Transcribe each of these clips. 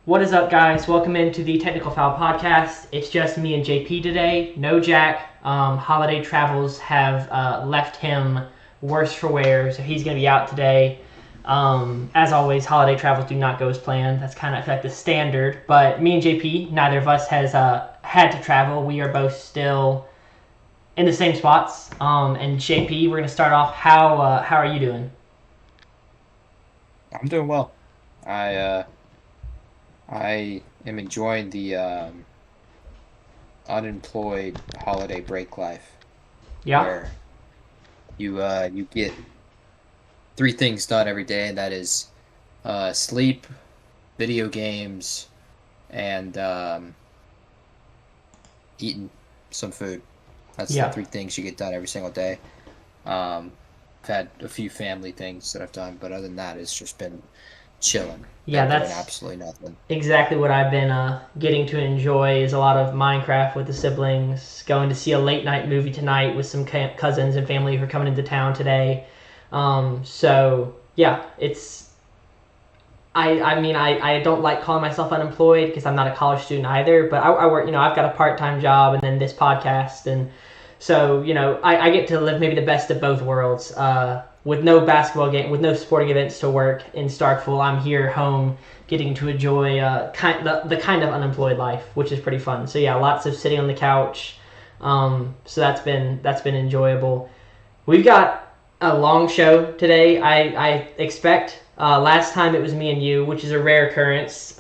What is up, guys? Welcome into the Technical Foul Podcast. It's just me and JP today. No Jack. Holiday travels have left him worse for wear, so he's going to be out today. As always, holiday travels do not go as planned. That's kind of like the standard. But me and JP, neither of us has had to travel. We are both still in the same spots. And JP, we're going to start off. How are you doing? I'm doing well. I am enjoying the unemployed holiday break life, Yeah. where you get three things done every day, and that is sleep, video games, and eating some food. That's the Yeah. three things you get done every single day. I've had a few family things that I've done, but other than that, it's just been chilling. Yeah, Been doing that's absolutely nothing. exactly what I've been getting to enjoy is a lot of Minecraft with the siblings, going to see a late night movie tonight with some cousins and family who are coming into town today. So yeah, I don't like calling myself unemployed because I'm not a college student either, but I work, I've got a part-time job and then this podcast, and so, I get to live maybe the best of both worlds. With no basketball game, with no sporting events to work in Starkville, I'm here home getting to enjoy the kind of unemployed life, which is pretty fun. So yeah, lots of sitting on the couch. So that's been enjoyable. We've got a long show today. I expect. Last time it was me and you, which is a rare occurrence.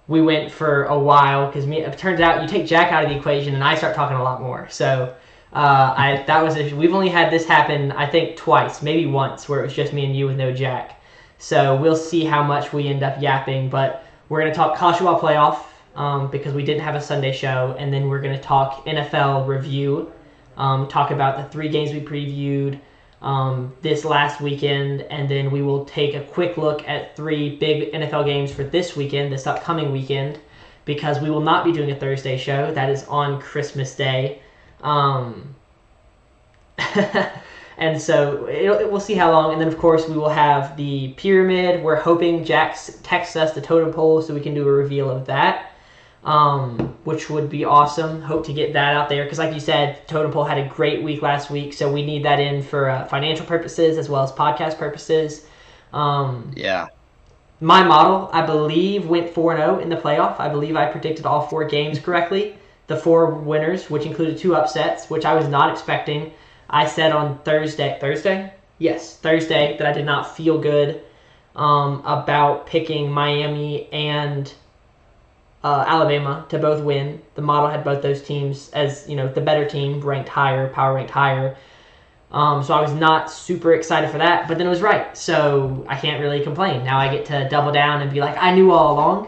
We went for a while because it turns out you take Jack out of the equation and I start talking a lot more. So we've only had this happen I think twice, maybe once, where it was just me and you with no Jack. So we'll see how much we end up yapping, but we're gonna talk college football playoff because we didn't have a Sunday show, and then we're gonna talk NFL review, talk about the 3 games we previewed this last weekend, and then we will take a quick look at 3 big NFL games for this upcoming weekend, because we will not be doing a Thursday show. That is on Christmas Day. And so we'll see how long, and then of course we will have the pyramid. We're hoping Jack texts us the totem pole so we can do a reveal of that, which would be awesome. Hope to get that out there because, like you said, Totem Pole had a great week last week, so we need that in for financial purposes as well as podcast purposes. Yeah. My model, I believe, went 4-0 in the playoff. I believe I predicted all 4 games correctly. The 4 winners, which included 2 upsets, which I was not expecting. I said on Thursday? Yes, Thursday, that I did not feel good about picking Miami and Alabama to both win. The model had both those teams as, the better team, power ranked higher. So I was not super excited for that, but then it was right. So I can't really complain. Now I get to double down and be like, I knew all along.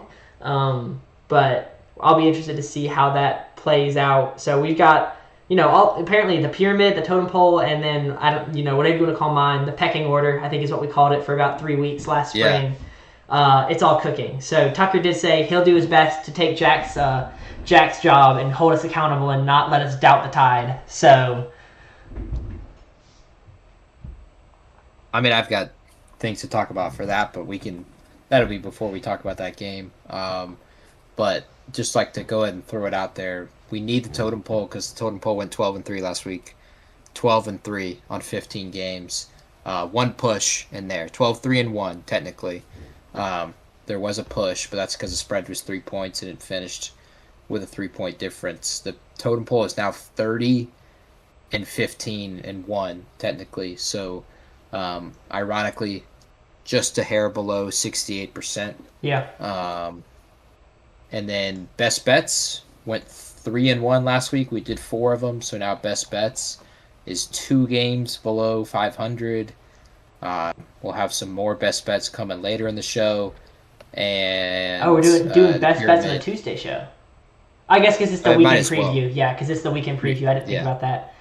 But I'll be interested to see how that plays out. So we've got, apparently the pyramid, the totem pole, and then, whatever you want to call mine, the pecking order, I think is what we called it for about 3 weeks last spring. It's all cooking. So Tucker did say he'll do his best to take Jack's job and hold us accountable and not let us doubt the tide. So, I mean, I've got things to talk about for that, but that'll be before we talk about that game. But just like to go ahead and throw it out there, we need the totem pole because the totem pole went 12-3 last week, 12-3 on 15 games, 1 push in there, 12-3-1 technically. There was a push, but that's because the spread was 3 points and it finished with a 3-point difference. The totem pole is now 30-15-1 technically, so ironically, just a hair below 68%. yeah. And then best bets went 3-1 last week. We did 4 of them, so now best bets is 2 games below 500. We'll have some more best bets coming later in the show. And We're doing best bets on a pyramid. Tuesday show. I guess because it's the Might weekend as well. preview. Yeah, because it's the weekend preview. I didn't think Yeah. about that.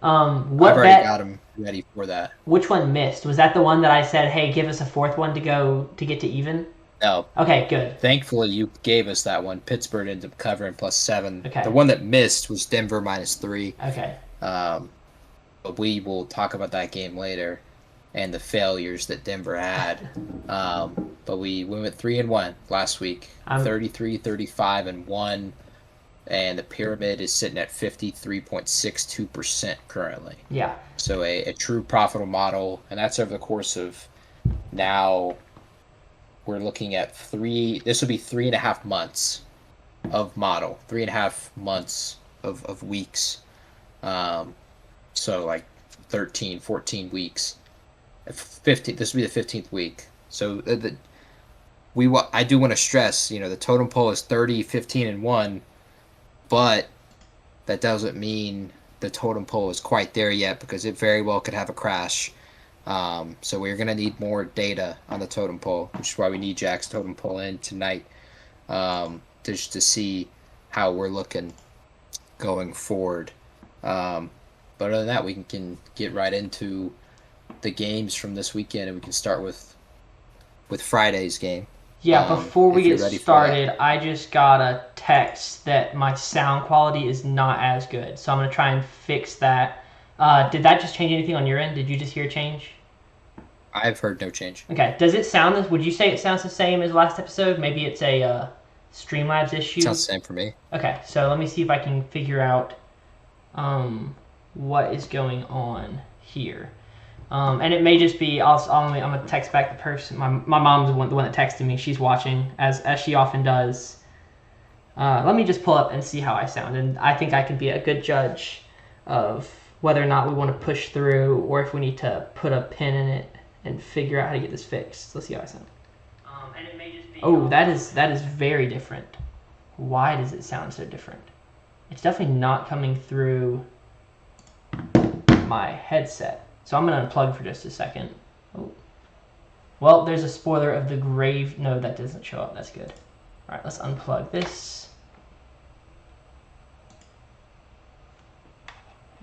I've What already bet? got them ready for that. Which one missed? Was that the one that I said, "Hey, give us a 4th one to go to get to even"? No, Okay, good. thankfully you gave us that one. Pittsburgh ended up covering +7. Okay. The one that missed was Denver -3. Okay. But we will talk about that game later. and the failures that Denver had. But we went 3-1 last week, 33, 35, and 1. And the pyramid is sitting at 53.62% currently. Yeah. So a true profitable model, and that's over the course of now we're looking at this will be 3.5 months of model, 3.5 months of weeks. So like 13, 14 weeks. 15, this will be the 15th week. So I do want to stress, the totem pole is 30, 15, and 1. But that doesn't mean the totem pole is quite there yet because it very well could have a crash. So we're going to need more data on the totem pole, which is why we need Jack's totem pole in tonight just to see how we're looking going forward. But other than that, we can get right into the games from this weekend, and we can start with Friday's game. Yeah, before we get started, I just got a text that my sound quality is not as good. So I'm going to try and fix that. Did that just change anything on your end? Did you just hear a change? I've heard no change. Okay. Does it sound, would you say it sounds the same as last episode? Maybe it's a Streamlabs issue? Sounds the same for me. Okay, so let me see if I can figure out what is going on here. And it may just be, I'm going to text back the person. My mom's the one that texted me. She's watching, as she often does. Let me just pull up and see how I sound. And I think I can be a good judge of whether or not we want to push through or if we need to put a pin in it and figure out how to get this fixed. Let's see how I sound. And it may just be, that is very different. Why does it sound so different? It's definitely not coming through my headset. So I'm going to unplug for just a second. Oh. Well, there's a spoiler of the grave. No, that doesn't show up. That's good. All right, let's unplug this.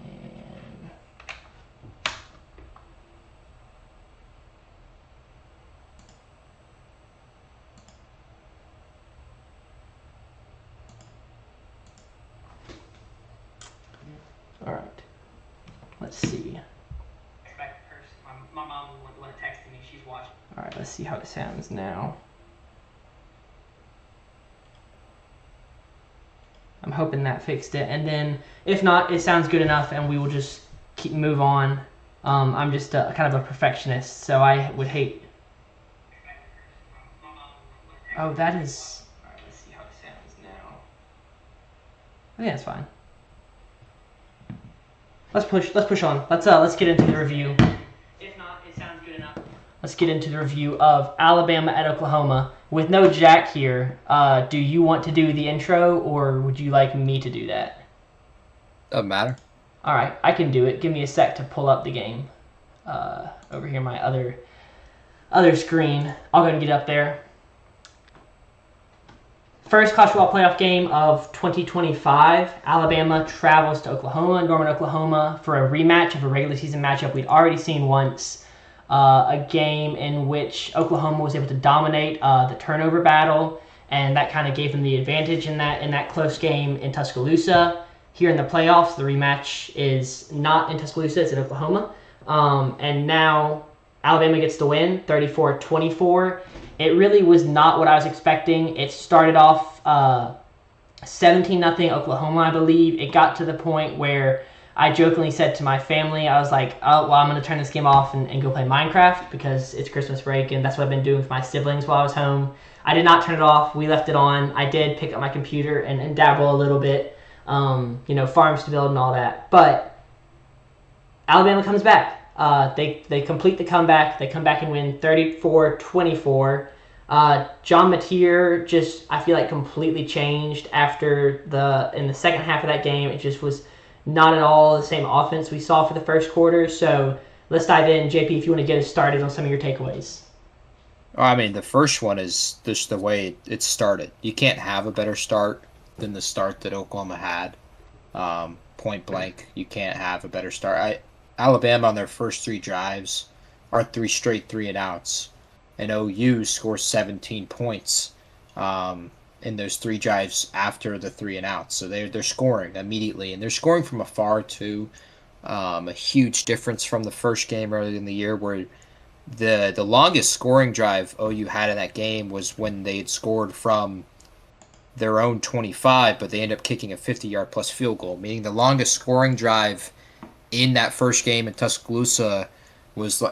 And all right. Let's see. My mom was the one that texted me. She's watching. All right, let's see how it sounds now. I'm hoping that fixed it, and then if not, it sounds good enough, and we will just move on. I'm just kind of a perfectionist, so I would hate. Oh, that is. All right, let's see how it sounds now. I think that's fine. Let's push on. Let's get into the review. If not, it sounds good enough. Let's get into the review of Alabama at Oklahoma. With no Jack here, do you want to do the intro, or would you like me to do that? Doesn't matter. All right, I can do it. Give me a sec to pull up the game. Over here, my other screen. I'll go and get up there. First college football playoff game of 2025. Alabama travels to Oklahoma, Norman, Oklahoma, for a rematch of a regular season matchup we'd already seen once. A game in which Oklahoma was able to dominate the turnover battle, and that kind of gave them the advantage in that close game in Tuscaloosa. Here in the playoffs, the rematch is not in Tuscaloosa, it's in Oklahoma. And now Alabama gets the win, 34-24. It really was not what I was expecting. It started off 17-0 Oklahoma, I believe. It got to the point where I jokingly said to my family, I was like, oh, well, I'm going to turn this game off and go play Minecraft because it's Christmas break, and that's what I've been doing with my siblings while I was home. I did not turn it off. We left it on. I did pick up my computer and dabble a little bit, farms to build and all that. But Alabama comes back. They complete the comeback. They come back and win 34-24. John Mateer just, I feel like, completely changed in the second half of that game. It just was not at all the same offense we saw for the first quarter. So let's dive in. JP, if you want to get us started on some of your takeaways. I mean, the first one is just the way it started. You can't have a better start than the start that Oklahoma had. Point blank, you can't have a better start. Alabama on their first 3 drives are 3 straight 3-and-outs, and OU scores 17 points in those 3 drives after the 3-and-outs. So they're scoring immediately, and they're scoring from afar too. A huge difference from the first game earlier in the year, where the longest scoring drive OU had in that game was when they had scored from their own 25, but they ended up kicking a 50-yard plus field goal, meaning the longest scoring drive in that first game in Tuscaloosa was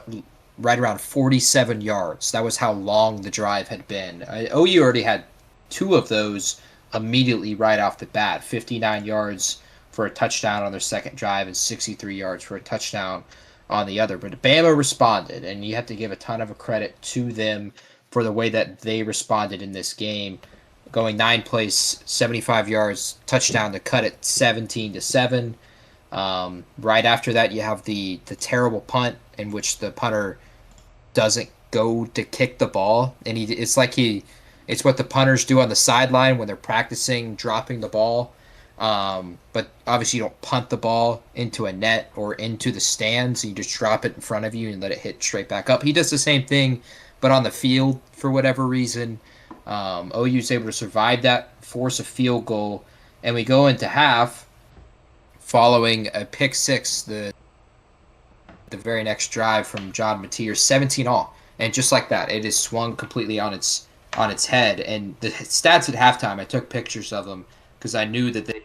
right around 47 yards. That was how long the drive had been. OU already had two of those immediately right off the bat, 59 yards for a touchdown on their second drive and 63 yards for a touchdown on the other. But Bama responded, and you have to give a ton of credit to them for the way that they responded in this game, going 9 plays, 75 yards, touchdown to cut it 17-7. Right after that, you have the terrible punt in which the punter doesn't go to kick the ball, and it's what the punters do on the sideline when they're practicing dropping the ball. But obviously, you don't punt the ball into a net or into the stands. You just drop it in front of you and let it hit straight back up. He does the same thing, but on the field for whatever reason. OU's able to survive that, force a field goal, and we go into half following a pick six the very next drive from John Mateer, 17 all, and just like that, it is swung completely on its head. And the stats at halftime, I took pictures of them because I knew that they.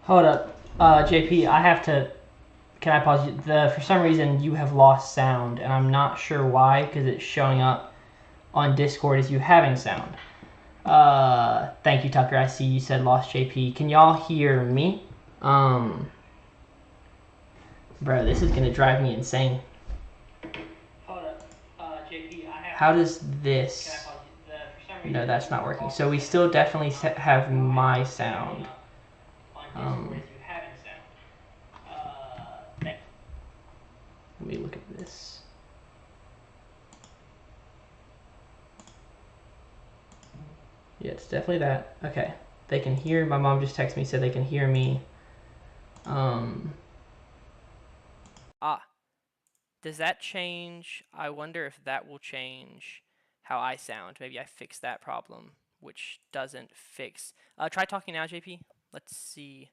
Hold up, JP. I have to. Can I pause you? For some reason you have lost sound, and I'm not sure why because it's showing up on Discord as you having sound. Thank you, Tucker. I see you said lost JP. Can y'all hear me? Bro, this is gonna drive me insane. Hold up, JP. How does this? No, that's not working. So we still definitely have my sound. Let me look at this. Yeah, it's definitely that. Okay. They can hear. My mom just texted me, said they can hear me. Does that change? I wonder if that will change how I sound. Maybe I fix that problem, which doesn't fix. Try talking now, JP. Let's see.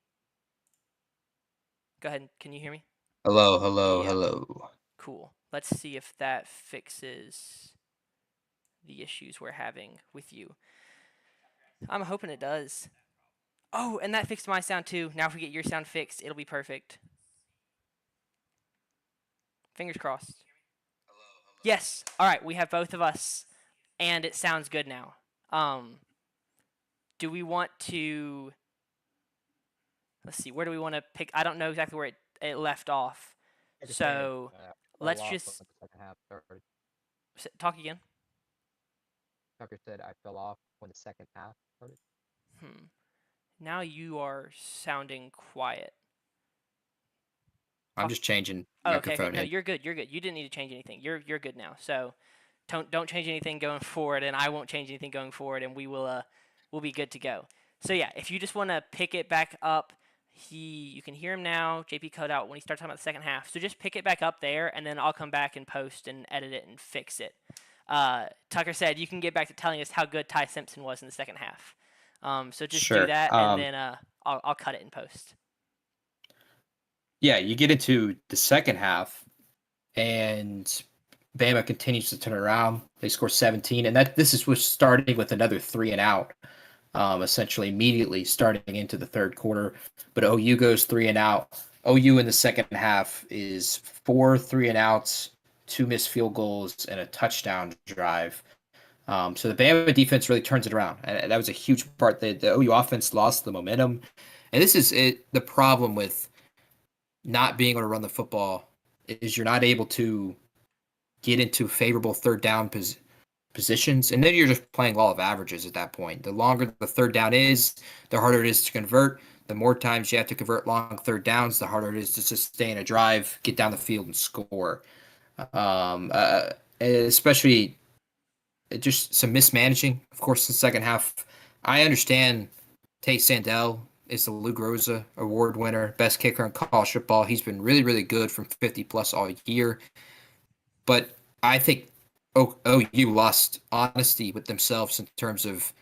Go ahead. Can you hear me? Hello, hello, Yeah. hello. Cool. Let's see if that fixes the issues we're having with you. I'm hoping it does. Oh, and that fixed my sound too. Now if we get your sound fixed, it'll be perfect. Fingers crossed. Yes. All right, we have both of us, and it sounds good now. Do we want to? Let's see. Where do we want to pick? I don't know exactly where it left off. So let's just talk again. Tucker said I fell off when the second half started. Now you are sounding quiet. I'm just changing Oh, okay. microphone. No, you're good. You're good. You didn't need to change anything. You're good now. So don't change anything going forward, and I won't change anything going forward, and we'll be good to go. So yeah, if you just want to pick it back up, you can hear him now. JP cut out when he started talking about the second half. So just pick it back up there, and then I'll come back and post and edit it and fix it. Tucker said you can get back to telling us how good Ty Simpson was in the second half. So just do Sure. that, and then I'll cut it in post. Yeah, you get into the second half, and Bama continues to turn around. They score 17, and this was starting with another 3-and-out, essentially immediately starting into the third quarter. But OU goes 3-and-out. OU in the second half is 4 3-and-outs, 2 missed field goals, and a touchdown drive. So the Bama defense really turns it around, and that was a huge part. The OU offense lost the momentum, and this is the problem with not being able to run the football is you're not able to get into favorable third down positions, and then you're just playing law of averages at that point. The longer the third down is, the harder it is to convert. The more times you have to convert long third downs, the harder it is to sustain a drive, get down the field, and score. Especially just some mismanaging, of course, in the second half. I understand Tate Sandell is the Lou Groza Award winner, best kicker in college football. He's been really, really good from 50 plus all year. But I think OU lost honesty with themselves in terms of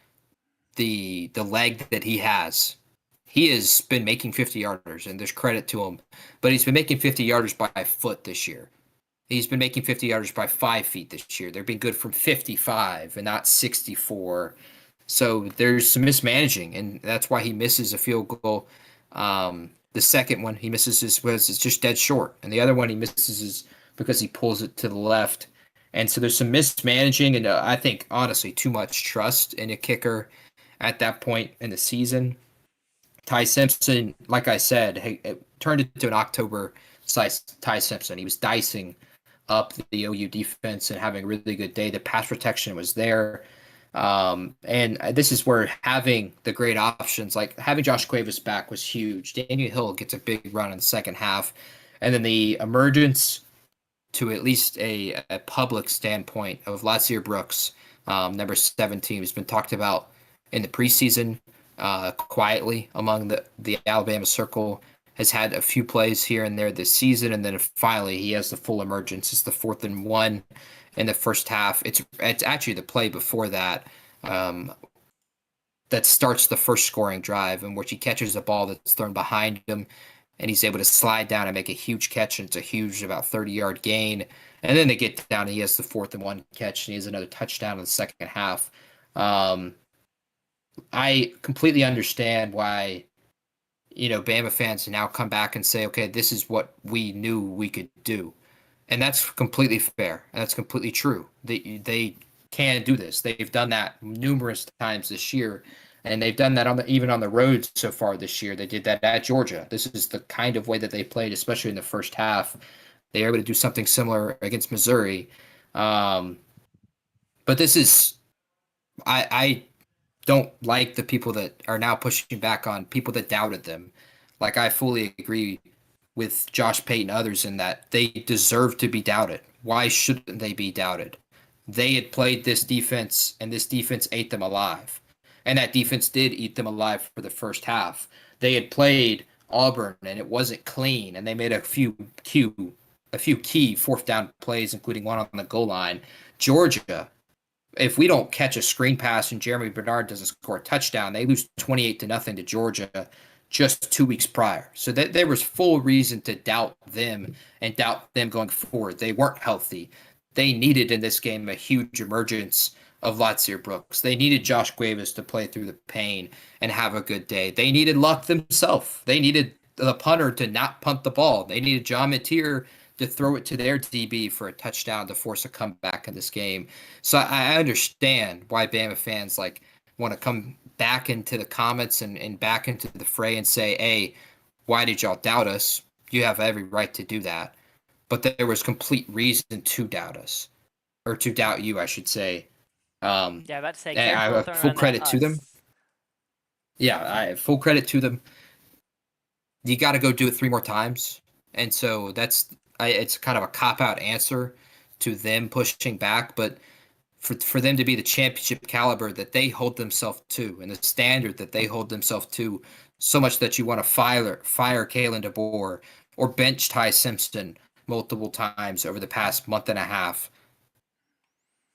the leg that he has. He has been making 50-yarders, and there's credit to him. But he's been making 50-yarders by a foot this year. He's been making 50-yarders by 5 feet this year. They're being good from 55 and not 64. So there's some mismanaging, and that's why he misses a field goal. The second one he misses is just dead short, and the other one he misses is because he pulls it to the left. And so there's some mismanaging, and I think honestly too much trust in a kicker at that point in the season. Ty Simpson, like I said, it turned into an October size Ty Simpson. He was dicing up the OU defense and having a really good day. The pass protection was there. And this is where having the great options, like having Josh Cuevas back, was huge. Daniel Hill gets a big run in the second half. And then the emergence to at least a public standpoint of Latsier Brooks, number 17, has been talked about in the preseason quietly among the Alabama circle. Has had a few plays here and there this season, and then finally he has the full emergence. It's the 4th and 1 in the first half. It's actually the play before that that starts the first scoring drive, in which he catches a ball that's thrown behind him, and he's able to slide down and make a huge catch, and it's a huge, about 30-yard gain. And then they get down, and he has the 4th and 1 catch, and he has another touchdown in the second half. I completely understand why Bama fans now come back and say, okay, this is what we knew we could do. And that's completely fair. And that's completely true. They can do this. They've done that numerous times this year. And they've done that even on the road so far this year. They did that at Georgia. This is the kind of way that they played, especially in the first half. They were able to do something similar against Missouri. But this is, I don't like the people that are now pushing back on people that doubted them. Like, I fully agree with Josh Payton and others in that they deserve to be doubted. Why shouldn't they be doubted? They had played this defense, and this defense ate them alive. And that defense did eat them alive for the first half. They had played Auburn, and it wasn't clean, and they made a few key 4th down plays, including one on the goal line. Georgia, if we don't catch a screen pass and Jeremy Bernard doesn't score a touchdown, they lose 28-0 to Georgia just 2 weeks prior. So there was full reason to doubt them and doubt them going forward. They weren't healthy. They needed in this game a huge emergence of Latsier Brooks. They needed Josh Cuevas to play through the pain and have a good day. They needed luck themselves. They needed the punter to not punt the ball. They needed John Mateer to throw it to their DB for a touchdown to force a comeback in this game. So I understand why Bama fans want to come back into the comments and back into the fray and say, hey, why did y'all doubt us? You have every right to do that. But there was complete reason to doubt us, or to doubt you, I should say. Yeah, about to say, I have full credit to them. Yeah, I have full credit to them. You got to go do it 3 more times. And so it's kind of a cop-out answer to them pushing back, but for them to be the championship caliber that they hold themselves to, and the standard that they hold themselves to, so much that you want to fire Kalen DeBoer or bench Ty Simpson multiple times over the past month and a half,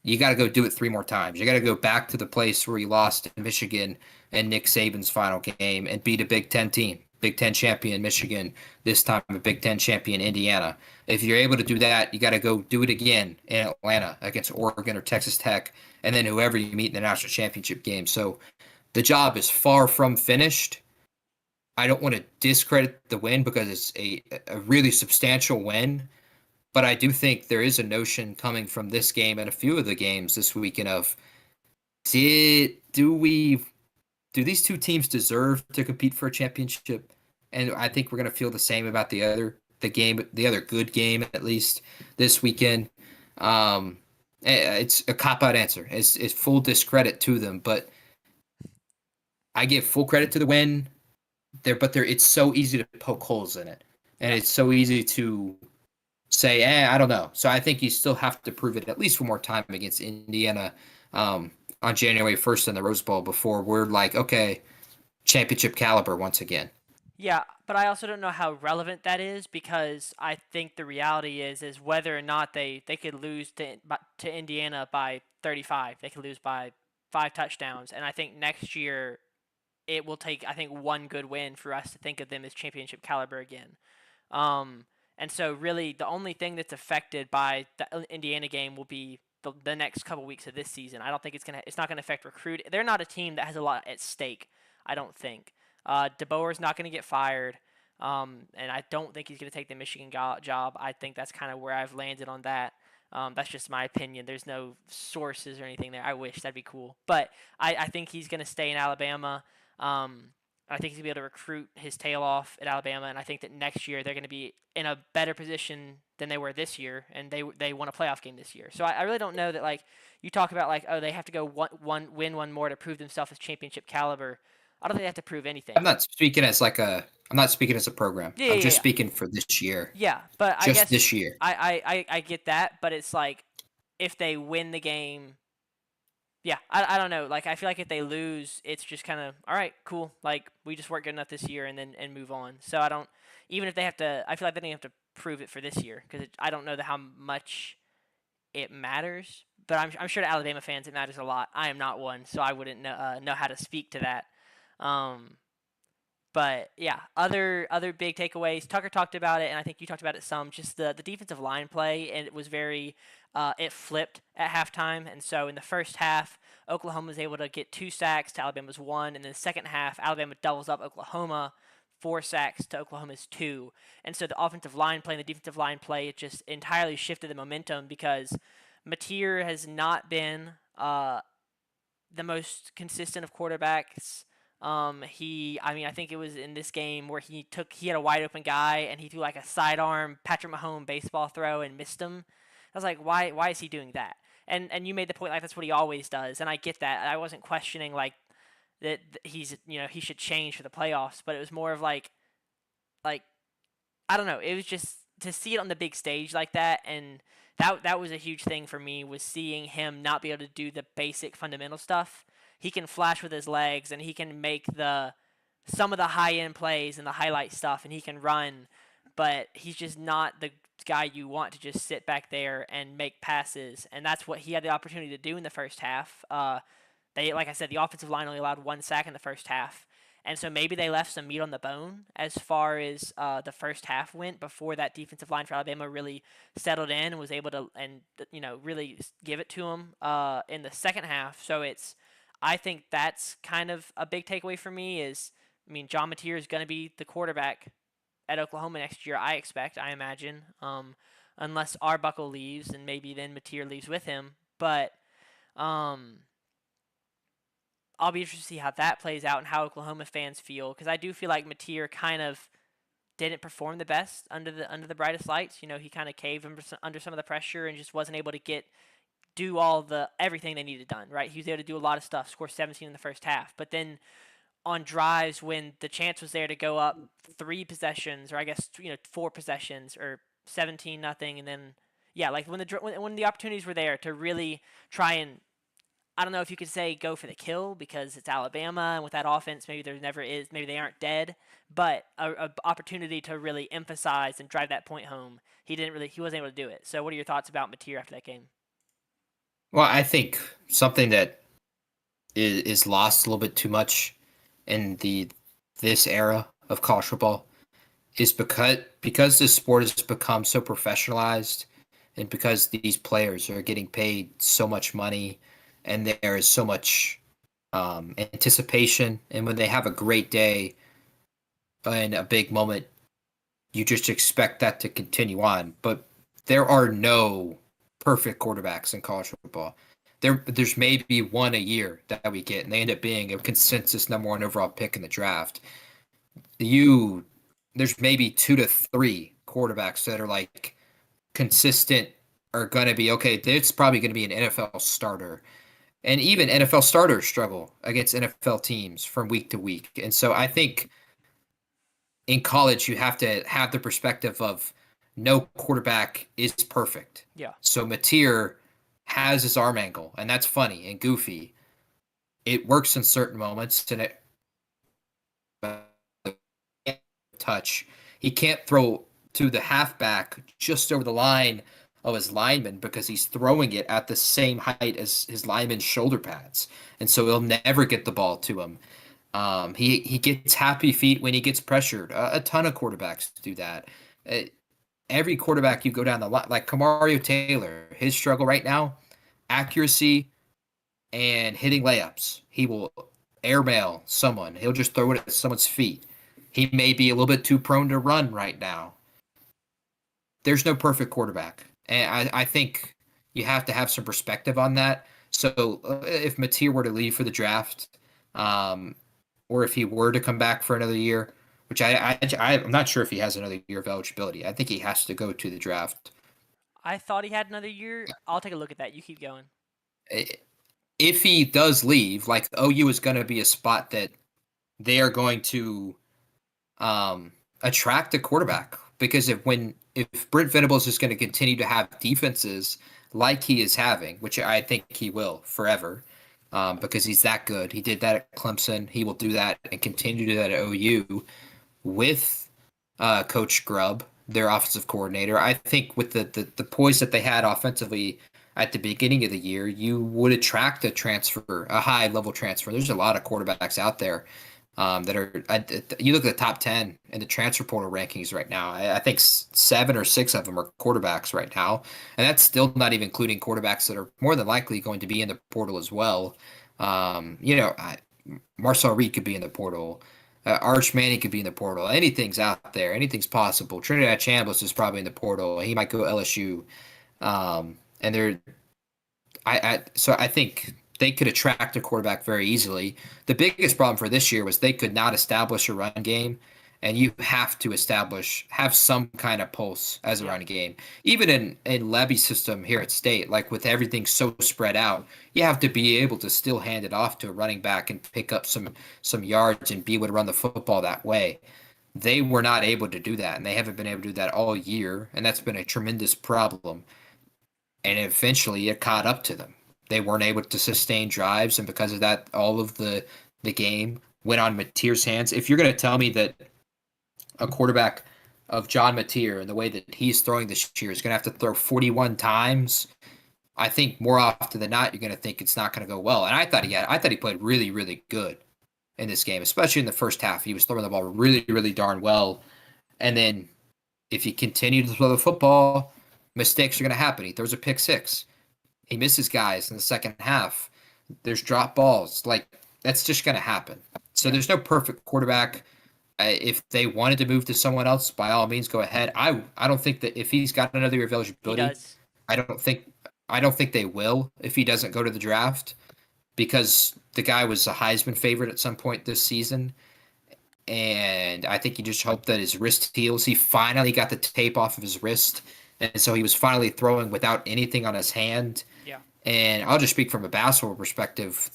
you got to go do it 3 more times. You got to go back to the place where you lost to Michigan and Nick Saban's final game and beat a Big Ten team, Big Ten champion Michigan, this time a Big Ten champion Indiana. If you're able to do that, you got to go do it again in Atlanta against Oregon or Texas Tech, and then whoever you meet in the national championship game. So the job is far from finished. I don't want to discredit the win because it's a really substantial win. But I do think there is a notion coming from this game and a few of the games this weekend of do these two teams deserve to compete for a championship? And I think we're going to feel the same about the other good game at least this weekend. It's a cop out answer. It's full discredit to them, but I give full credit to the win there. But it's so easy to poke holes in it, and it's so easy to say, I don't know. So I think you still have to prove it at least one more time against Indiana on January 1st in the Rose Bowl before we're like, okay, championship caliber once again. Yeah, but I also don't know how relevant that is because I think the reality is whether or not they could lose to Indiana by 35. They could lose by 5 touchdowns, and I think next year it will take, I think, one good win for us to think of them as championship caliber again. And so really the only thing that's affected by the Indiana game will be the next couple weeks of this season. I don't think it's not gonna affect recruit. They're not a team that has a lot at stake, I don't think. DeBoer's not gonna get fired, and I don't think he's gonna take the Michigan job. I think that's kind of where I've landed on that. That's just my opinion. There's no sources or anything there. I wish that'd be cool, but I think he's gonna stay in Alabama. I think he's going to be able to recruit his tail off at Alabama, and I think that next year they're going to be in a better position than they were this year, and they won a playoff game this year. So I really don't know that, like, you talk about, like, oh, they have to go win one more to prove themselves as championship caliber. I don't think they have to prove anything. I'm not speaking as a program. I'm just speaking for this year. Yeah, but I guess this year. I get that, but it's like if they win the game. Yeah, I don't know. Like, I feel like if they lose, it's just kind of, all right, cool. Like, we just weren't good enough this year and move on. So I don't, even if they have to, I feel like they don't have to prove it for this year because I don't know how much it matters. But I'm sure to Alabama fans it matters a lot. I am not one, so I wouldn't know how to speak to that. But yeah, other big takeaways. Tucker talked about it, and I think you talked about it some. Just the defensive line play, and it was very it flipped at halftime. And so in the first half, Oklahoma was able to get 2 sacks to Alabama's 1, and in the second half, Alabama doubles up Oklahoma, 4 sacks to Oklahoma's 2. And so the offensive line play and the defensive line play, it just entirely shifted the momentum because Mateer has not been the most consistent of quarterbacks. I think it was in this game where he had a wide open guy and he threw like a sidearm Patrick Mahomes baseball throw and missed him. I was like, why is he doing that? And you made the point like that's what he always does, and I get that. I wasn't questioning like that he should change for the playoffs, but it was more of like I don't know. It was just to see it on the big stage like that, and that was a huge thing for me was seeing him not be able to do the basic fundamental stuff. He can flash with his legs and he can make some of the high end plays and the highlight stuff, and he can run, but he's just not the guy you want to just sit back there and make passes, and that's what he had the opportunity to do in the first half. Like I said, the offensive line only allowed 1 sack in the first half, and so maybe they left some meat on the bone as far as the first half went before that defensive line for Alabama really settled in and was able to really give it to them in the second half. So I think that's kind of a big takeaway for me John Mateer is going to be the quarterback at Oklahoma next year, I imagine, unless Arbuckle leaves, and maybe then Mateer leaves with him. But I'll be interested to see how that plays out and how Oklahoma fans feel, because I do feel like Mateer kind of didn't perform the best under the brightest lights. He kind of caved under some of the pressure and just wasn't able to do everything they needed done, right? He was able to do a lot of stuff, score 17 in the first half, but then on drives when the chance was there to go up 3 possessions, or I guess 4 possessions, or 17-0, and then when the opportunities were there to really try and, I don't know if you could say go for the kill because it's Alabama and with that offense maybe there never is, maybe they aren't dead, but a opportunity to really emphasize and drive that point home, he wasn't able to do it. So what are your thoughts about Mateer after that game? Well, I think something that is lost a little bit too much in the this era of college football is because this sport has become so professionalized and because these players are getting paid so much money and there is so much anticipation, and when they have a great day and a big moment, you just expect that to continue on. But there are no perfect quarterbacks in college football. There's maybe one a year that we get, and they end up being a consensus number one overall pick in the draft. You There's maybe two to three quarterbacks that are like consistent, are going to be okay. It's probably going to be an NFL starter. And even NFL starters struggle against NFL teams from week to week. And so I think in college, you have to have the perspective of no quarterback is perfect. Yeah. So Mateer has his arm angle, and that's funny and goofy. It works in certain moments, and it touch. He can't throw to the halfback just over the line of his lineman because he's throwing it at the same height as his lineman's shoulder pads, and so he'll never get the ball to him. He gets happy feet when he gets pressured. A ton of quarterbacks do that. Uh, every quarterback you go down the line, like Kamario Taylor, his struggle right now, accuracy and hitting layups. He will airmail someone. He'll just throw it at someone's feet. He may be a little bit too prone to run right now. There's no perfect quarterback. And I think you have to have some perspective on that. So if Mateer were to leave for the draft, or if he were to come back for another year, which I'm not sure if he has another year of eligibility. I think he has to go to the draft. I thought he had another year. I'll take a look at that. You keep going. If he does leave, like OU is going to be a spot that they are going to attract a quarterback, because if Brent Venables is going to continue to have defenses like he is having, which I think he will forever, because he's that good. He did that at Clemson. He will do that and continue to do that at OU with Coach Grubb, their offensive coordinator. I think with the poise that they had offensively at the beginning of the year, you would attract a high level transfer. There's a lot of quarterbacks out there that are. You look at the top 10 in the transfer portal rankings right now. I think 7 or 6 of them are quarterbacks right now, and that's still not even including quarterbacks that are more than likely going to be in the portal as well. Marcel Reed could be in the portal. Arch Manning could be in the portal. Anything's out there. Anything's possible. Trinidad Chambliss is probably in the portal. He might go LSU. And they're, so I think they could attract a quarterback very easily. The biggest problem for this year was they could not establish a run game, and you have to have some kind of pulse as a run game. Even in Levy's system here at State, like with everything so spread out, you have to be able to still hand it off to a running back and pick up some yards and be able to run the football that way. They were not able to do that, and they haven't been able to do that all year, and that's been a tremendous problem. And eventually it caught up to them. They weren't able to sustain drives, and because of that, all of the game went on Mateer's hands. If you're going to tell me that a quarterback of John Mateer and the way that he's throwing this year is going to have to throw 41 times, I think more often than not you're going to think it's not going to go well. And I thought he played really, really good in this game, especially in the first half. He was throwing the ball really, really darn well. And then if he continued to throw the football, mistakes are going to happen. He throws a pick six. He misses guys in the second half. There's drop balls. Like, that's just going to happen. So there's no perfect quarterback. If they wanted to move to someone else, by all means, go ahead. I don't think that if he's got another year of eligibility, I don't think they will if he doesn't go to the draft, because the guy was a Heisman favorite at some point this season. And I think you just hope that his wrist heals. He finally got the tape off of his wrist, and so he was finally throwing without anything on his hand. Yeah. And I'll just speak from a basketball perspective.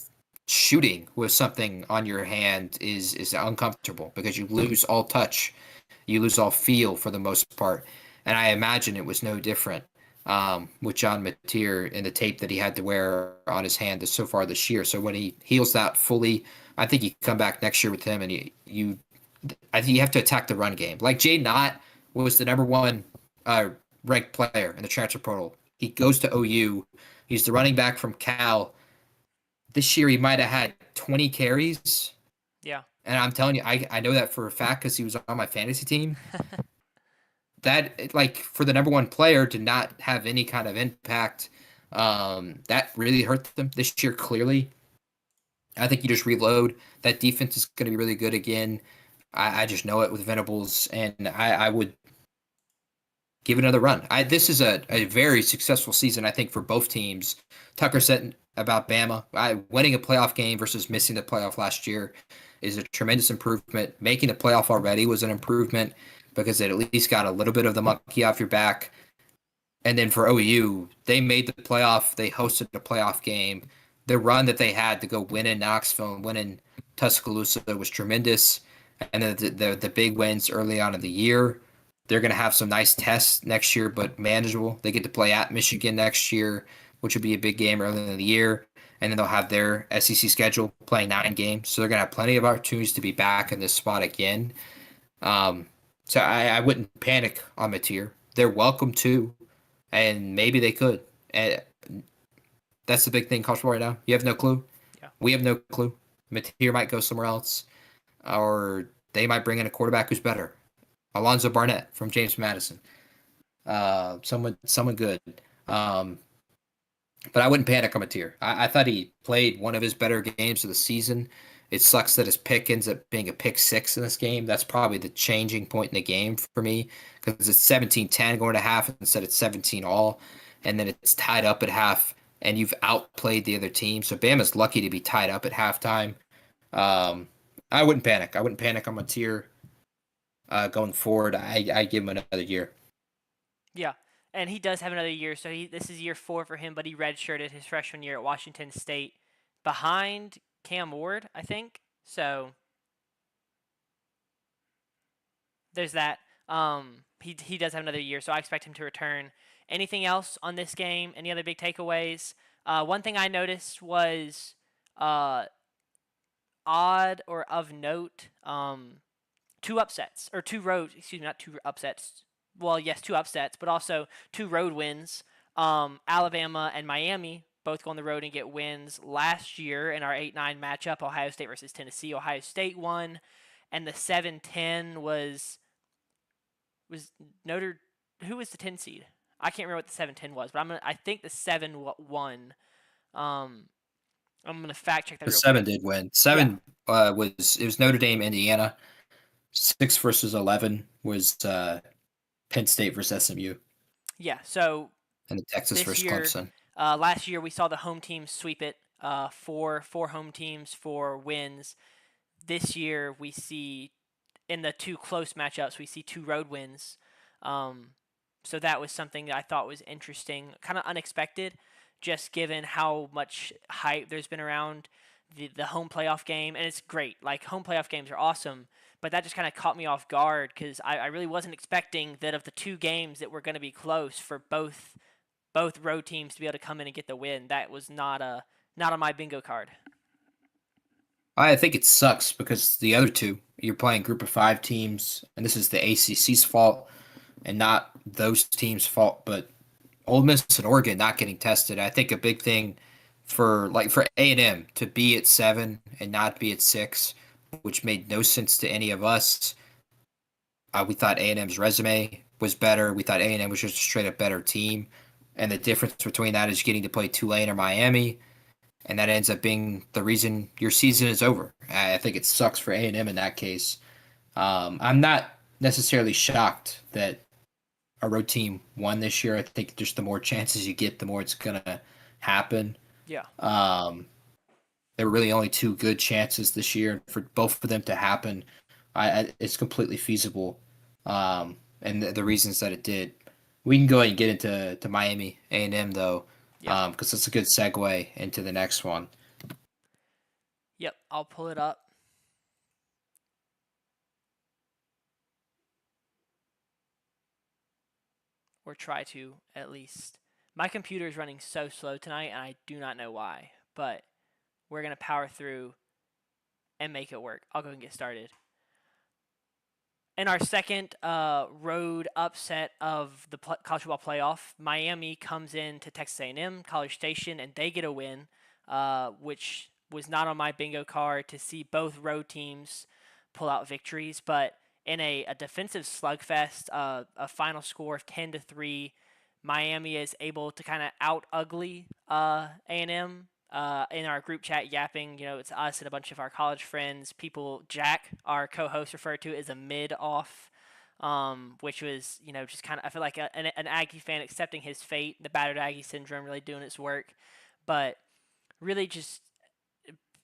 Shooting with something on your hand is uncomfortable because you lose all touch. You lose all feel for the most part. And I imagine it was no different with John Mateer and the tape that he had to wear on his hand so far this year. So when he heals that fully, I think you come back next year with him, and I think you have to attack the run game. Like Jay Knott was the number one ranked player in the transfer portal. He goes to OU He's the running back from Cal. This year he might have had 20 carries. Yeah. And I'm telling you, I know that for a fact because he was on my fantasy team. That, like, for the number one player to not have any kind of impact, that really hurt them this year, clearly. I think you just reload. That defense is going to be really good again. I just know it with Venables, and I would give it another run. This is a very successful season, I think, for both teams. Tucker said about Bama, winning a playoff game versus missing the playoff last year is a tremendous improvement. Making the playoff already was an improvement because it at least got a little bit of the monkey off your back. And then for OU, they made the playoff. They hosted the playoff game. The run that they had to go win in Knoxville and win in Tuscaloosa was tremendous. And then the big wins early on in the year. They're going to have some nice tests next year, but manageable. They get to play at Michigan next year, which would be a big game early in the year. And then they'll have their SEC schedule playing 9 games. So they're going to have plenty of opportunities to be back in this spot again. So I wouldn't panic on Mateer. They're welcome to, and maybe they could. And that's the big thing, college football right now. You have no clue. Yeah. We have no clue. Mateer might go somewhere else, or they might bring in a quarterback who's better. Alonzo Barnett from James Madison. Someone good. But I wouldn't panic on Mateer. I thought he played one of his better games of the season. It sucks that his pick ends up being a pick six in this game. That's probably the changing point in the game for me because it's 17-10 going to half instead of 17 all. And then it's tied up at half, and you've outplayed the other team. So Bama's lucky to be tied up at halftime. I wouldn't panic. I wouldn't panic on Mateer going forward. I give him another year. Yeah, and he does have another year. So this is year 4 for him, but he redshirted his freshman year at Washington State behind Cam Ward, I think. So there's that. He does have another year, so I expect him to return. Anything else on this game? Any other big takeaways? One thing I noticed was odd or of note. Two upsets or two road. Excuse me, not two upsets. Well, yes, two upsets, but also 2 road wins. Alabama and Miami both go on the road and get wins last year in our 8-9 matchup. Ohio State versus Tennessee. Ohio State won, and the 7-10 was Notre. Who was the 10 seed? I can't remember what the 7-10 was, but I think the 7 won. I'm gonna fact check that. The Real 7 quick. did win. 7 was Notre Dame, Indiana. 6 versus 11 was Penn State versus SMU. Yeah. So And the Texas versus Clemson. Last year we saw the home teams sweep it. Four home teams, 4 wins. This year we see in the 2 close matchups we see 2 road wins. So that was something that I thought was interesting, kind of unexpected, just given how much hype there's been around the home playoff game, and it's great. Like, home playoff games are awesome, but that just kind of caught me off guard because I really wasn't expecting that of the 2 games that were going to be close for both road teams to be able to come in and get the win. That was not on my bingo card. I think it sucks because the other 2, you're playing group of 5 teams, and this is the ACC's fault and not those teams' fault, but Ole Miss and Oregon not getting tested. I think a big thing for A&M to be at 7 and not be at 6, which made no sense to any of us. We thought A&M's resume was better. We thought A&M was just a straight up better team. And the difference between that is getting to play Tulane or Miami. And that ends up being the reason your season is over. I think it sucks for A&M in that case. I'm not necessarily shocked that a road team won this year. I think just the more chances you get, the more it's going to happen. Yeah. There were really only 2 good chances this year. For both of them to happen, it's completely feasible. And the reasons that it did. We can go ahead and get into Miami A&M, though, because it's a good segue into the next one. Yep, I'll pull it up. Or try to, at least. My computer is running so slow tonight, and I do not know why. But we're going to power through and make it work. I'll go and get started. In our second road upset of the college football playoff, Miami comes in to Texas A&M, College Station, and they get a win, which was not on my bingo card to see both road teams pull out victories. But in a defensive slugfest, a final score of 10-3, Miami is able to kind of out ugly A&M. In our group chat yapping, it's us and a bunch of our college friends. Jack, our co-host, referred to it as a mid-off, which was, just kind of, I feel like an Aggie fan accepting his fate, the battered Aggie syndrome really doing its work, but really just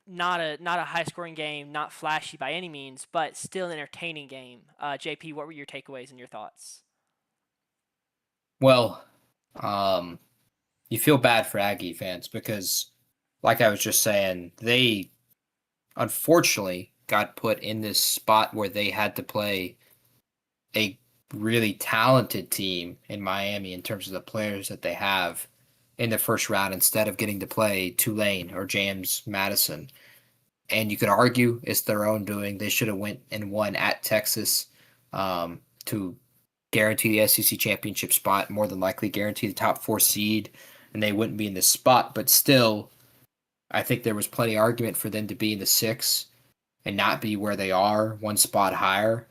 not a high-scoring game, not flashy by any means, but still an entertaining game. JP, what were your takeaways and your thoughts? Well, you feel bad for Aggie fans because, like I was just saying, they unfortunately got put in this spot where they had to play a really talented team in Miami in terms of the players that they have in the first round instead of getting to play Tulane or James Madison. And you could argue it's their own doing. They should have went and won at Texas to guarantee the SEC championship spot, more than likely guarantee the top 4 seed, and they wouldn't be in this spot. But still, I think there was plenty of argument for them to be in the 6 and not be where they are, one spot higher.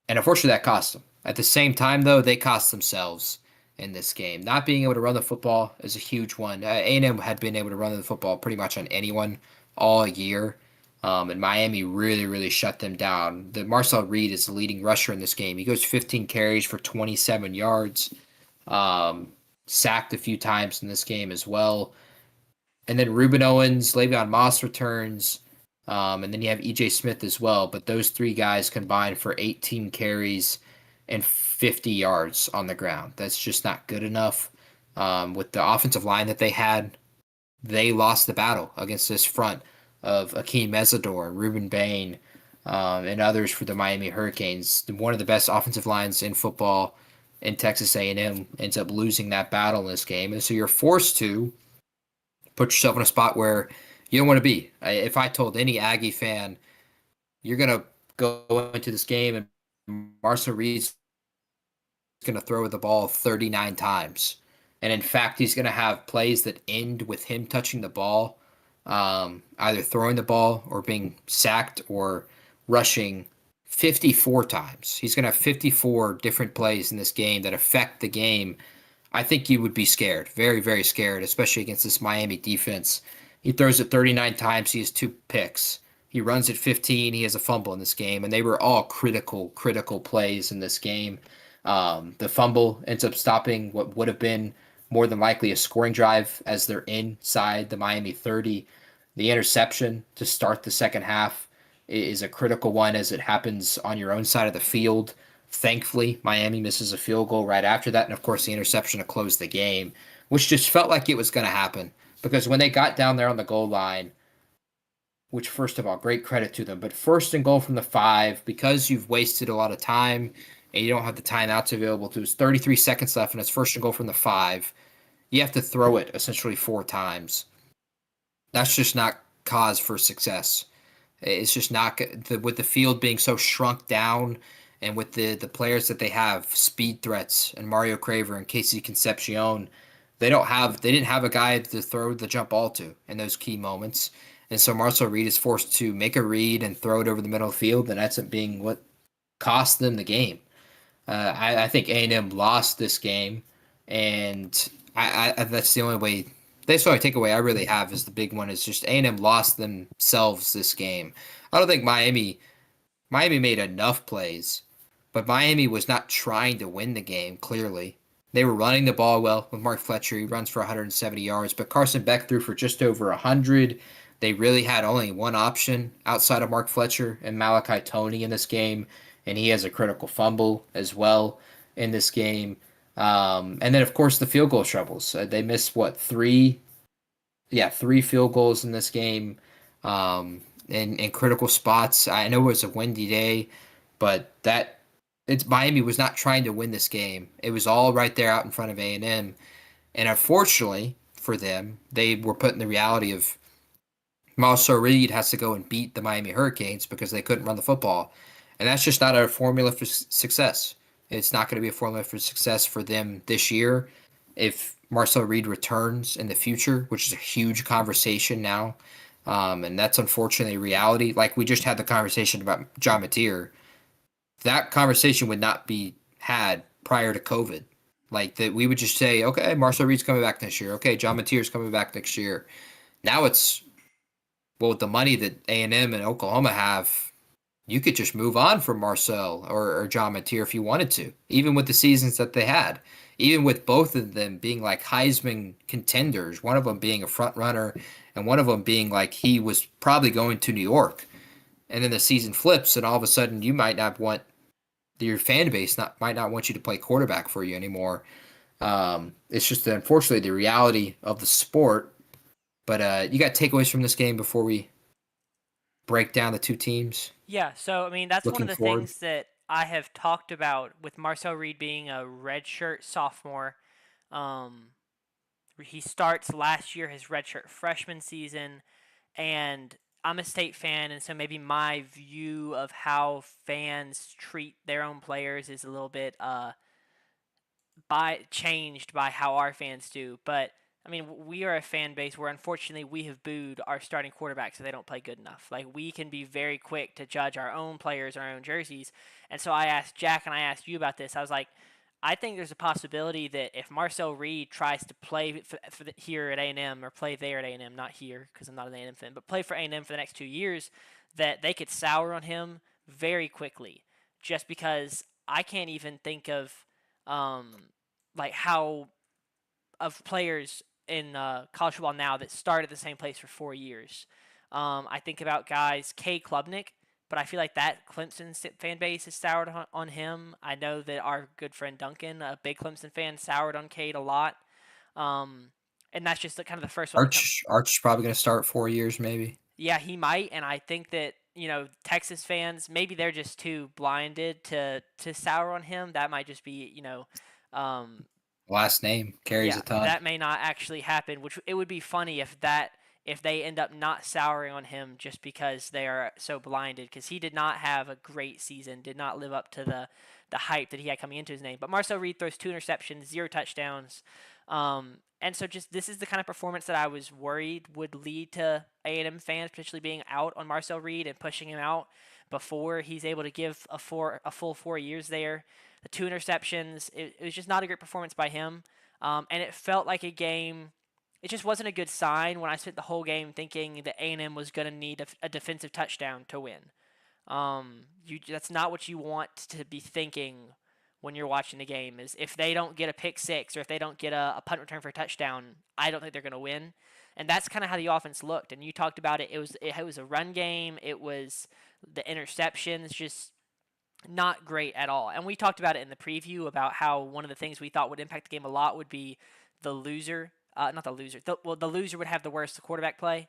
And unfortunately, that cost them. At the same time, though, they cost themselves in this game. Not being able to run the football is a huge one. A&M had been able to run the football pretty much on anyone all year. And Miami really, really shut them down. Marcel Reed is the leading rusher in this game. He goes 15 carries for 27 yards. Sacked a few times in this game as well. And then Reuben Owens, Le'Veon Moss returns. And then you have E.J. Smith as well. But those 3 guys combined for 18 carries and 50 yards on the ground. That's just not good enough. With the offensive line that they had, they lost the battle against this front of Akeem Mesidor, Ruben Bain, and others for the Miami Hurricanes. One of the best offensive lines in football in Texas A&M ends up losing that battle in this game. And so you're forced to put yourself in a spot where you don't want to be. If I told any Aggie fan, you're going to go into this game and Marcel Reed's going to throw the ball 39 times. And in fact, he's going to have plays that end with him touching the ball, either throwing the ball or being sacked or rushing 54 times. He's going to have 54 different plays in this game that affect the game. I think you would be scared, very, very scared, especially against this Miami defense. He throws it 39 times. He has 2 picks. He runs it 15. He has a fumble in this game, and they were all critical plays in this game. The fumble ends up stopping what would have been more than likely a scoring drive as they're inside the Miami 30. The interception to start the second half is a critical one as it happens on your own side of the field. Thankfully, Miami misses a field goal right after that, and of course the interception to close the game, which just felt like it was going to happen. Because when they got down there on the goal line, which first of all, great credit to them, but first and goal from the 5, because you've wasted a lot of time and you don't have the timeouts available to us, 33 seconds left and it's first and goal from the 5, you have to throw it essentially 4 times. That's just not cause for success. It's just not with the field being so shrunk down and with the players that they have, speed threats and Mario Craver and Casey Concepcion, they didn't have a guy to throw the jump ball to in those key moments. And so Marcel Reed is forced to make a read and throw it over the middle of the field, and that's being what cost them the game. I think A&M lost this game, and I that's the only way. That's the only takeaway I really have is the big one is just A&M lost themselves this game. I don't think Miami made enough plays, but Miami was not trying to win the game, clearly. They were running the ball well with Mark Fletcher. He runs for 170 yards, but Carson Beck threw for just over 100. They really had only one option outside of Mark Fletcher and Malachi Toney in this game, and he has a critical fumble as well in this game. And then, of course, the field goal troubles. They missed, 3 field goals in this game in critical spots. I know it was a windy day, but Miami was not trying to win this game. It was all right there out in front of A&M. And unfortunately for them, they were put in the reality of Marcel Reed has to go and beat the Miami Hurricanes because they couldn't run the football. And that's just not a formula for success. It's not going to be a formula for success for them this year. If Marcel Reed returns in the future, which is a huge conversation now, and that's unfortunately reality. Like we just had the conversation about John Mateer. That conversation would not be had prior to COVID. Like that, we would just say, okay, Marcel Reed's coming back next year. Okay, John Mateer's coming back next year. Now it's well, with the money that A&M and Oklahoma have, you could just move on from Marcel or John Mateer if you wanted to, even with the seasons that they had, even with both of them being like Heisman contenders, one of them being a front runner and one of them being like he was probably going to New York. And then the season flips, and all of a sudden you might not want your fan base might not want you to play quarterback for you anymore. It's just unfortunately the reality of the sport. But you got takeaways from this game before we break down the two teams? Yeah, so I mean that's one of Looking the forward. things that I have talked about with Marcel Reed being a redshirt sophomore. Um, he starts last year his redshirt freshman season, and I'm a State fan, and so maybe my view of how fans treat their own players is a little bit changed by how our fans do. But I mean, we are a fan base where unfortunately we have booed our starting quarterbacks so they don't play good enough. Like we can be very quick to judge our own players, our own jerseys. And so I asked Jack and I asked you about this. I was like, I think there's a possibility that if Marcel Reed tries to play here at A&M or play there at A&M, not here because I'm not an A&M fan, but play for A&M for the next 2 years, that they could sour on him very quickly, just because I can't even think of um, like how of players in college football now that start at the same place for 4 years. I think about guys, K. Klubnik, but I feel like that Clemson fan base is soured on him. I know that our good friend Duncan, a big Clemson fan, soured on Cade a lot. Um, and that's just kind of the first one that comes. Arch is probably going to start 4 years, maybe. Yeah, he might, and I think that Texas fans maybe they're just too blinded to sour on him. That might just be um, Last name carries yeah, a ton. that may not actually happen. Which it would be funny if they end up not souring on him just because they are so blinded, because he did not have a great season, did not live up to the hype that he had coming into his name. But Marcel Reed throws 2 interceptions, 0 touchdowns. And so just this is the kind of performance that I was worried would lead to A&M fans potentially being out on Marcel Reed and pushing him out before he's able to give a full 4 years there. The 2 interceptions, it was just not a great performance by him. And it felt like a game. It just wasn't a good sign when I spent the whole game thinking that A&M was going to need a defensive touchdown to win. That's not what you want to be thinking when you're watching the game. Is if they don't get a pick six or if they don't get a punt return for a touchdown, I don't think they're going to win. And that's kind of how the offense looked. And you talked about it. It was a run game. It was the interceptions, just not great at all. And we talked about it in the preview about how one of the things we thought would impact the game a lot would be the loser. Not the loser. The loser would have the worst quarterback play.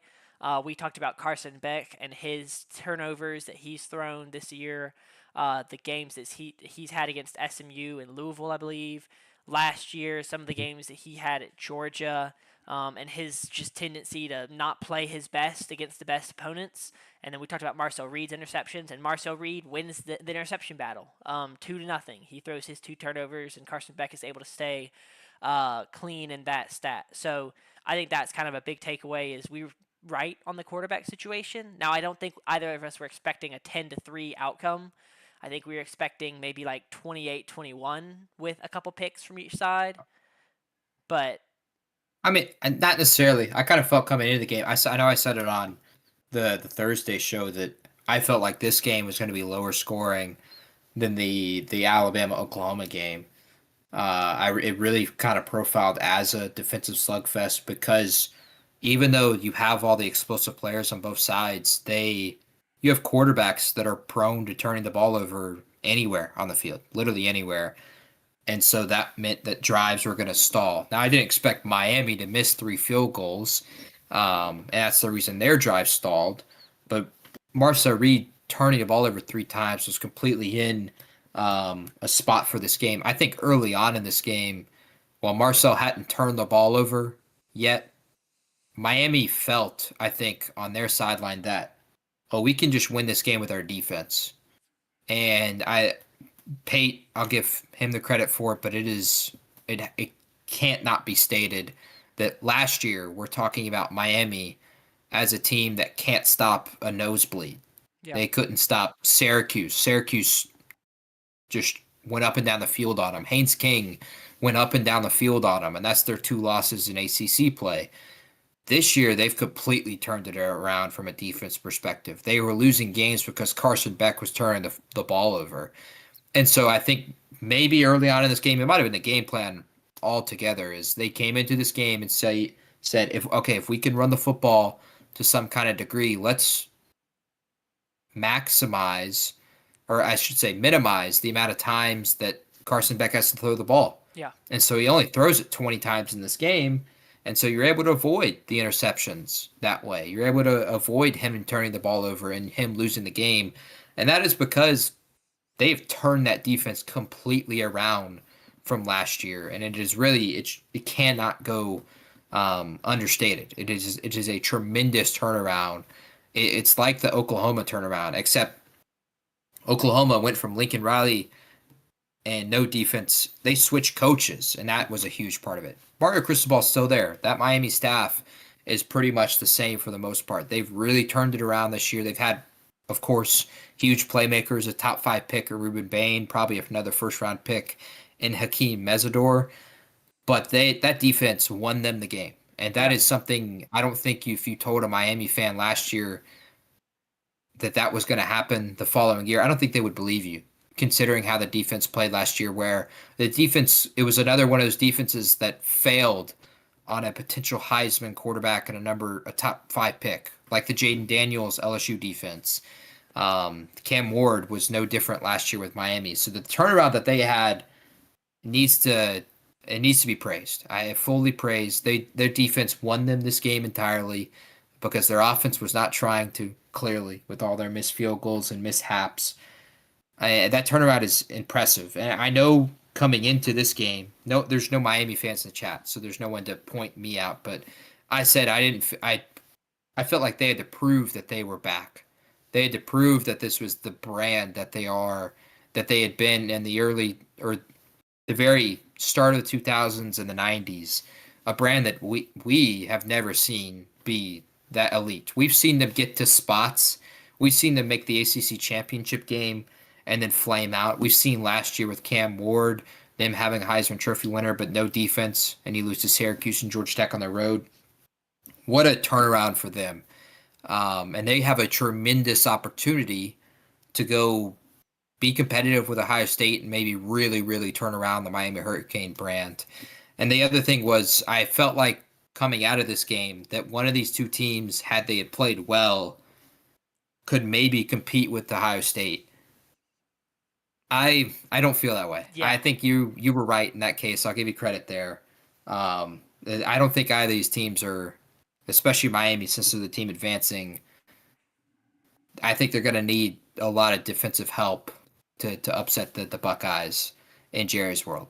We talked about Carson Beck and his turnovers that he's thrown this year. The games that he's had against SMU and Louisville, I believe. Last year, some of the games that he had at Georgia, and his just tendency to not play his best against the best opponents. And then we talked about Marcel Reed's interceptions, and Marcel Reed wins the interception battle, 2-0. He throws his 2 turnovers, and Carson Beck is able to stay clean in that stat. So I think that's kind of a big takeaway is we were right on the quarterback situation. Now I don't think either of us were expecting a 10-3 outcome. I think we were expecting maybe like 28-21 with a couple picks from each side. But I mean, and not necessarily. I kind of felt coming into the game. I know I said it on the Thursday show that I felt like this game was going to be lower scoring than the Alabama Oklahoma game. It really kind of profiled as a defensive slugfest because even though you have all the explosive players on both sides, you have quarterbacks that are prone to turning the ball over anywhere on the field, literally anywhere. And so that meant that drives were going to stall. Now, I didn't expect Miami to miss 3 field goals, and that's the reason their drive stalled. But Marcel Reed turning the ball over 3 times was completely in a spot for this game. I think early on in this game, while Marcel hadn't turned the ball over yet, Miami felt, I think, on their sideline that, oh, we can just win this game with our defense. And I'll give him the credit for it, but it can't not be stated that last year we're talking about Miami as a team that can't stop a nosebleed. Yeah. They couldn't stop Syracuse. Syracuse just went up and down the field on them. Haynes King went up and down the field on them, and that's their two losses in ACC play. This year, they've completely turned it around from a defense perspective. They were losing games because Carson Beck was turning the ball over. And so I think maybe early on in this game, it might have been the game plan altogether, is they came into this game and said, if we can run the football to some kind of degree, let's maximize, or I should say minimize the amount of times that Carson Beck has to throw the ball. Yeah. And so he only throws it 20 times in this game. And so you're able to avoid the interceptions that way. You're able to avoid him turning the ball over and him losing the game. And that is because they've turned that defense completely around from last year. And it is really, it cannot go understated. It is a tremendous turnaround. It's like the Oklahoma turnaround, except Oklahoma went from Lincoln Riley and no defense. They switched coaches, and that was a huge part of it. Mario Cristobal's still there. That Miami staff is pretty much the same for the most part. They've really turned it around this year. They've had, of course, huge playmakers, a top 5 pick, a Ruben Bain, probably another first-round pick in Hakeem Mesidor. But that defense won them the game. And that is something I don't think if you told a Miami fan last year that was going to happen the following year, I don't think they would believe you, considering how the defense played last year, where the defense, it was another one of those defenses that failed on a potential Heisman quarterback and a top 5 pick, like the Jaden Daniels LSU defense. Cam Ward was no different last year with Miami. So the turnaround that they had needs to be praised. I fully praised. Their defense won them this game entirely because their offense was not trying to, clearly, with all their missed field goals and mishaps. That turnaround is impressive. And I know coming into this game, there's no Miami fans in the chat, so there's no one to point me out. But I said I felt like they had to prove that they were back. They had to prove that this was the brand that they had been in the early, or the very start of the 2000s and the 90s, a brand that we have never seen be that elite. We've seen them get to spots. We've seen them make the ACC championship game and then flame out. We've seen last year with Cam Ward, them having a Heisman Trophy winner but no defense, and he loses to Syracuse and Georgia Tech on the road. What a turnaround for them. And they have a tremendous opportunity to go be competitive with Ohio State and maybe really, really turn around the Miami Hurricane brand. And the other thing was, I felt like coming out of this game that one of these two teams, had they had played well, could maybe compete with Ohio State. I don't feel that way. Yeah. I think you were right in that case. I'll give you credit there. I don't think either of these teams are, especially Miami, since they're the team advancing, I think they're going to need a lot of defensive help to upset the Buckeyes in Jerry's world.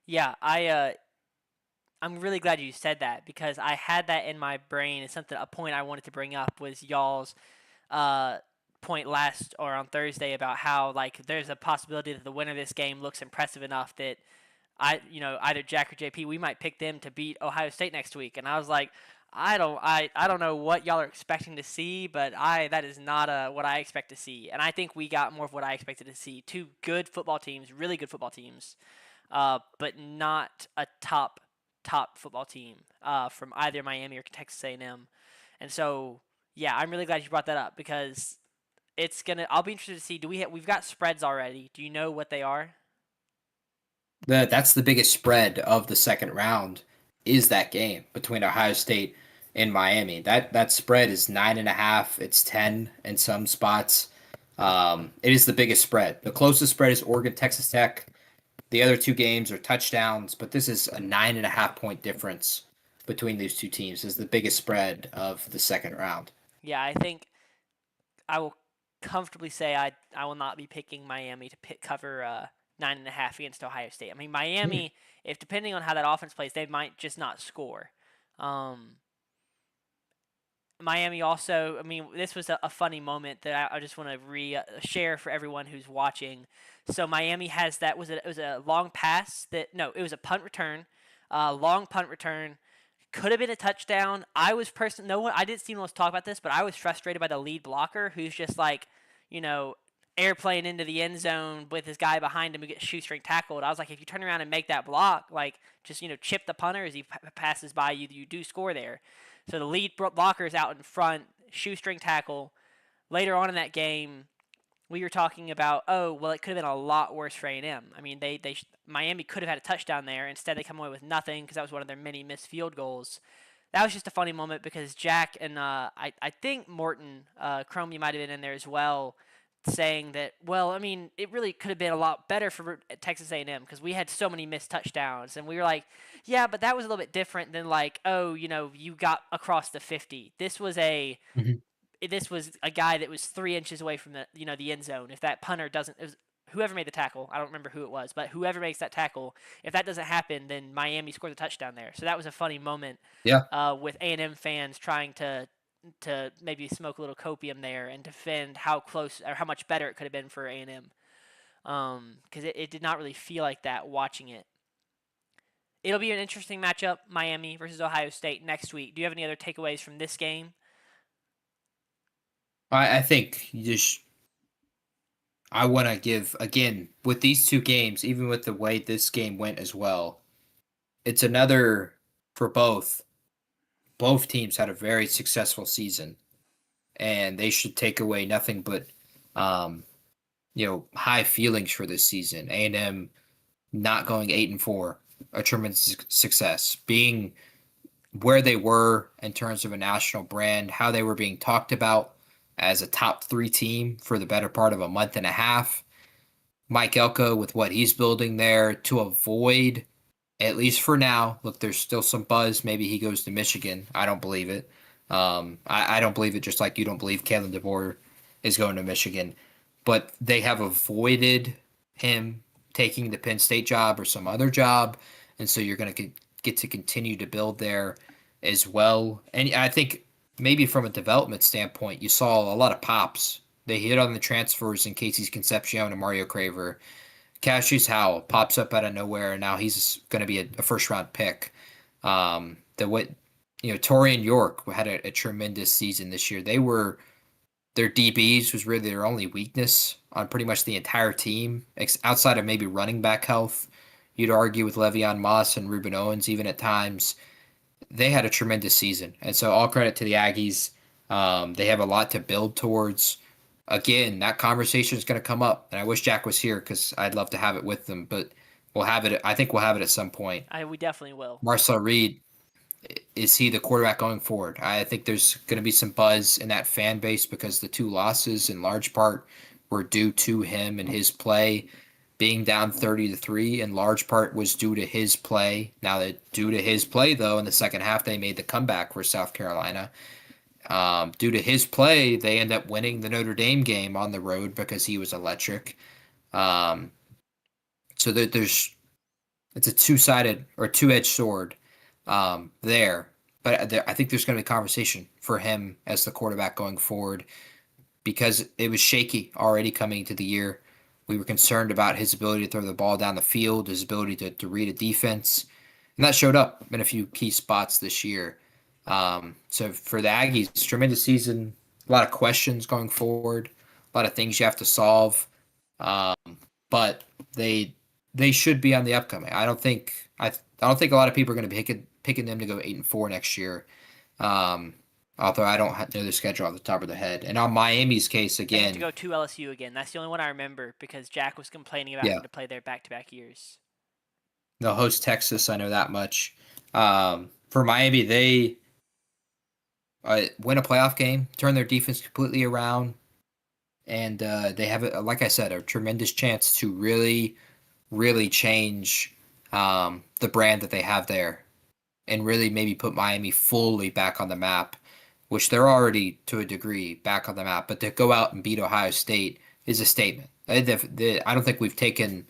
Yeah, I'm really glad you said that, because I had that in my brain. It's a point I wanted to bring up was y'all's point last or on Thursday about how, like, there's a possibility that the winner of this game looks impressive enough that either Jack or JP, we might pick them to beat Ohio State next week. And I was like, I don't know what y'all are expecting to see, but that is not what I expect to see. And I think we got more of what I expected to see. 2 good football teams, really good football teams, but not a top football team from either Miami or Texas A&M. And so, yeah, I'm really glad you brought that up, because I'll be interested to see, we've got spreads already. Do you know what they are? That's the biggest spread of the second round, is that game between Ohio State and Miami. That spread is 9.5. It's 10 in some spots. It is the biggest spread. The closest spread is Oregon, Texas Tech. The other 2 games are touchdowns, but this is a 9.5 point difference between these 2 teams. This is the biggest spread of the second round. Yeah, I think I will comfortably say I will not be picking Miami to cover 9.5 against Ohio State. I mean, Miami, if depending on how that offense plays, they might just not score. Miami also, I mean, this was a funny moment that I just want to share for everyone who's watching. So Miami has it was a long pass no, it was a punt return, long punt return. Could have been a touchdown. No one, I didn't see anyone else talk about this, but I was frustrated by the lead blocker who's just like, you know, airplane into the end zone with his guy behind him who gets shoestring tackled. I was like, if you turn around and make that block, like just chip the punter as he passes by you, you do score there. So the lead blocker is out in front, shoestring tackle. Later on in that game, we were talking about, oh, well, it could have been a lot worse for A&M. I mean, Miami could have had a touchdown there. Instead, they come away with nothing because that was one of their many missed field goals. That was just a funny moment because Jack and I think Morton, Chrome, you might have been in there as well, saying that, well, I mean, it really could have been a lot better for Texas A&M because we had so many missed touchdowns. And we were like, yeah, but that was a little bit different than like, oh, you got across the 50. Mhm. This was a guy that was 3 inches away from the end zone. If that punter doesn't, it was whoever made the tackle, I don't remember who it was, but whoever makes that tackle, if that doesn't happen, then Miami scores a touchdown there. So that was a funny moment Yeah. with A&M fans trying to maybe smoke a little copium there and defend how close or how much better it could have been for A&M. Because it did not really feel like that watching it. It'll be an interesting matchup, Miami versus Ohio State next week. Do you have any other takeaways from this game? I think I want to give, again, with these two games, even with the way this game went as well, it's another for both. Both teams had a very successful season, and they should take away nothing but, um, high feelings for this season. A&M not going 8-4, a tremendous success. Being where they were in terms of a national brand, how they were being talked about as a top 3 team for the better part of a month and a half. Mike Elko with what he's building there to avoid, at least for now. Look, there's still some buzz. Maybe he goes to Michigan. I don't believe it. I don't believe it, just like you don't believe Kalen DeBoer is going to Michigan. But they have avoided him taking the Penn State job or some other job. And so you're going to get to continue to build there as well. And I think maybe from a development standpoint, you saw a lot of pops. They hit on the transfers in Casey's Concepcion and Mario Craver. Cassius Howell pops up out of nowhere, and now he's going to be a first-round pick. Torian York had a tremendous season this year. Their DBs was really their only weakness on pretty much the entire team, outside of maybe running back health. You'd argue with Le'Veon Moss and Ruben Owens even at times. They had a tremendous season, and so all credit to the Aggies. They have a lot to build towards. Again, that conversation is going to come up, and I wish Jack was here because I'd love to have it with them, but we'll have it. I think we'll have it at some point. We definitely will. Marcel Reed, is he the quarterback going forward? I think there's going to be some buzz in that fan base because the 2 losses in large part were due to him and his play. Being down 30-3 in large part was due to his play. Now that due to his play, though, in the second half, they made the comeback for South Carolina. Due to his play, they end up winning the Notre Dame game on the road because he was electric. So that it's a two-sided or two-edged sword there. But I think there's going to be conversation for him as the quarterback going forward because it was shaky already coming into the year. We were concerned about his ability to throw the ball down the field, his ability to read a defense, and that showed up in a few key spots this year. So for the Aggies, tremendous season, a lot of questions going forward, a lot of things you have to solve. But they should be on the upcoming. I don't think a lot of people are going to be picking them to go 8-4 next year. Although I don't know the schedule off the top of the head. And on Miami's case, again, they have to go to LSU again. That's the only one I remember because Jack was complaining about having to play there back-to-back years. They'll host Texas. I know that much. For Miami, they win a playoff game, turn their defense completely around, and they have, like I said, a tremendous chance to really, really change the brand that they have there and really maybe put Miami fully back on the map, which they're already, to a degree, back on the map. But to go out and beat Ohio State is a statement. I don't think we've taken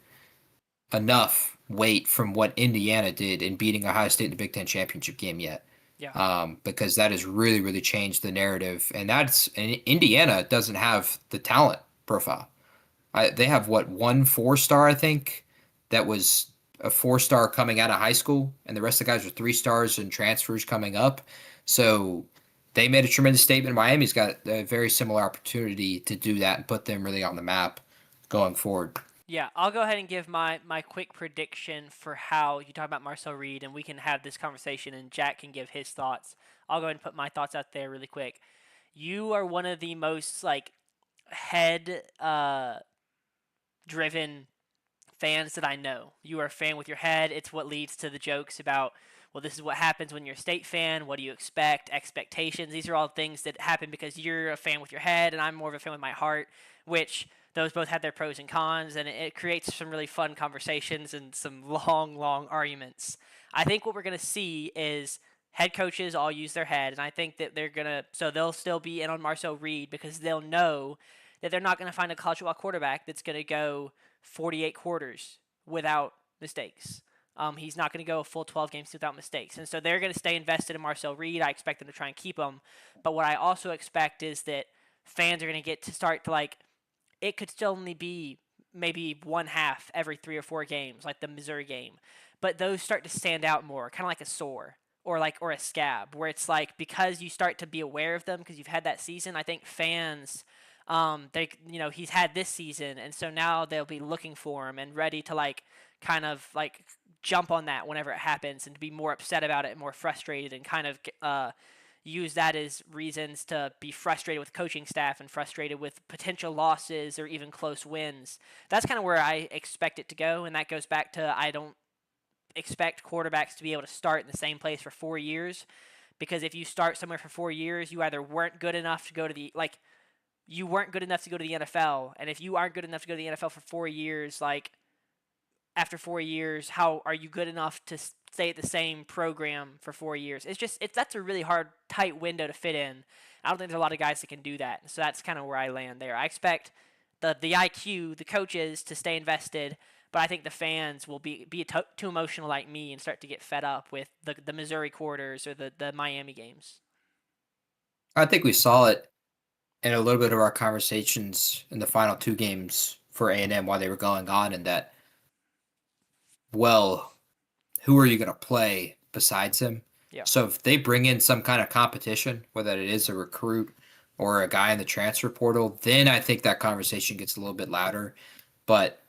enough weight from what Indiana did in beating Ohio State in the Big Ten championship game yet. Yeah. because that has really, really changed the narrative. And Indiana doesn't have the talent profile. They have what, one 4-star, I think, that was a 4-star coming out of high school, and the rest of the guys are 3 stars and transfers coming up. So they made a tremendous statement. Miami's got a very similar opportunity to do that and put them really on the map going forward. Yeah, I'll go ahead and give my quick prediction for how you talk about Marcel Reed, and we can have this conversation, and Jack can give his thoughts. I'll go ahead and put my thoughts out there really quick. You are one of the most like head driven fans that I know. You are a fan with your head. It's what leads to the jokes about, well, this is what happens when you're a state fan. What do you expect? Expectations. These are all things that happen because you're a fan with your head, and I'm more of a fan with my heart, which those both have their pros and cons, and it creates some really fun conversations and some long, long arguments. I think what we're going to see is head coaches all use their head, and I think that so they'll still be in on Marcel Reed because they'll know that they're not going to find a college football quarterback that's going to go 48 quarters without mistakes. He's not going to go a full 12 games without mistakes. And so they're going to stay invested in Marcel Reed. I expect them to try and keep him. But what I also expect is that fans are going to get to start to like, it could still only be maybe one half every 3 or 4 games, like the Missouri game. But those start to stand out more, kind of like a sore or a scab, where it's like because you start to be aware of them because you've had that season. I think fans he's had this season, and so now they'll be looking for him and ready to like kind of like jump on that whenever it happens and to be more upset about it, more frustrated, and kind of use that as reasons to be frustrated with coaching staff and frustrated with potential losses or even close wins. That's kind of where I expect it to go, and that goes back to I don't expect quarterbacks to be able to start in the same place for 4 years, because if you start somewhere for 4 years, you either weren't good enough to go to the you weren't good enough to go to the NFL, and if you aren't good enough to go to the NFL for 4 years, like after 4 years, how are you good enough to stay at the same program for 4 years? That's a really hard, tight window to fit in. I don't think there's a lot of guys that can do that. So that's kind of where I land there. I expect the IQ, the coaches to stay invested, but I think the fans will be too emotional like me and start to get fed up with the Missouri quarters or the Miami games. I think we saw it in a little bit of our conversations in the final 2 games for A&M while they were going on, and that, well, who are you going to play besides him? Yeah. So if they bring in some kind of competition, whether it is a recruit or a guy in the transfer portal, then I think that conversation gets a little bit louder. But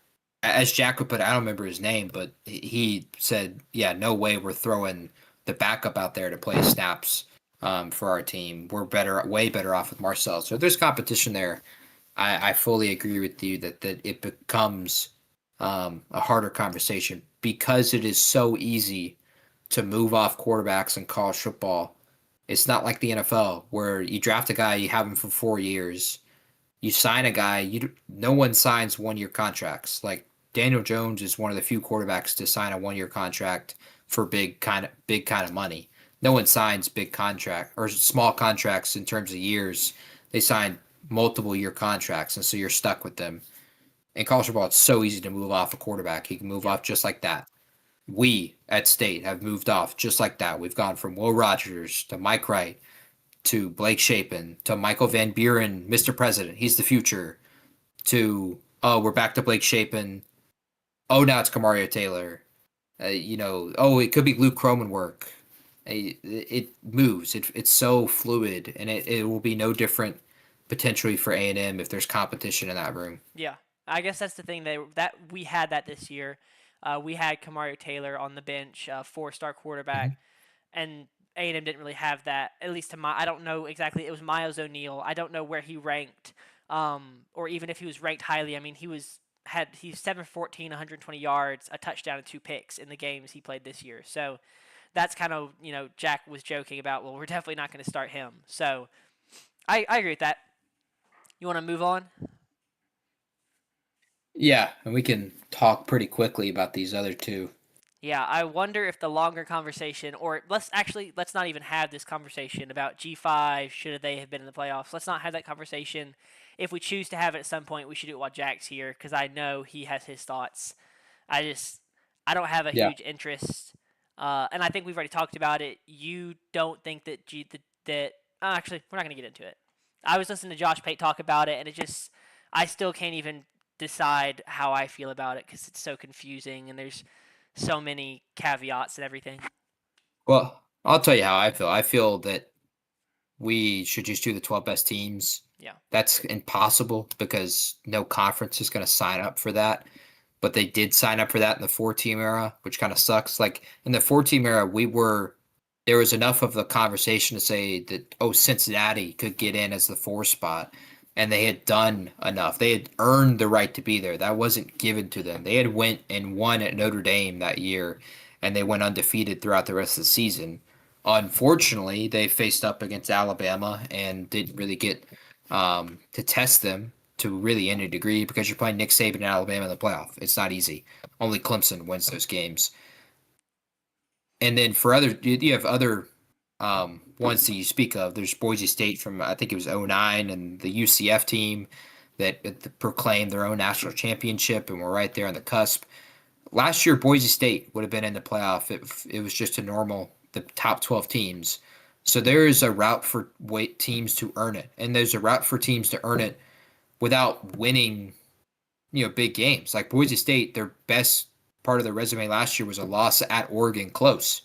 as Jack would put it, I don't remember his name, but he said, yeah, no way we're throwing the backup out there to play snaps for our team. We're way better off with Marcel. So if there's competition there, I fully agree with you that it becomes a harder conversation because it is so easy to move off quarterbacks in college football. It's not like the NFL where you draft a guy, you have him for 4 years, you sign a guy, no one signs 1-year contracts. Like Daniel Jones is one of the few quarterbacks to sign a 1-year contract for big kind of money. No one signs big contract or small contracts in terms of years. They sign multiple year contracts, and so you're stuck with them. In college football, it's so easy to move off a quarterback. He can move off just like that. We at State have moved off just like that. We've gone from Will Rogers to Mike Wright to Blake Shapen to Michael Van Buren, Mr. President. He's the future. To, oh, we're back to Blake Shapen. Oh, now it's Kamario Taylor. It could be Luke Cromanwork. It moves. It's so fluid, and it will be no different potentially for A&M if there's competition in that room. Yeah, I guess that's the thing that we had that this year. We had Kamario Taylor on the bench, 4-star quarterback, and A&M didn't really have that. At least I don't know exactly. It was Miles O'Neill. I don't know where he ranked, or even if he was ranked highly. I mean, he's 7 for 14, 120 yards, a touchdown, and 2 picks in the games he played this year. So that's kind of, Jack was joking about, well, we're definitely not going to start him. So I agree with that. You want to move on? Yeah, and we can talk pretty quickly about these other two. Yeah, I wonder if the longer conversation, or let's not even have this conversation about G5, should they have been in the playoffs. Let's not have that conversation. If we choose to have it at some point, we should do it while Jack's here, because I know he has his thoughts. I don't have a huge interest And I think we've already talked about it. You don't think that actually, we're not going to get into it. I was listening to Josh Pate talk about it, and I still can't even decide how I feel about it because it's so confusing and there's so many caveats and everything. Well, I'll tell you how I feel. I feel that we should just do the 12 best teams. Yeah. That's impossible because no conference is going to sign up for that. But they did sign up for that in the 4-team era, which kind of sucks. Like in the 4-team era, there was enough of the conversation to say that, oh, Cincinnati could get in as the 4 spot. And they had done enough. They had earned the right to be there. That wasn't given to them. They had went and won at Notre Dame that year, and they went undefeated throughout the rest of the season. Unfortunately, they faced up against Alabama and didn't really get to test them to really any degree because you're playing Nick Saban and Alabama in the playoff. It's not easy. Only Clemson wins those games. And then for you have other ones that you speak of. There's Boise State from, I think it was '09, and the UCF team that proclaimed their own national championship and were right there on the cusp. Last year, Boise State would have been in the playoff if it was just the top 12 teams. So there is a route for teams to earn it, and there's a route for teams to earn it without winning, big games. Like Boise State, their best part of their resume last year was a loss at Oregon close.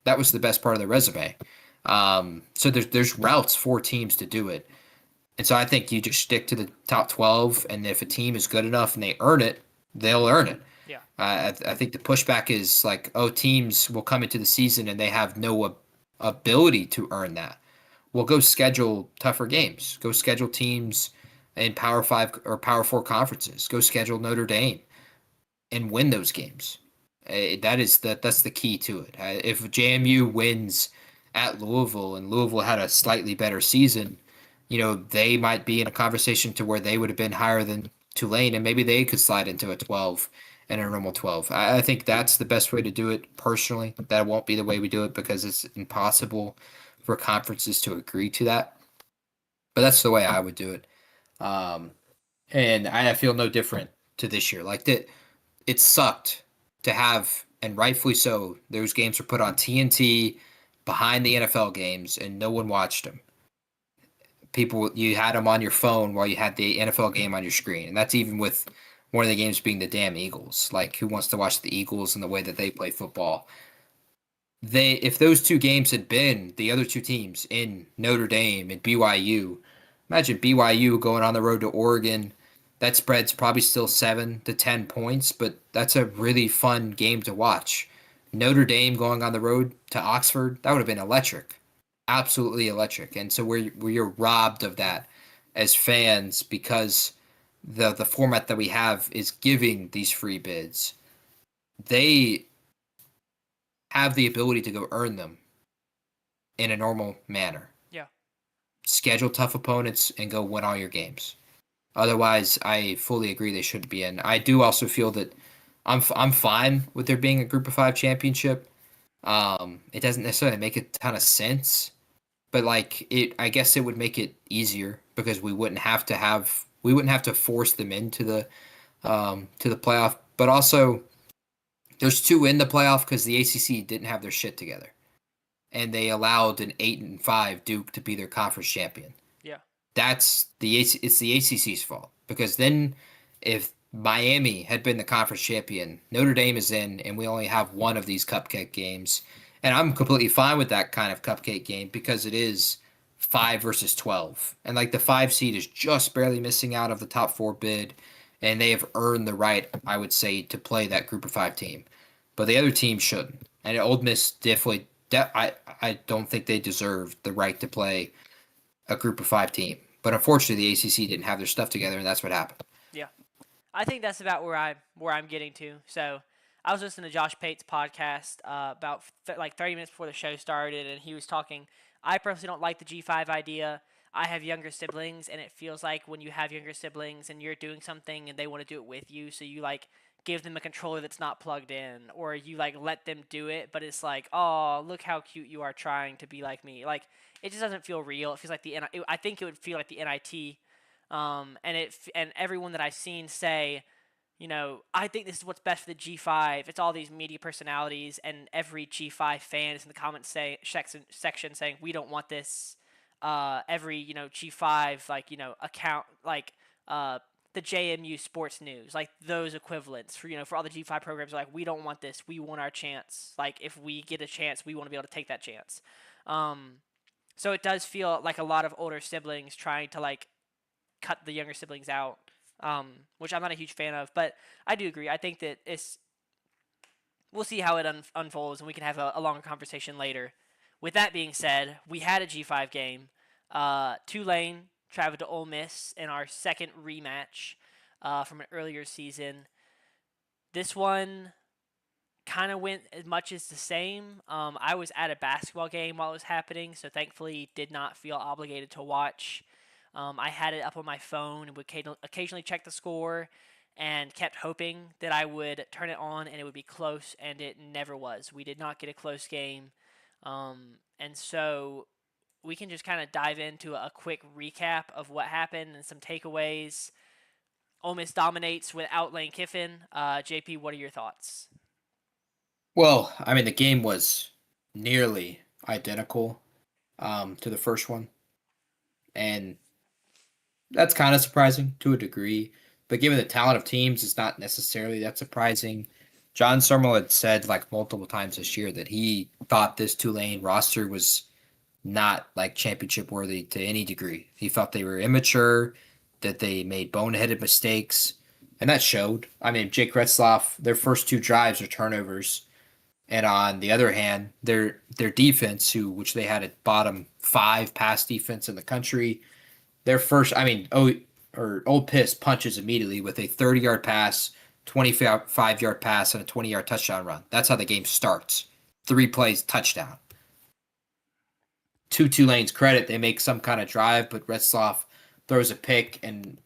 That was the best part of their resume. So there's routes for teams to do it. And so I think you just stick to the top 12, and if a team is good enough and they earn it, they'll earn it. Yeah. I think the pushback is like, oh, teams will come into the season and they have no ability to earn that. Well, go schedule tougher games. Go schedule teams in Power 5 or Power 4 conferences. Go schedule Notre Dame and win those games. That's the key to it. If JMU wins at Louisville and Louisville had a slightly better season, they might be in a conversation to where they would have been higher than Tulane, and maybe they could slide into a 12 and a normal 12. I think that's the best way to do it personally. That won't be the way we do it because it's impossible for conferences to agree to that. But that's the way I would do it. And I feel no different to this year. Like that, it sucked to have, and rightfully so, those games were put on TNT behind the NFL games, and no one watched them. You had them on your phone while you had the NFL game on your screen, and that's even with one of the games being the damn Eagles. Like, who wants to watch the Eagles and the way that they play football? If those two games had been the other two teams in Notre Dame and BYU, imagine BYU going on the road to Oregon. That spread's probably still 7 to 10 points, but that's a really fun game to watch. Notre Dame going on the road to Oxford, that would have been electric. Absolutely electric. And so we're robbed of that as fans because the format that we have is giving these free bids. They have the ability to go earn them in a normal manner. Yeah. Schedule tough opponents and go win all your games. Otherwise, I fully agree they shouldn't be in. I do also feel that I'm fine with there being a Group of 5 championship. It doesn't necessarily make a ton of sense, but I guess it would make it easier because we wouldn't have to force them into the playoff. But also, there's 2 in the playoff because the ACC didn't have their shit together, and they allowed an 8-5 Duke to be their conference champion. Yeah. It's the ACC's fault because then if Miami had been the conference champion, Notre Dame is in, and we only have one of these cupcake games, and I'm completely fine with that kind of cupcake game because it is 5 versus 12, and the 5 seed is just barely missing out of the top 4 bid, and they have earned the right, I would say, to play that Group of 5 team, but the other team shouldn't, and Ole Miss definitely. I don't think they deserve the right to play a Group of 5 team. But unfortunately, the ACC didn't have their stuff together, and that's what happened. Yeah, I think that's about where I'm getting to. So I was listening to Josh Pate's podcast about 30 minutes before the show started, and he was talking. I personally don't like the G5 idea. I have younger siblings, and it feels like when you have younger siblings and you're doing something and they want to do it with you, so you give them a controller that's not plugged in, or you let them do it, but it's oh, look how cute you are trying to be like me. It just doesn't feel real. It feels like I think it would feel like the NIT, and everyone that I've seen say, I think this is what's best for the G5. It's all these media personalities, and every G5 fan is in the comments section saying we don't want this. Every G5 account the JMU Sports News, like those equivalents for all the G5 programs are like, we don't want this. We want our chance. Like if we get a chance, we want to be able to take that chance. So it does feel like a lot of older siblings trying to cut the younger siblings out, which I'm not a huge fan of. But I do agree. I think that we'll see how it unfolds, and we can have a longer conversation later. With that being said, we had a G5 game. Tulane traveled to Ole Miss in our second rematch from an earlier season. This one kind of went as much as the same. I was at a basketball game while it was happening, so thankfully did not feel obligated to watch. I had it up on my phone and would occasionally check the score and kept hoping that I would turn it on and it would be close, and it never was. We did not get a close game. And so we can just kind of dive into a quick recap of what happened and some takeaways. Ole Miss dominates without Lane Kiffin. JP, what are your thoughts? Well, I mean, the game was nearly identical to the first one. And that's kind of surprising to a degree. But given the talent of teams, it's not necessarily that surprising. John Summerall had said multiple times this year that he thought this Tulane roster was not championship worthy to any degree. He felt they were immature, that they made boneheaded mistakes, and that showed. I mean, Jake Retzlaff, their first 2 drives are turnovers. And on the other hand, their defense, which they had a bottom 5 pass defense in the country, their first, Old Piss punches immediately with a 30-yard pass, 25-yard pass, and a 20-yard touchdown run. That's how the game starts. 3 plays, touchdown. To Tulane's credit, they make some kind of drive, but Retzlaff throws a pick, and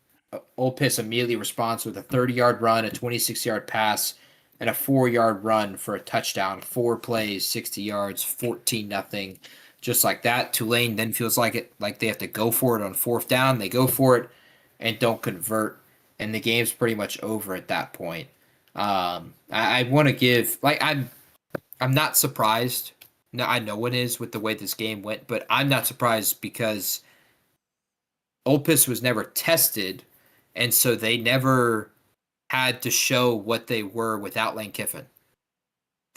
Old Piss immediately responds with a 30-yard run, a 26-yard pass, and a 4-yard run for a touchdown. 4 plays, 60 yards, 14-0. Just like that, Tulane then feels like they have to go for it on 4th down. They go for it and don't convert, and the game's pretty much over at that point. I want to give I'm not surprised. No, I know one is with the way this game went, but I'm not surprised because Ole Miss was never tested, and so they never had to show what they were without Lane Kiffin.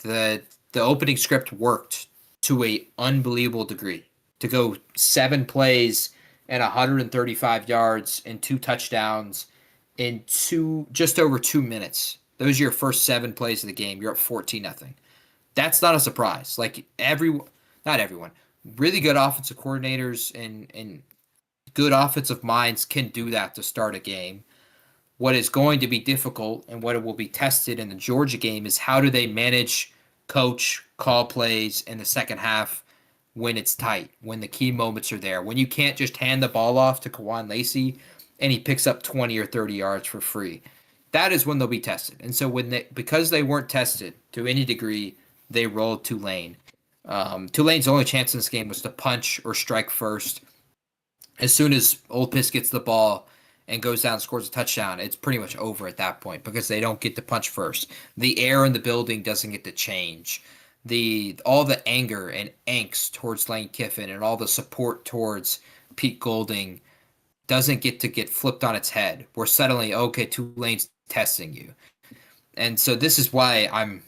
The opening script worked to a unbelievable degree. To go 7 plays and 135 yards and 2 touchdowns in just over 2 minutes. Those are your first 7 plays of the game. You're up 14-0. That's not a surprise. Not everyone. Really good offensive coordinators and good offensive minds can do that to start a game. What is going to be difficult and what it will be tested in the Georgia game is how do they manage, coach, call plays in the second half when it's tight, when the key moments are there, when you can't just hand the ball off to Kawan Lacey and he picks up 20 or 30 yards for free. That is when they'll be tested. And so because they weren't tested to any degree, they rolled Tulane. Tulane's only chance in this game was to punch or strike first. As soon as Ole Miss gets the ball and goes down and scores a touchdown, it's pretty much over at that point because they don't get to punch first. The air in the building doesn't get to change. All the anger and angst towards Lane Kiffin and all the support towards Pete Golding doesn't get flipped on its head. We're suddenly, okay, Tulane's testing you. And so this is why I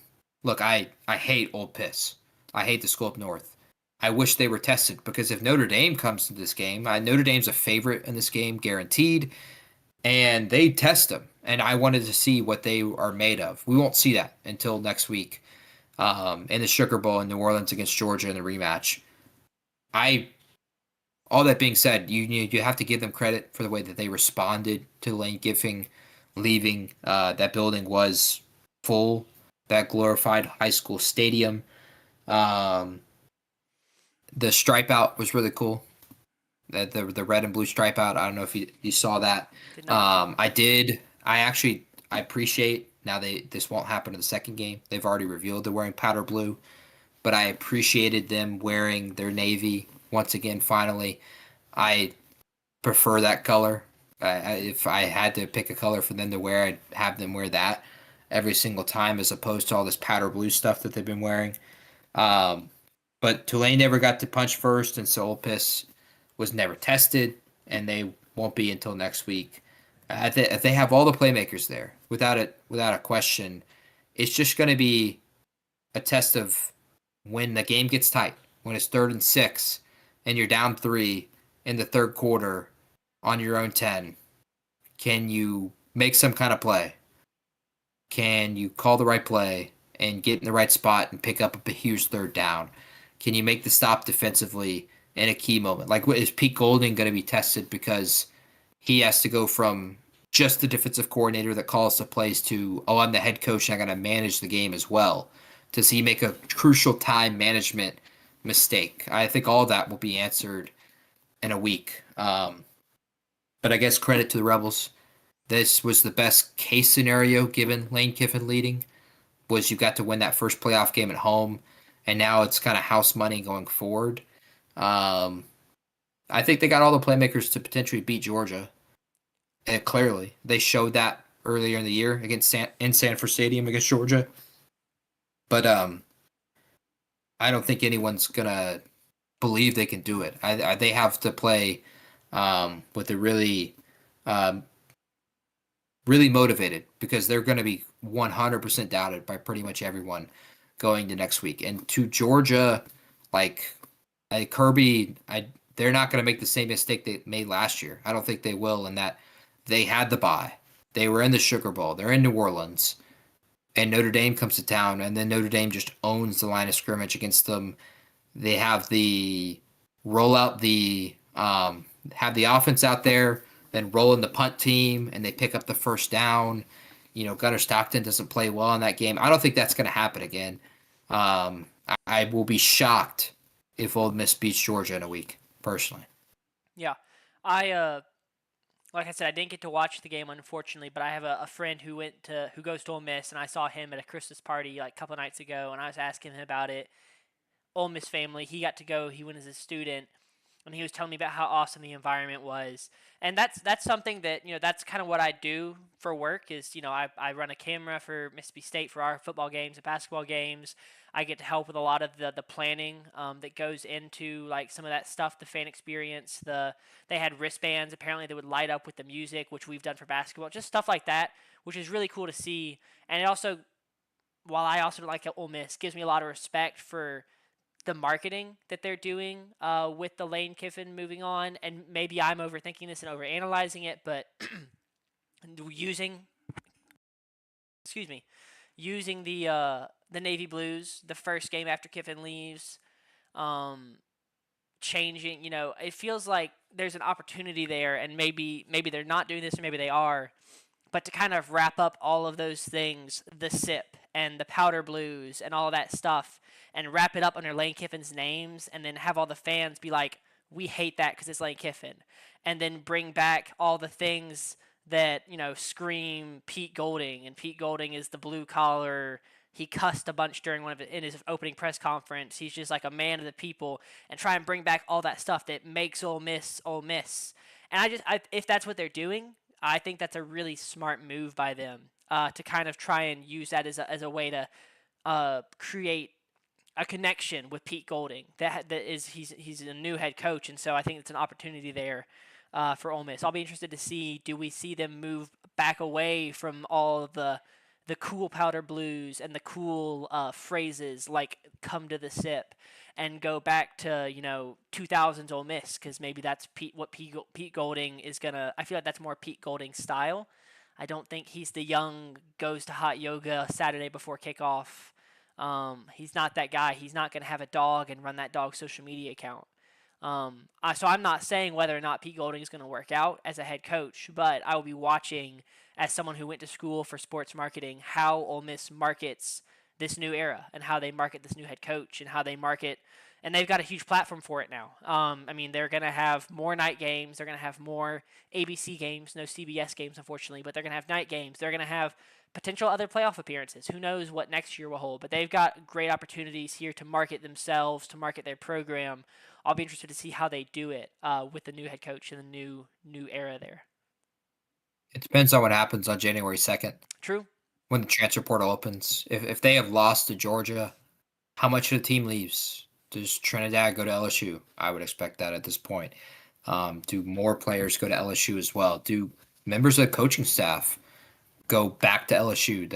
hate Ole Miss. I hate the school up north. I wish they were tested because if Notre Dame comes to this game, Notre Dame's a favorite in this game, guaranteed, and they test them. And I wanted to see what they are made of. We won't see that until next week in the Sugar Bowl in New Orleans against Georgia in the rematch. All that being said, you have to give them credit for the way that they responded to Lane Kiffin leaving. That building was full, that glorified high school stadium. The stripe out was really cool. The red and blue stripe out. I don't know if you saw that. I did. I appreciate now this won't happen in the second game. They've already revealed they're wearing powder blue, but I appreciated them wearing their navy once again. Finally, I prefer that color. If I had to pick a color for them to wear, I'd have them wear that every single time as opposed to all this powder blue stuff that they've been wearing. Um, but Tulane never got to punch first, and so Ole Miss was never tested, and they won't be until next week. If they have all the playmakers there, without a question, it's just going to be a test of when the game gets tight, when it's 3rd and 6, and you're down 3 in the third quarter on your own 10. Can you make some kind of play? Can you call the right play and get in the right spot and pick up a huge third down? Can you make the stop defensively in a key moment? Like, is Pete Golding going to be tested because he has to go from just the defensive coordinator that calls the plays to, oh, I'm the head coach and I got to manage the game as well? Does he make a crucial time management mistake? I think all that will be answered in a week. But I guess credit to the Rebels. This was the best case scenario given Lane Kiffin leading, was you got to win that first playoff game at home, and now it's kind of house money going forward. I think they got all the playmakers to potentially beat Georgia. And clearly, they showed that earlier in the year against in Sanford Stadium against Georgia. But I don't think anyone's gonna believe they can do it. They have to play with a really motivated, because they're going to be 100% doubted by pretty much everyone going to next week. And to Georgia, like Kirby, they're not going to make the same mistake they made last year. I don't think they will, in that they had the bye. They were in the Sugar Bowl. They're in New Orleans. And Notre Dame comes to town, and then Notre Dame just owns the line of scrimmage against them. They have the have the offense out there, then roll in the punt team, and they pick up the first down. Gunnar Stockton doesn't play well in that game. I don't think that's going to happen again. I will be shocked if Ole Miss beats Georgia in a week, personally. Yeah, like I said, I didn't get to watch the game, unfortunately, but I have a friend who goes to Ole Miss, and I saw him at a Christmas party like a couple of nights ago, and I was asking him about it. Ole Miss family, he got to go. He went as a student, and he was telling me about how awesome the environment was. And that's something that, that's kind of what I do for work is, I run a camera for Mississippi State for our football games and basketball games. I get to help with a lot of the planning that goes into like some of that stuff, the fan experience. They had wristbands apparently that would light up with the music, which we've done for basketball, just stuff like that, which is really cool to see. And it also, while I also like Ole Miss, gives me a lot of respect for the marketing that they're doing with the Lane Kiffin moving on. And maybe I'm overthinking this and overanalyzing it, but using the Navy Blues the first game after Kiffin leaves, changing, it feels like there's an opportunity there, and maybe they're not doing this, or maybe they are, but to kind of wrap up all of those things, the SIP and the powder blues and all of that stuff, and wrap it up under Lane Kiffin's names, and then have all the fans be like, we hate that because it's Lane Kiffin, and then bring back all the things that, scream Pete Golding, and Pete Golding is the blue collar. He cussed a bunch in his opening press conference. He's just like a man of the people, and try and bring back all that stuff that makes Ole Miss Ole Miss. And if that's what they're doing, I think that's a really smart move by them to kind of try and use that as a way to create a connection with Pete Golding. He's a new head coach, and so I think it's an opportunity there for Ole Miss. I'll be interested to see, do we see them move back away from all the cool powder blues and the cool phrases like "come to the sip," and go back to 2000s Ole Miss, because maybe that's what Pete Golding is gonna. I feel like that's more Pete Golding style. I don't think he's the young goes to hot yoga Saturday before kickoff. He's not that guy. He's not gonna have a dog and run that dog's social media account. So I'm not saying whether or not Pete Golding is going to work out as a head coach, but I will be watching, as someone who went to school for sports marketing, how Ole Miss markets this new era, and how they market this new head coach, and how they market, and they've got a huge platform for it now. They're going to have more night games. They're going to have more ABC games, no CBS games, unfortunately, but they're going to have night games. They're going to have potential other playoff appearances. Who knows what next year will hold, but they've got great opportunities here to market themselves, to market their program. I'll be interested to see how they do it with the new head coach and the new era there. It depends on what happens on January 2nd True. when the transfer portal opens. If they have lost to Georgia, how much of the team leaves? Does Trinidad go to LSU? I would expect that at this point. Do more players go to LSU as well? Do members of the coaching staff go back to LSU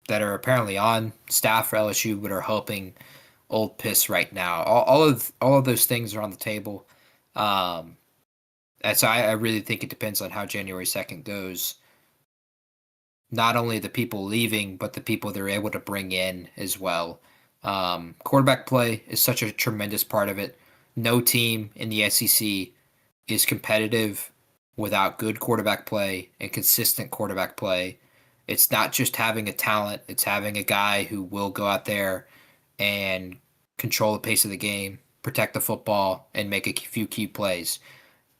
that are apparently on staff for LSU but are helping Old Piss right now? All of those things are on the table. Um, and so I really think it depends on how January 2nd goes. Not only the people leaving, but the people they're able to bring in as well. Quarterback play is such a tremendous part of it. No team in the SEC is competitive without good quarterback play and consistent quarterback play. It's not just having a talent, it's having a guy who will go out there and control the pace of the game, protect the football, and make a few key plays.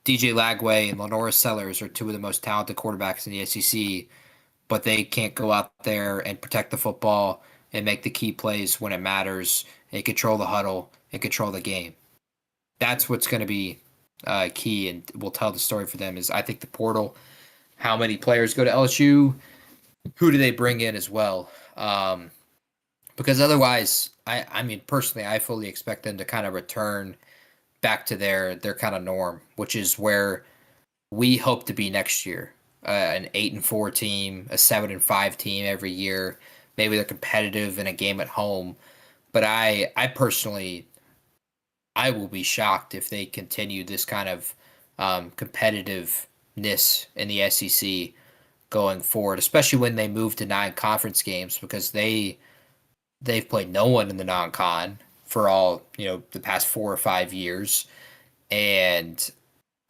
DJ Lagway and Lenora Sellers are two of the most talented quarterbacks in the SEC, but they can't go out there and protect the football and make the key plays when it matters and control the huddle and control the game. That's what's going to be key and will tell the story for them is I think the portal, how many players go to LSU, who do they bring in as well? Because otherwise, I mean, personally, I fully expect them to kind of return back to their kind of norm, which is where we hope to be next year. An 8-4 team, a 7-5 team every year. Maybe they're competitive in a game at home, but I personally, I will be shocked if they continue this kind of competitiveness in the SEC going forward, especially when they move to 9 conference games because they've played no one in the non-con for all the past 4 or 5 years, and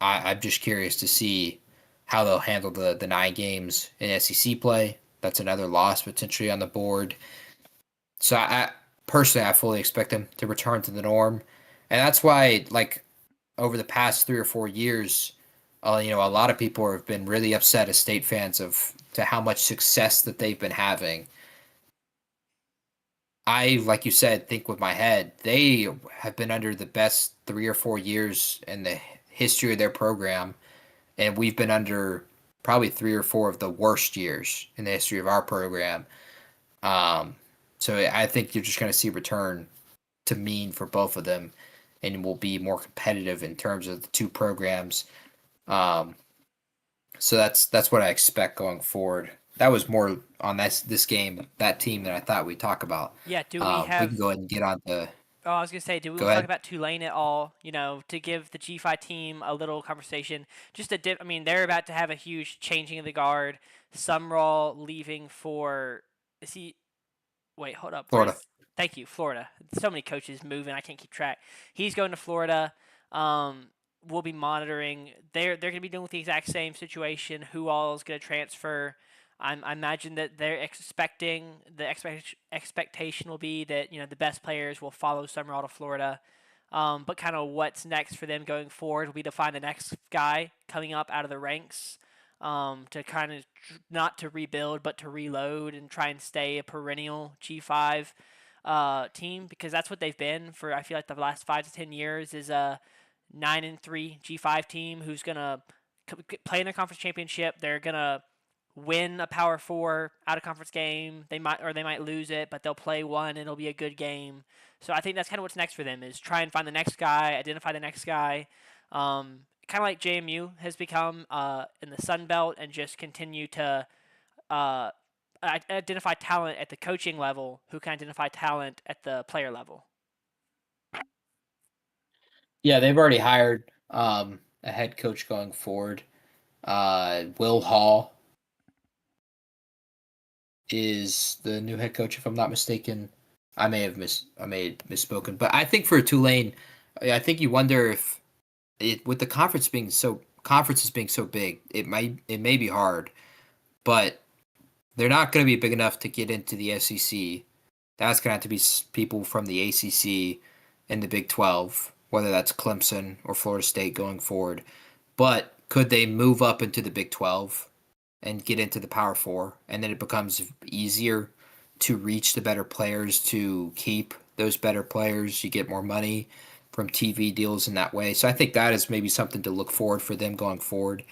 I'm just curious to see how they'll handle the 9 games in SEC play. That's another loss potentially on the board. So I personally, I fully expect them to return to the norm, and that's why, like, over the past 3 or 4 years, a lot of people have been really upset as state fans to how much success that they've been having. I, like you said, think with my head, they have been under the best 3 or 4 years in the history of their program, and we've been under probably 3 or 4 of the worst years in the history of our program. So I think you're just going to see a return to mean for both of them, and will be more competitive in terms of the two programs. So that's what I expect going forward. That was more on this game, that team that I thought we'd talk about. Yeah. Do we We have? can go ahead and get on to. Oh, I was gonna say, do we Go want to talk ahead. about Tulane at all? To give the G5 team a little conversation. Just a dip. I mean, they're about to have a huge changing of the guard. Sumrall leaving for. Is he? Wait, hold up. Florida. Thank you, Florida. So many coaches moving, I can't keep track. He's going to Florida. We'll be monitoring. They're going to be dealing with the exact same situation. Who all is going to transfer? I imagine that they're expecting expectation will be that the best players will follow Summerall to Florida. But kind of what's next for them going forward will be to find the next guy coming up out of the ranks, to kind of not to rebuild but to reload and try and stay a perennial G5 team, because that's what they've been for, I feel like, the last 5 to 10 years, is a 9-3 G5 team who's gonna play in a conference championship. They're gonna win a Power Four out of conference game. They might lose it, but they'll play one and it'll be a good game. So I think that's kind of what's next for them, is try and find the next guy, identify the next guy. Kind of like JMU has become in the Sun Belt, and just continue to identify talent at the coaching level who can identify talent at the player level. Yeah, they've already hired a head coach going forward. Will Hall is the new head coach, if I'm not mistaken. I may have misspoken, but I think for Tulane, I think you wonder if with the conferences being so big, it may be hard, but they're not going to be big enough to get into the SEC. That's going to have to be people from the ACC and the Big 12, whether that's Clemson or Florida State going forward. But could they move up into the Big 12 and get into the Power 4, and then it becomes easier to reach the better players, to keep those better players? You get more money from TV deals in that way. So I think that is maybe something to look forward for them going forward.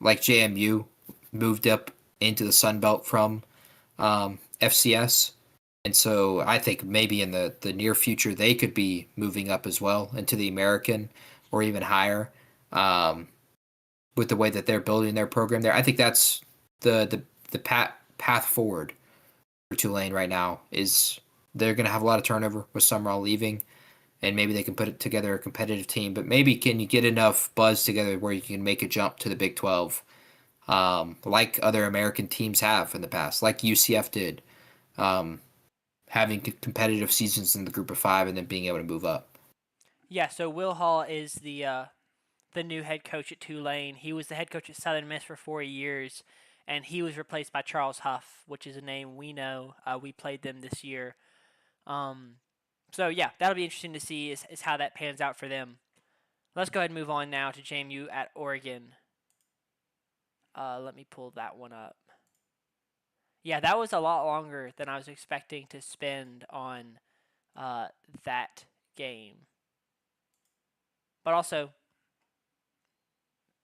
like JMU moved up into the Sun Belt from FCS. And so I think maybe in the near future they could be moving up as well into the American or even higher, with the way that they're building their program there. I think that's the path forward for Tulane right now is they're going to have a lot of turnover with Summerall leaving, and maybe they can put it together a competitive team. But maybe can you get enough buzz together where you can make a jump to the Big 12, like other American teams have in the past, like UCF did, having competitive seasons in the Group of Five and then being able to move up. Yeah, so Will Hall is the new head coach at Tulane. He was the head coach at Southern Miss for 4 years, and he was replaced by Charles Huff, which is a name we know. We played them this year. So yeah, that'll be interesting to see is how that pans out for them. Let's go ahead and move on now to JMU at Oregon. Let me pull that one up. Yeah, that was a lot longer than I was expecting to spend on that game. But also,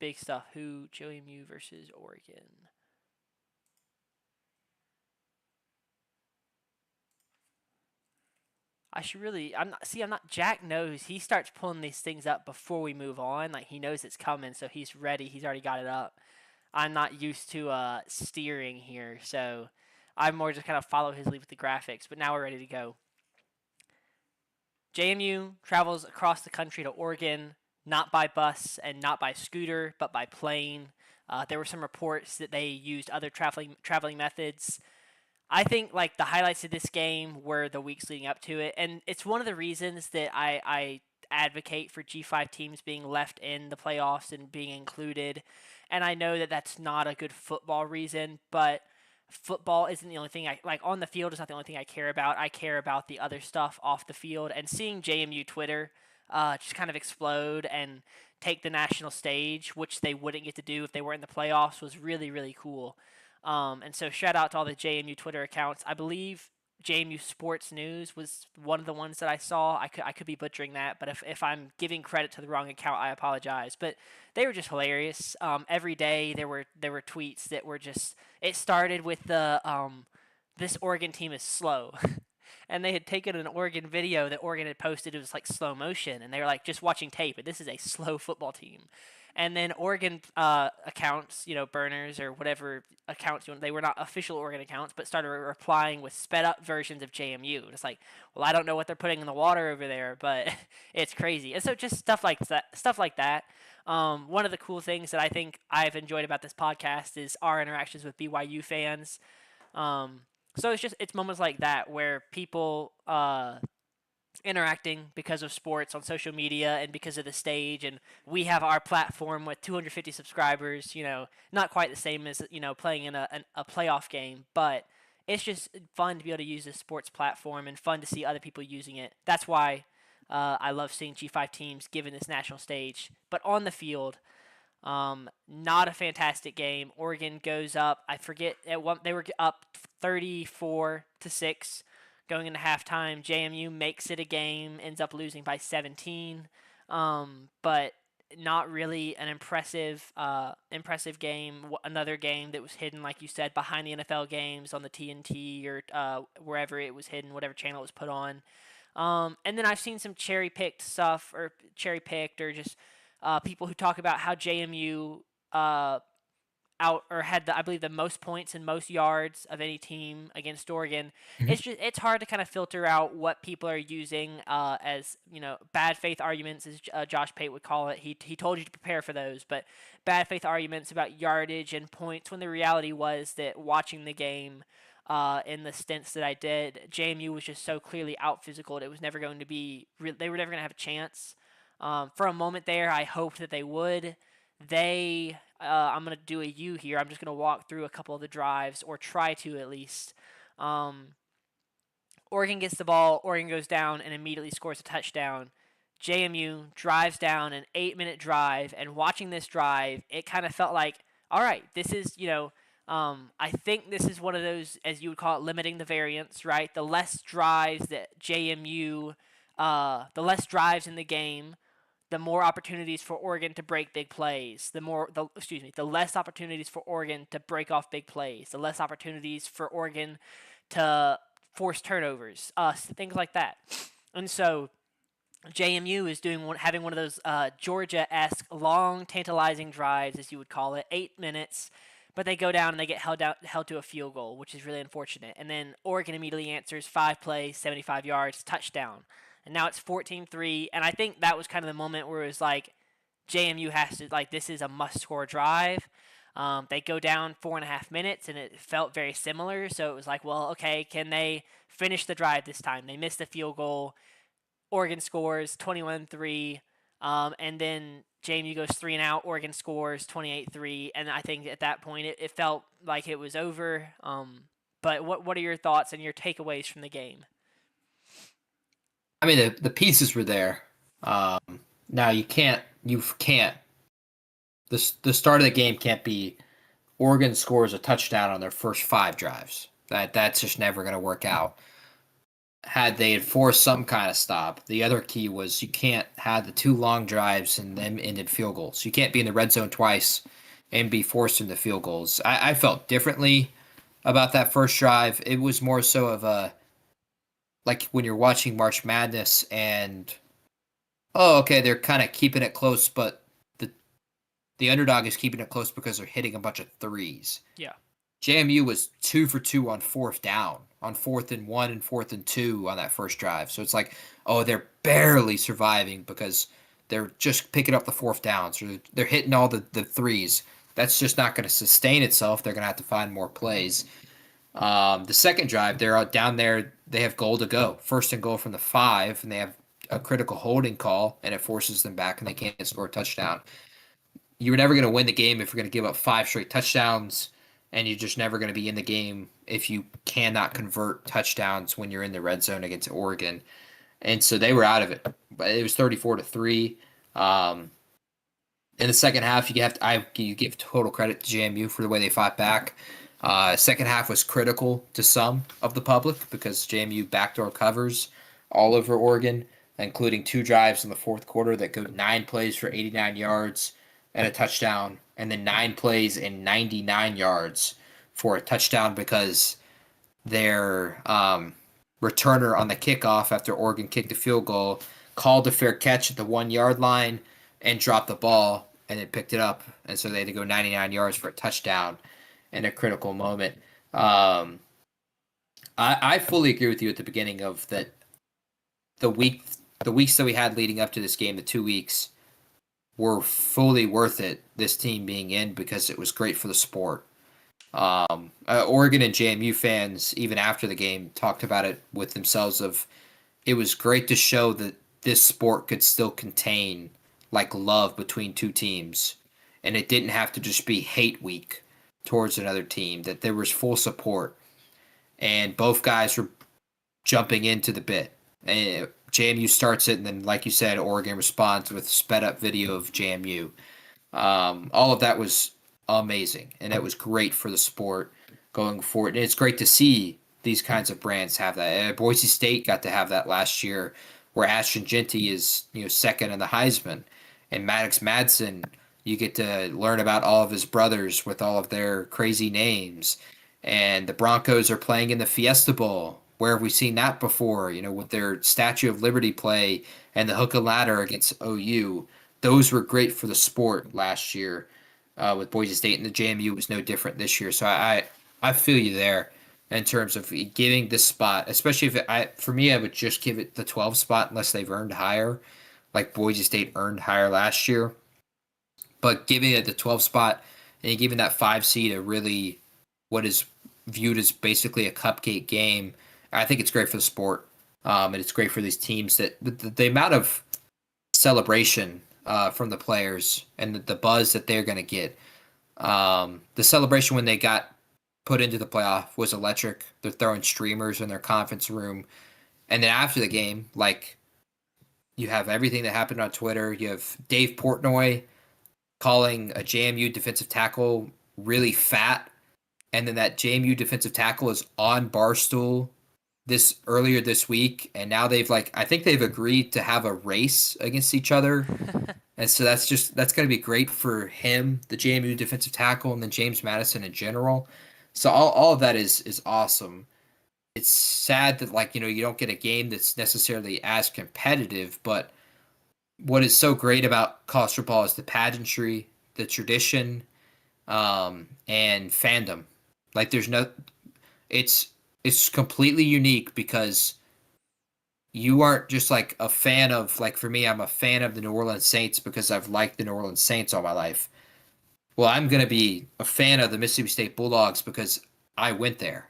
big stuff. Who JMU versus Oregon? I should really. I'm not. See, I'm not. Jack knows. He starts pulling these things up before we move on. Like he knows it's coming, so he's ready. He's already got it up. I'm not used to steering here, so I'm more just kind of follow his lead with the graphics. But now we're ready to go. JMU travels across the country to Oregon, not by bus and not by scooter, but by plane. There were some reports that they used other traveling methods. I think like the highlights of this game were the weeks leading up to it, and it's one of the reasons that I advocate for G5 teams being left in the playoffs and being included. And I know that that's not a good football reason, but football isn't the only thing I like on the field is not the only thing I care about. I care about the other stuff off the field, and seeing JMU Twitter just kind of explode and take the national stage, which they wouldn't get to do if they were in the playoffs, was really, really cool. And so shout out to all the JMU Twitter accounts. I believe JMU Sports News was one of the ones that I saw. I could be butchering that, but if I'm giving credit to the wrong account, I apologize. But they were just hilarious. Every day there were tweets that were just. It started with the this Oregon team is slow. And they had taken an Oregon video that Oregon had posted. It was like slow motion, and they were like just watching tape. And this is a slow football team. And then Oregon accounts, burners or whatever accounts, they were not official Oregon accounts, but started replying with sped up versions of JMU. It's like, well, I don't know what they're putting in the water over there, but it's crazy. And so just stuff like that. One of the cool things that I think I've enjoyed about this podcast is our interactions with BYU fans. So it's moments like that where people interacting because of sports on social media and because of the stage, and we have our platform with 250 subscribers, not quite the same as playing in a playoff game, but it's just fun to be able to use this sports platform and fun to see other people using it. That's why I love seeing G5 teams given this national stage. But on the field, not a fantastic game. Oregon goes up, I forget, they were up 34-6 going into halftime. JMU makes it a game, ends up losing by 17, but not really an impressive game. Another game that was hidden, like you said, behind the NFL games on the TNT or wherever it was hidden, whatever channel it was put on. And then I've seen some cherry-picked stuff, or just people who talk about how JMU had I believe the most points and most yards of any team against Oregon. Mm-hmm. It's hard to kind of filter out what people are using as bad faith arguments, as Josh Pate would call it. He told you to prepare for those, but bad faith arguments about yardage and points, when the reality was that watching the game in the stints that I did, JMU was just so clearly out physical. It was never going to be. They were never going to have a chance. For a moment there, I hoped that they would. I'm going to do a U here. I'm just going to walk through a couple of the drives, or try to at least. Oregon gets the ball. Oregon goes down and immediately scores a touchdown. JMU drives down an 8-minute drive, and watching this drive, it kind of felt like, all right, this is, I think this is one of those, as you would call it, limiting the variance, right? The less drives that JMU, the less drives in the game, the more opportunities for Oregon to break big plays, the less opportunities for Oregon to break off big plays, the less opportunities for Oregon to force turnovers, things like that. And so JMU is having one of those Georgia-esque long, tantalizing drives, as you would call it, 8 minutes, but they go down and they get held to a field goal, which is really unfortunate. And then Oregon immediately answers 5 plays, 75 yards, touchdown. And now it's 14-3, and I think that was kind of the moment where it was like JMU has to, like, this is a must-score drive. They go down 4.5 minutes, and it felt very similar. So it was like, well, okay, can they finish the drive this time? They missed the field goal. Oregon scores 21-3, and then JMU goes 3 and out. Oregon scores 28-3, and I think at that point it felt like it was over. But what are your thoughts and your takeaways from the game? I mean, the pieces were there. Now you can't. The start of the game can't be Oregon scores a touchdown on their first 5 drives. That's just never going to work out. Had they enforced some kind of stop, the other key was you can't have the 2 long drives and them ended field goals. You can't be in the red zone twice and be forced into field goals. I felt differently about that first drive. It was more so of a, like when you're watching March Madness and, oh, okay, they're kind of keeping it close, but the underdog is keeping it close because they're hitting a bunch of threes. Yeah. JMU was 2 for 2 on 4th down, on 4th and 1 and 4th and 2 on that first drive. So it's like, oh, they're barely surviving because they're just picking up the 4th downs, or they're hitting all the threes. That's just not going to sustain itself. They're going to have to find more plays. The second drive, they're out down there. They have goal to go. 1st and goal from the 5, and they have a critical holding call, and it forces them back, and they can't score a touchdown. You're never going to win the game if you're going to give up 5 straight touchdowns, and you're just never going to be in the game if you cannot convert touchdowns when you're in the red zone against Oregon. And so they were out of it. But it was 34-3. In the second half, you give total credit to JMU for the way they fought back. Second half was critical to some of the public because JMU backdoor covers all over Oregon, including 2 drives in the fourth quarter that go 9 plays for 89 yards and a touchdown, and then 9 plays and 99 yards for a touchdown because their returner on the kickoff after Oregon kicked the field goal called a fair catch at the 1-yard line and dropped the ball, and it picked it up, and so they had to go 99 yards for a touchdown in a critical moment. I fully agree with you at the beginning of that. The weeks that we had leading up to this game, the 2 weeks, were fully worth it, this team being in, because it was great for the sport. Oregon and JMU fans, even after the game, talked about it with themselves of it was great to show that this sport could still contain like love between 2 teams, and it didn't have to just be hate week towards another team, that there was full support, and both guys were jumping into the bit. And JMU starts it, and then, like you said, Oregon responds with sped-up video of JMU. All of that was amazing, and it was great for the sport going forward. And it's great to see these kinds of brands have that. Boise State got to have that last year, where Ashton Jeanty is second in the Heisman, and Maddox Madsen, you get to learn about all of his brothers with all of their crazy names. And the Broncos are playing in the Fiesta Bowl. Where have we seen that before? With their Statue of Liberty play and the hook and ladder against OU. Those were great for the sport last year with Boise State, and the JMU was no different this year. So I feel you there in terms of giving this spot, especially for me, I would just give it the 12 spot unless they've earned higher, like Boise State earned higher last year. But giving it the 12 spot and giving that 5 seed a really what is viewed as basically a cupcake game, I think it's great for the sport, and it's great for these teams that the amount of celebration from the players and the buzz that they're going to get. The celebration when they got put into the playoff was electric. They're throwing streamers in their conference room, and then after the game, like you have everything that happened on Twitter. You have Dave Portnoy calling a JMU defensive tackle really fat, and then that JMU defensive tackle is on Barstool this earlier this week, and now they've I think they've agreed to have a race against each other. And so that's going to be great for him, the JMU defensive tackle, and then James Madison in general. So all of that is awesome. It's sad that you don't get a game that's necessarily as competitive, but what is so great about college football is the pageantry, the tradition, and fandom. Like there's no, it's completely unique because you aren't just like a fan of for me, I'm a fan of the New Orleans Saints because I've liked the New Orleans Saints all my life. Well, I'm gonna be a fan of the Mississippi State Bulldogs because I went there.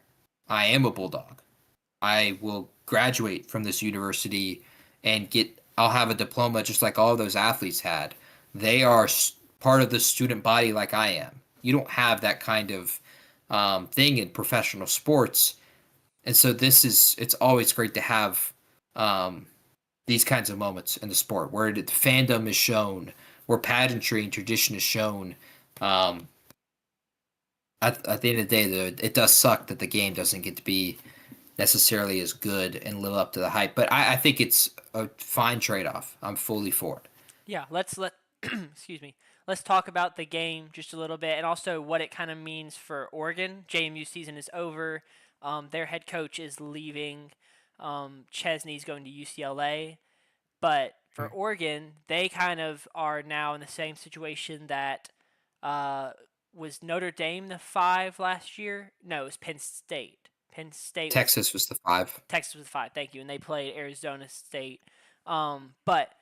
I am a Bulldog. I will graduate from this university and I'll have a diploma just like all of those athletes had. They are part of the student body like I am. You don't have that kind of thing in professional sports. And so it's always great to have these kinds of moments in the sport where the fandom is shown, where pageantry and tradition is shown. At the end of the day, though, it does suck that the game doesn't get to be necessarily as good and live up to the hype. But I think it's a fine trade-off. I'm fully for it. Yeah, excuse me. Let's talk about the game just a little bit and also what it kind of means for Oregon. JMU season is over. Their head coach is leaving. Chesney's going to UCLA. But for Oregon, they kind of are now in the same situation that was Notre Dame the 5 last year? No, it was Penn State. Texas was the 5. Texas was the 5, thank you. And they played Arizona State. But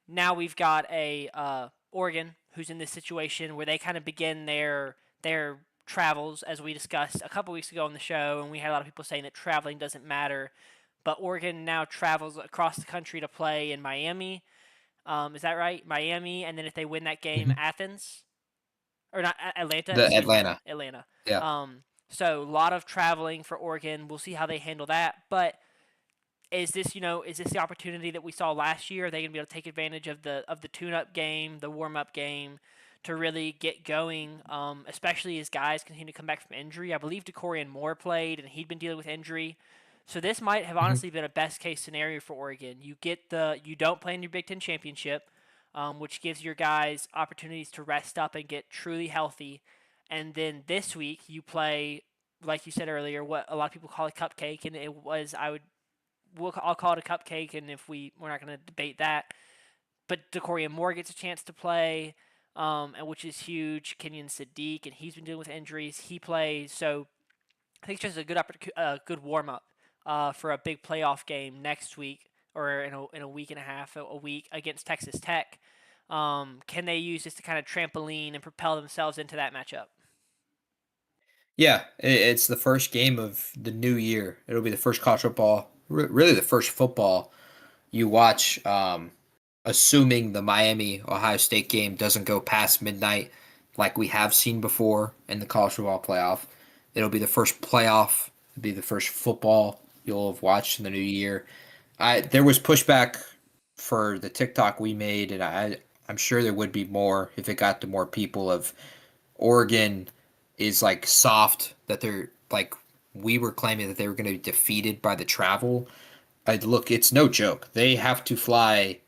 now we've got a Oregon who's in this situation where they kind of begin their travels, as we discussed a couple weeks ago on the show, and we had a lot of people saying that traveling doesn't matter. But Oregon now travels across the country to play in Miami. Is that right? Miami, and then if they win that game, Athens, or not Atlanta? Atlanta. Yeah. So a lot of traveling for Oregon. We'll see how they handle that. But is this the opportunity that we saw last year? Are they going to be able to take advantage of the tune-up game, the warm-up game, to really get going? Especially as guys continue to come back from injury. I believe DeCorian Moore played, and he'd been dealing with injury. So this might have honestly been a best-case scenario for Oregon. You don't play in your Big Ten championship, which gives your guys opportunities to rest up and get truly healthy. And then this week you play, like you said earlier, what a lot of people call a cupcake, and I'll call it a cupcake, and we're not going to debate that. But DeCorian Moore gets a chance to play, and which is huge. Kenyon Sadiq, and he's been dealing with injuries. He plays, so I think it's just a good warm up for a big playoff game next week, or in a week and a half, a week against Texas Tech. Can they use this to kind of trampoline and propel themselves into that matchup? Yeah, it's the first game of the new year. It'll be the first college football, really the first football you watch, assuming the Miami-Ohio State game doesn't go past midnight like we have seen before in the college football playoff. It'll be the first playoff. It'll be the first football you'll have watched in the new year. There was pushback for the TikTok we made, and I'm sure there would be more if it got to more people of Oregon is soft, that they're we were claiming that they were going to be defeated by the travel. Look, it's no joke. They have to fly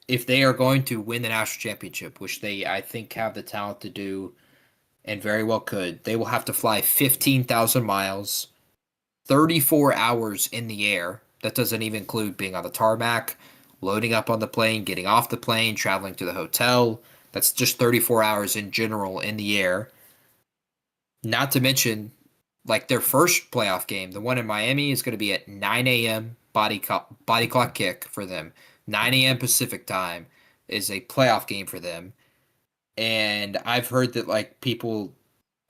if they are going to win the national championship, which they I think have the talent to do and very well could. They will have to fly 15,000 miles, 34 hours in the air. That doesn't even include being on the tarmac, loading up on the plane, getting off the plane, traveling to the hotel. That's just 34 hours in general in the air. Not to mention, their first playoff game, the one in Miami, is going to be at 9 a.m. body clock kick for them. 9 a.m. Pacific time is a playoff game for them. And I've heard that people,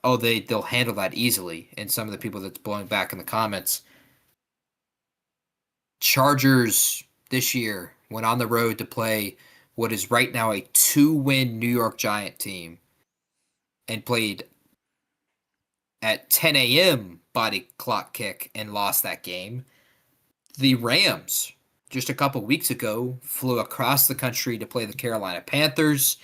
they'll handle that easily. And some of the people that's blowing back in the comments, Chargers this year went on the road to play what is right now a 2-win New York Giant team and played at 10 a.m. body clock kick and lost that game. The Rams, just a couple weeks ago, flew across the country to play the Carolina Panthers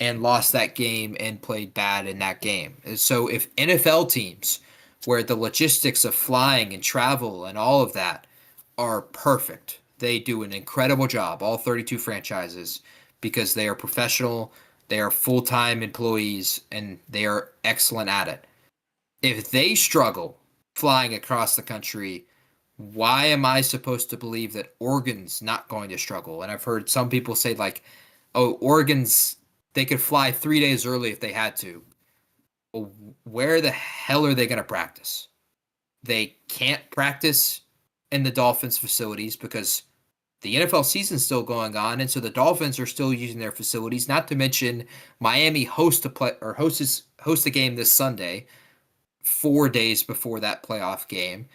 and lost that game and played bad in that game. So if NFL teams where the logistics of flying and travel and all of that are perfect. They do an incredible job, all 32 franchises, because they are professional, they are full-time employees, and they are excellent at it. If they struggle flying across the country, why am I supposed to believe that Oregon's not going to struggle? And I've heard some people say, like, oh, they could fly 3 days early if they had to. Well, where the hell are they going to practice? They can't practice in the Dolphins facilities because the NFL season's still going on, and so the Dolphins are still using their facilities. Not to mention, Miami hosts a game this Sunday, 4 days before that playoff game.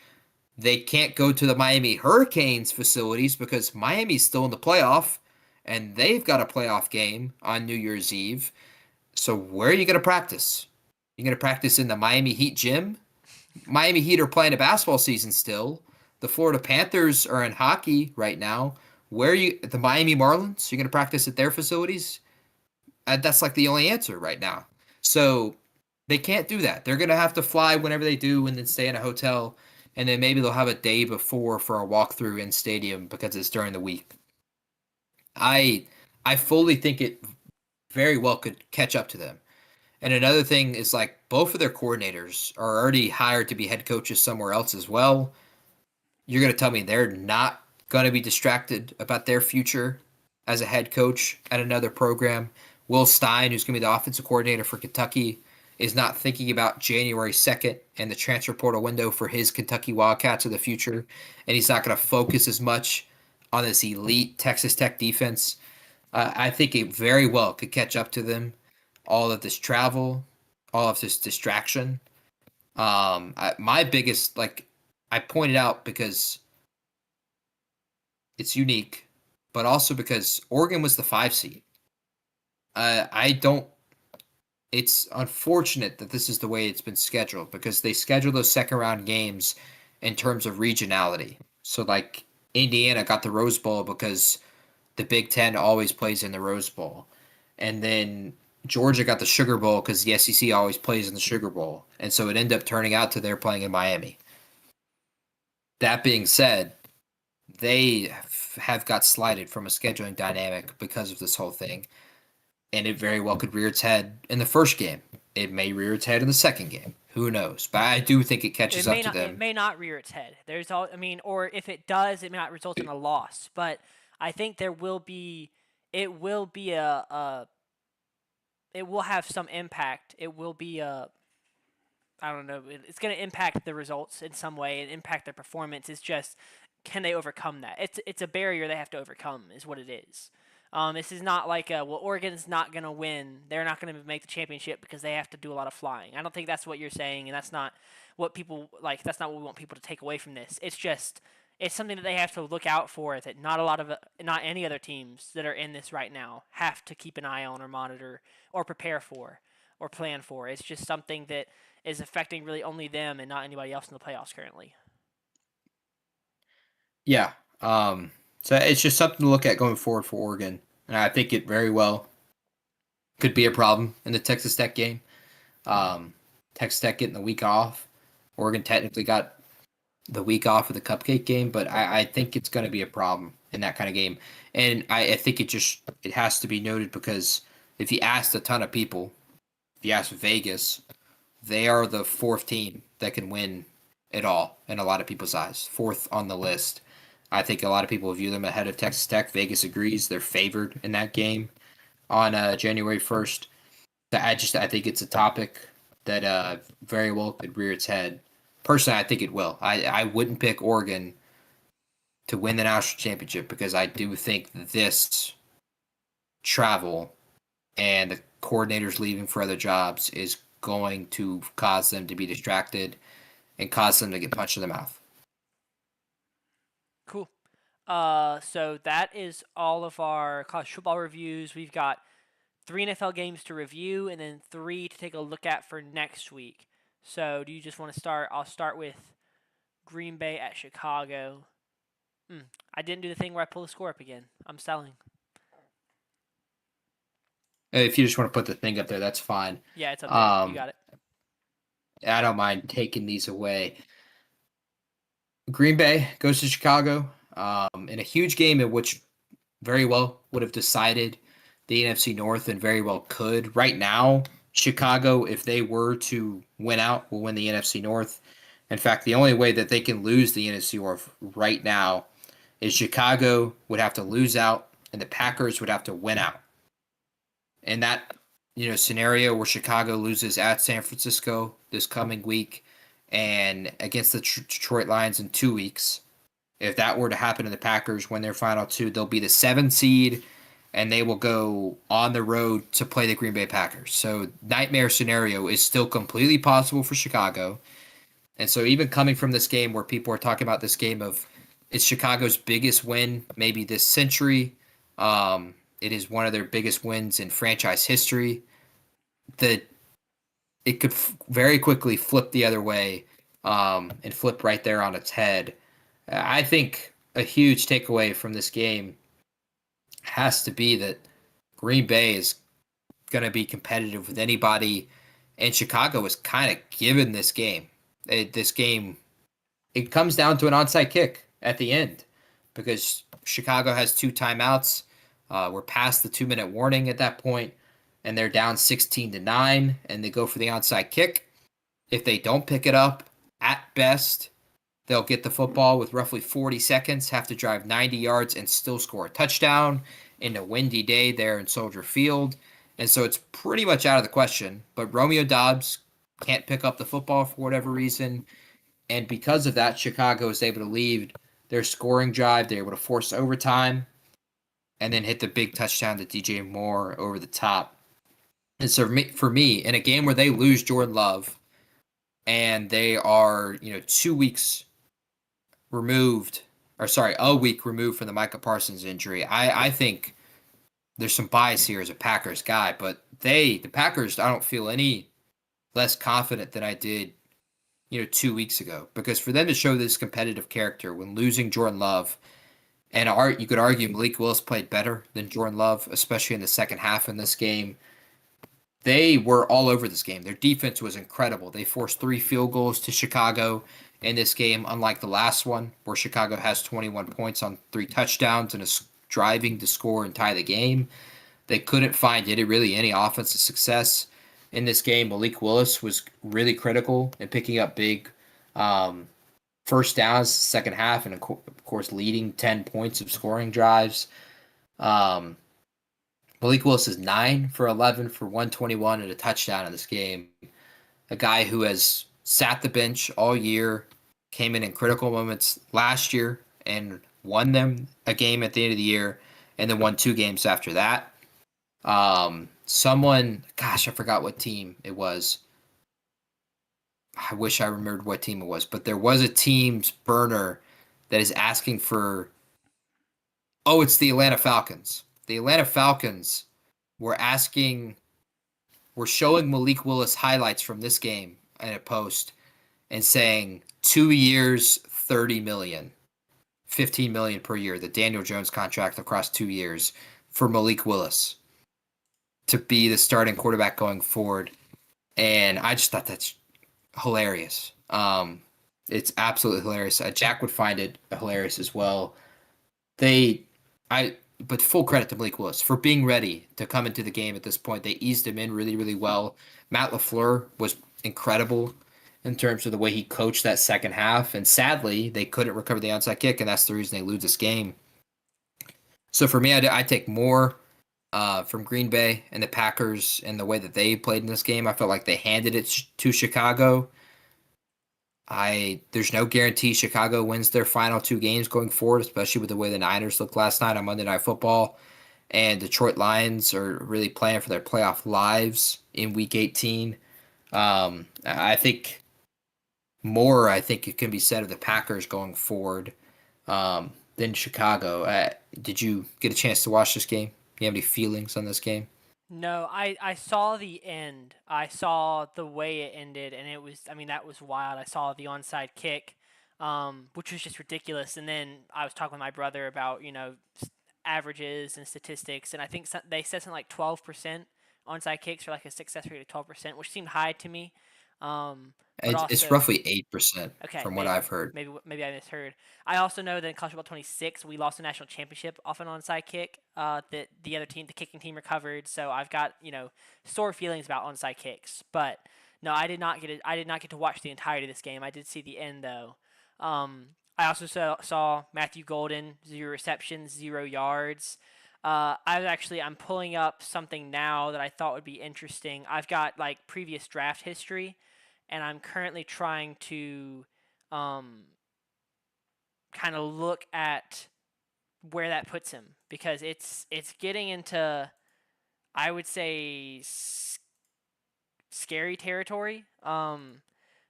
They can't go to the Miami Hurricanes facilities because Miami's still in the playoff, and they've got a playoff game on New Year's Eve. So where are you going to practice? You're going to practice in the Miami Heat gym? Miami Heat are playing a basketball season still. The Florida Panthers are in hockey right now. Where are you? The Miami Marlins? You're going to practice at their facilities? That's like the only answer right now. So they can't do that. They're going to have to fly whenever they do and then stay in a hotel. And then maybe they'll have a day before for a walkthrough in stadium because it's during the week. I fully think it very well could catch up to them. And another thing is like both of their coordinators are already hired to be head coaches somewhere else as well. You're going to tell me they're not going to be distracted about their future as a head coach at another program. Will Stein, who's going to be the offensive coordinator for Kentucky, is not thinking about January 2nd and the transfer portal window for his Kentucky Wildcats of the future. And he's not going to focus as much on this elite Texas Tech defense. I think it very well could catch up to them. All of this travel, all of this distraction. My biggest, like, I pointed out because it's unique, but also because Oregon was the 5 seed. It's unfortunate that this is the way it's been scheduled because they schedule those second round games in terms of regionality. So, like, Indiana got the Rose Bowl because the Big Ten always plays in the Rose Bowl. And then Georgia got the Sugar Bowl because the SEC always plays in the Sugar Bowl. And so it ended up turning out to they're playing in Miami. That being said, they have got slighted from a scheduling dynamic because of this whole thing. And it very well could rear its head in the first game. It may rear its head in the second game. Who knows? But I do think it catches up to them. It may not rear its head. Or if it does, it may not result in a loss. But I think it will have some impact. It will be I don't know. It's going to impact the results in some way and impact their performance. It's just, can they overcome that? It's a barrier they have to overcome, is what it is. This is not like Oregon's not going to win. They're not going to make the championship because they have to do a lot of flying. I don't think that's what you're saying, and that's not what people like. That's not what we want people to take away from this. It's just, it's something that they have to look out for that not any other teams that are in this right now have to keep an eye on or monitor or prepare for or plan for. It's just something that is affecting really only them and not anybody else in the playoffs currently. Yeah. So it's just something to look at going forward for Oregon. And I think it very well could be a problem in the Texas Tech game. Texas Tech getting the week off. Oregon technically got the week off of the Cupcake game, but I think it's going to be a problem in that kind of game. And I think it has to be noted because if you asked a ton of people, if you ask Vegas, they are the fourth team that can win it all in a lot of people's eyes. Fourth on the list. I think a lot of people view them ahead of Texas Tech. Vegas agrees. They're favored in that game on January 1st. I think it's a topic that very well could rear its head. Personally, I think it will. I wouldn't pick Oregon to win the national championship because I do think this travel and the coordinators leaving for other jobs is going to cause them to be distracted and cause them to get punched in the mouth. Cool. So that is all of our college football reviews. We've got 3 NFL games to review and then 3 to take a look at for next week. So do you just want to start? I'll start with Green Bay at Chicago. I didn't do the thing where I pull the score up again. I'm selling. If you just want to put the thing up there, that's fine. Yeah, it's up there. You got it. I don't mind taking these away. Green Bay goes to Chicago in a huge game in which very well would have decided the NFC North and very well could. Right now, Chicago, if they were to win out, will win the NFC North. In fact, the only way that they can lose the NFC North right now is Chicago would have to lose out and the Packers would have to win out. In that scenario where Chicago loses at San Francisco this coming week and against the Detroit Lions in 2 weeks, if that were to happen to the Packers win their final two, they'll be the 7th seed and they will go on the road to play the Green Bay Packers. So nightmare scenario is still completely possible for Chicago. And so even coming from this game where people are talking about this game of it's Chicago's biggest win maybe this century. It is one of their biggest wins in franchise history. That it could very quickly flip the other way and flip right there on its head. I think a huge takeaway from this game has to be that Green Bay is going to be competitive with anybody, and Chicago is kind of given this game. This game, it comes down to an onside kick at the end because Chicago has 2 timeouts. We're past the 2-minute warning at that point, and they're down 16-9, and they go for the onside kick. If they don't pick it up, at best, they'll get the football with roughly 40 seconds, have to drive 90 yards, and still score a touchdown in a windy day there in Soldier Field. And so it's pretty much out of the question. But Romeo Doubs can't pick up the football for whatever reason. And because of that, Chicago is able to lead their scoring drive. They're able to force overtime and then hit the big touchdown to DJ Moore over the top. And so for me, in a game where they lose Jordan Love and they are, 2 weeks removed, a week removed from the Micah Parsons injury, I think there's some bias here as a Packers guy, but the Packers, I don't feel any less confident than I did, 2 weeks ago, because for them to show this competitive character when losing Jordan Love, and you could argue Malik Willis played better than Jordan Love, especially in the second half in this game. They were all over this game. Their defense was incredible. They forced 3 field goals to Chicago in this game, unlike the last one, where Chicago has 21 points on 3 touchdowns and is driving to score and tie the game. They couldn't find really any offensive success in this game. Malik Willis was really critical in picking up big first downs second half, and of course leading 10 points of scoring drives. Malik Willis is 9 for 11 for 121 and a touchdown in this game. A guy who has sat the bench all year, came in critical moments last year and won them a game at the end of the year, and then won 2 games after that. I forgot what team it was. I wish I remembered what team it was, but there was a team's burner that is asking for. Oh, it's the Atlanta Falcons. The Atlanta Falcons were showing Malik Willis highlights from this game in a post and saying 2 years, $30 million, $15 million per year, the Daniel Jones contract across 2 years for Malik Willis to be the starting quarterback going forward. And I just thought that's hilarious. It's absolutely hilarious. Jack would find it hilarious as well. But full credit to Malik Willis for being ready to come into the game at this point. They eased him in really, really well. Matt LaFleur was incredible in terms of the way he coached that second half. And sadly, they couldn't recover the onside kick, and that's the reason they lose this game. So for me, I take more from Green Bay and the Packers and the way that they played in this game. I felt like they handed it to Chicago. There's no guarantee Chicago wins their final 2 games going forward, especially with the way the Niners looked last night on Monday Night Football. And Detroit Lions are really playing for their playoff lives in Week 18. I think it can be said of the Packers going forward than Chicago. Did you get a chance to watch this game? Do you have any feelings on this game? No, I saw the end. I saw the way it ended, and that was wild. I saw the onside kick, which was just ridiculous. And then I was talking with my brother about, averages and statistics, and I think they said something like 12% onside kicks, or like a success rate of 12%, which seemed high to me. but It's also roughly 8% okay, from what I've heard. maybe I misheard. I also know that in college football 26, we lost the national championship off an onside kick. That the other team, the kicking team, recovered. So I've got sore feelings about onside kicks. But no, I did not get it. I did not get to watch the entirety of this game. I did see the end though. I also saw Matthew Golden 0 receptions, 0 yards. I'm pulling up something now that I thought would be interesting. I've got like previous draft history, and I'm currently trying to um, kind of look at where that puts him because it's getting into, I would say, scary territory.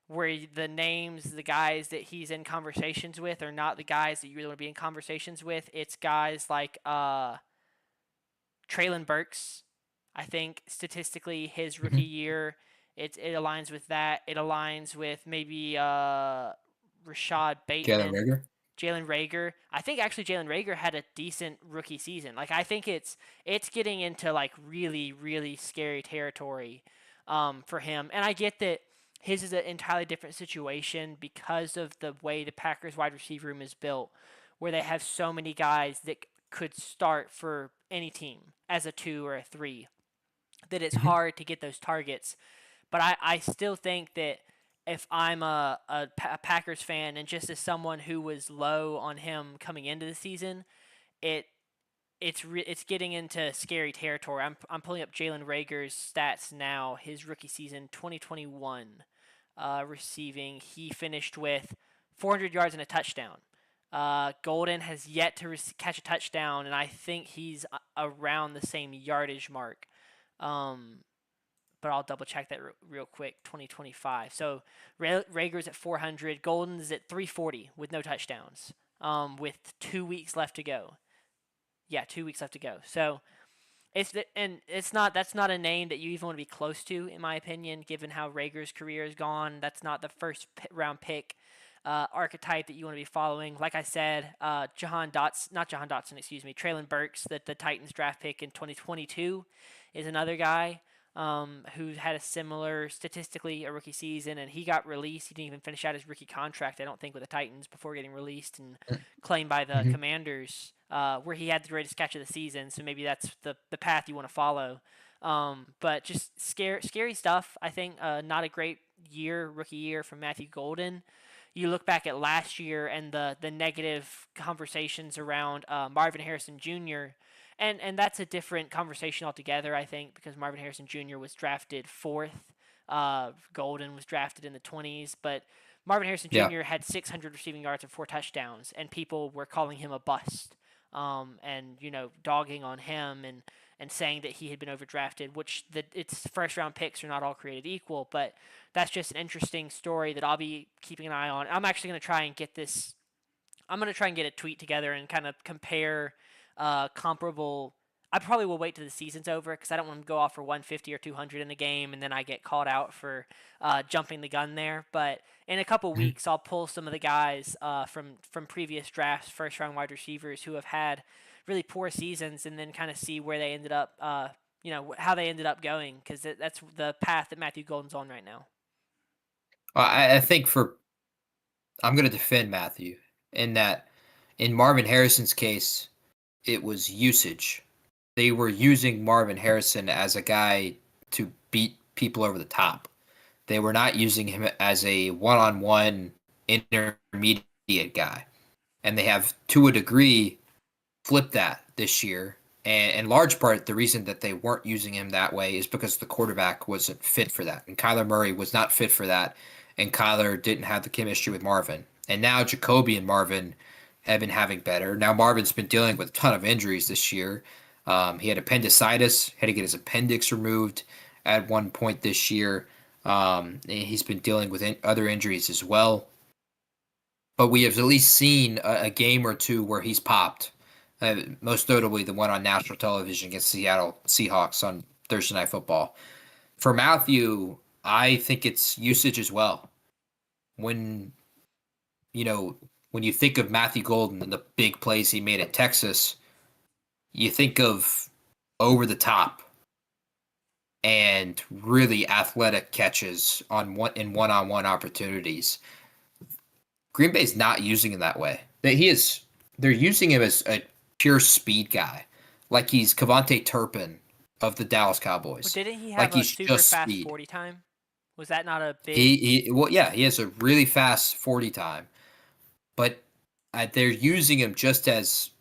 Where the names, the guys that he's in conversations with, are not the guys that you really want to be in conversations with. It's guys like Traylon Burks. I think statistically his rookie Mhm. year, it aligns with that. It aligns with maybe Rashad Jalen Bateman, Reagor? Jalen Rager. I think actually Jalen Rager had a decent rookie season. Like I think it's getting into like really scary territory for him. And I get that his is an entirely different situation because of the way the Packers wide receiver room is built, where they have so many guys that could start for any team as a 2 or a 3, that it's Mhm. hard to get those targets. But I still think that if I'm a Packers fan and just as someone who was low on him coming into the season, it it's getting into scary territory. I'm pulling up Jalen Rager's stats now. His rookie season, 2021, receiving, he finished with 400 yards and a touchdown. Golden has yet to catch a touchdown, and I think he's around the same yardage mark. Um, but I'll double check that real quick. 2025. So Rager's at 400. Golden's at 340 with no touchdowns. With 2 weeks left to go. Yeah, 2 weeks left to go. So that's not a name that you even want to be close to, in my opinion, given how Rager's career has gone. That's not the first round pick archetype that you want to be following. Like I said, Traylon Burks, that the Titans draft pick in 2022, is another guy who had a similar, statistically, a rookie season, and he got released. He didn't even finish out his rookie contract, I don't think, with the Titans before getting released and claimed by the Mhm. Commanders, where he had the greatest catch of the season. So maybe that's the path you want to follow. But just scary stuff. I think not a great rookie year from Matthew Golden. You look back at last year and the negative conversations around Marvin Harrison Jr., and that's a different conversation altogether, I think, because Marvin Harrison Jr. was drafted fourth. Golden was drafted in the 20s, but Marvin Harrison Yeah. Jr. had 600 receiving yards and 4 touchdowns, and people were calling him a bust, and dogging on him and saying that he had been overdrafted, which its first round picks are not all created equal, but that's just an interesting story that I'll be keeping an eye on. I'm actually going to try and get this. I'm going to try and get a tweet together and kind of compare comparable. I probably will wait till the season's over because I don't want to go off for 150 or 200 in the game and then I get called out for jumping the gun there. But in a couple Mhm. weeks, I'll pull some of the guys from previous drafts, first round wide receivers who have had really poor seasons, and then kind of see where they ended up. How they ended up going, because that's the path that Matthew Golden's on right now. I think I'm going to defend Matthew in that in Marvin Harrison's case, it was usage. They were using Marvin Harrison as a guy to beat people over the top. They were not using him as a one-on-one intermediate guy. And they have, to a degree, flipped that this year. And in large part, the reason that they weren't using him that way is because the quarterback wasn't fit for that. And Kyler Murray was not fit for that. And Kyler didn't have the chemistry with Marvin. And now Jacoby and Marvin have been having better. Now Marvin's been dealing with a ton of injuries this year. He had appendicitis, had to get his appendix removed at one point this year. And he's been dealing with other injuries as well. But we have at least seen a game or two where he's popped. Most notably, the one on national television against Seattle Seahawks on Thursday Night Football. For Matthew, I think it's usage as well. When when you think of Matthew Golden and the big plays he made at Texas, you think of over the top. and really athletic catches in one-on-one opportunities. Green Bay's not using him that way. They're using him as a pure speed guy, like he's Kevontae Turpin of the Dallas Well, Cowboys. didn't he have Like a he's super just fast speed. 40 time? Was that not a big? He has a really fast 40 time, but they're using him just as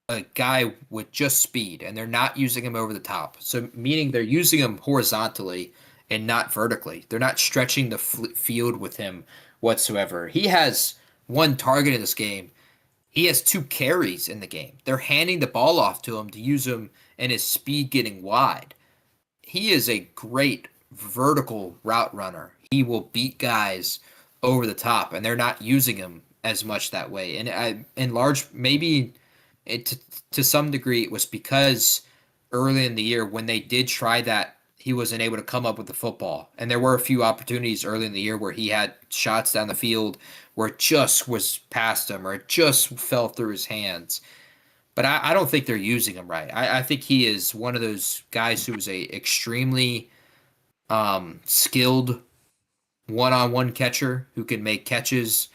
a guy with just speed, and they're not using him over the top. So meaning they're using him horizontally and not vertically. They're not stretching the field with him whatsoever. He has one target in this game. He has 2 carries in the game. They're handing the ball off to him to use him and his speed getting wide. He is a great vertical route runner. He will beat guys over the top, and they're not using him as much that way. And in large, maybe to some degree, it was because early in the year when they did try that, he wasn't able to come up with the football. And there were a few opportunities early in the year where he had shots down the field where it just was past him or it just fell through his hands. But I don't think they're using him right. I think he is one of those guys who is a extremely skilled one-on-one catcher who can make catches,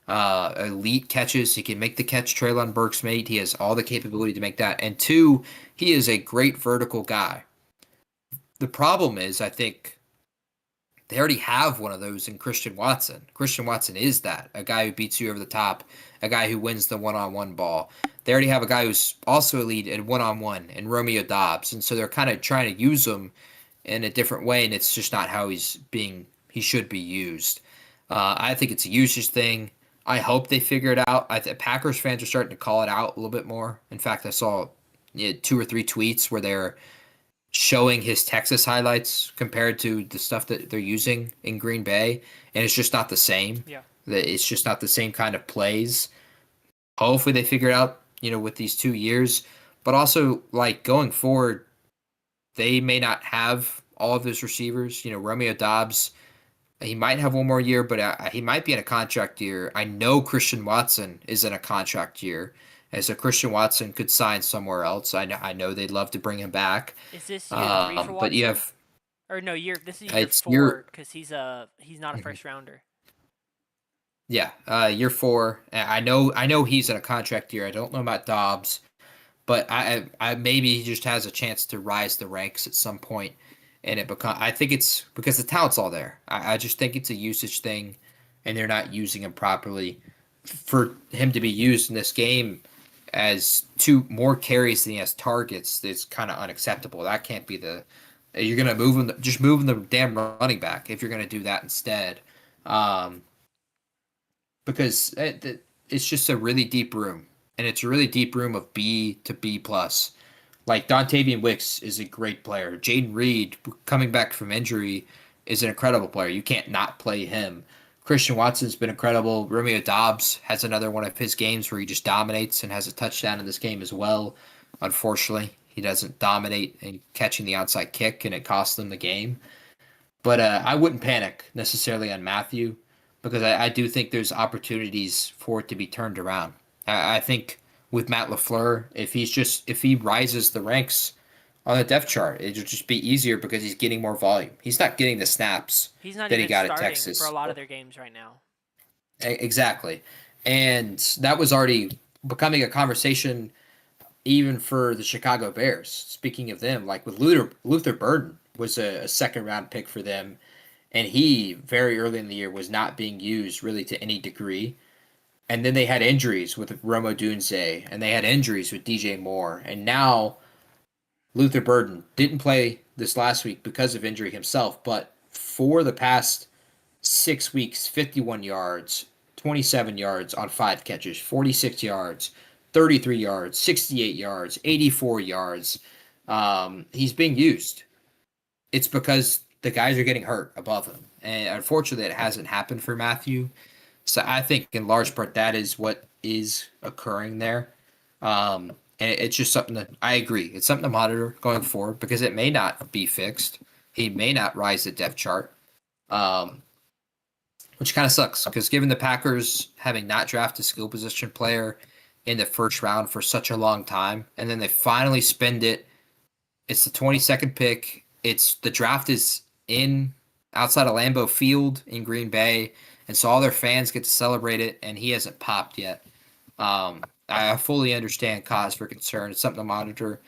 elite catches. He can make the catch Treylon Burks made. He has all the capability to make that. And 2, he is a great vertical guy. The problem is, I think they already have one of those in Christian Watson. Christian Watson is that, a guy who beats you over the top, a guy who wins the one-on-one ball. They already have a guy who's also elite at one-on-one in Romeo Doubs, and so they're kind of trying to use him in a different way, and it's just not how he should be used. I think it's a usage thing. I hope they figure it out. Packers fans are starting to call it out a little bit more. In fact, I saw 2 or 3 tweets where they're showing his Texas highlights compared to the stuff that they're using in Green Bay, and it's just not the same. Yeah. It's just not the same kind of plays. Hopefully they figure it out, with these 2 years. But also, like, going forward, they may not have all of those receivers. Romeo Doubs, he might have one more year, but he might be in a contract year. I know Christian Watson is in a contract year, and so Christian Watson could sign somewhere else. I know they'd love to bring him back. Is this year 3 for Watson? But you have, or no, this is year it's 4 because he's not a first rounder. Yeah, year 4. I know he's in a contract year. I don't know about Dobbs, but I maybe he just has a chance to rise the ranks at some point, and I think it's because the talent's all there. I just think it's a usage thing, and they're not using him properly. For him to be used in this game as 2 more carries than he has targets is kind of unacceptable. That can't be you're gonna move him. Just move the damn running back if you're gonna do that instead. Because it's just a really deep room, and it's a really deep room of B to B plus. Like Dontavian Wicks is a great player. Jaden Reed, coming back from injury, is an incredible player. You can't not play him. Christian Watson's been incredible. Romeo Doubs has another one of his games where he just dominates and has a touchdown in this game as well. Unfortunately, he doesn't dominate in catching the onside kick, and it costs them the game. But I wouldn't panic necessarily on Matthew, because I do think there's opportunities for it to be turned around. I think with Matt LaFleur, if he rises the ranks on the depth chart, it'll just be easier because he's getting more volume. He's not getting the snaps that he got at Texas for a lot of their games right now. Exactly. And that was already becoming a conversation even for the Chicago Bears. Speaking of them, like with Luther Burden was a 2nd-round pick for them, and he, very early in the year, was not being used really to any degree. And then they had injuries with Rome Odunze, and they had injuries with DJ Moore. And now Luther Burden didn't play this last week because of injury himself, but for the past 6 weeks, 51 yards, 27 yards on 5 catches, 46 yards, 33 yards, 68 yards, 84 yards. He's being used. It's because the guys are getting hurt above him. And unfortunately, it hasn't happened for Matthew. So I think in large part that is what is occurring there. And it's just something that I agree. It's something to monitor going forward because it may not be fixed. He may not rise the depth chart, which kind of sucks because given the Packers having not drafted a skill position player in the 1st round for such a long time, and then they finally spend it. It's the 22nd pick It's the draft is in outside of Lambeau Field in Green Bay, and so all their fans get to celebrate it, and he hasn't popped yet. I fully understand cause for concern. It's something to monitor,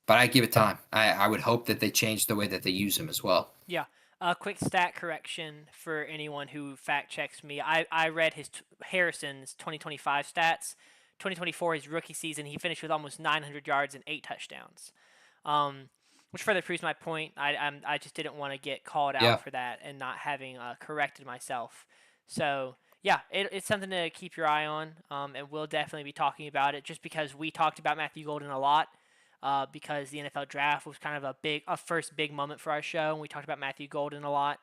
but I give it time. I would hope that they change the way that they use him as well. Yeah. A quick stat correction for anyone who fact checks me. I read Harrison's 2025 stats. 2024, his rookie season, he finished with almost 900 yards and 8 touchdowns, which further proves my point. I just didn't want to get called out Yeah. for that and not having corrected myself. So yeah, it's something to keep your eye on, and we'll definitely be talking about it. Just because we talked about Matthew Golden a lot, because the NFL draft was kind of a first big moment for our show, and we talked about Matthew Golden a lot,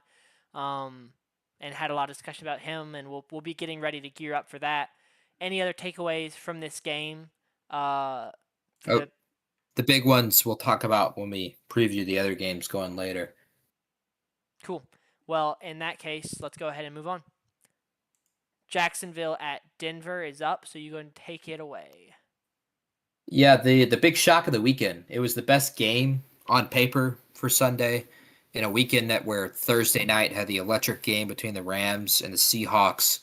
and had a lot of discussion about him, and we'll be getting ready to gear up for that. Any other takeaways from this game? The big ones we'll talk about when we preview the other games going later. Cool. Well, in that case, let's go ahead and move on. Jacksonville at Denver is up, so you go and take it away. Yeah, the big shock of the weekend. It was the best game on paper for Sunday in a weekend where Thursday night had the electric game between the Rams and the Seahawks.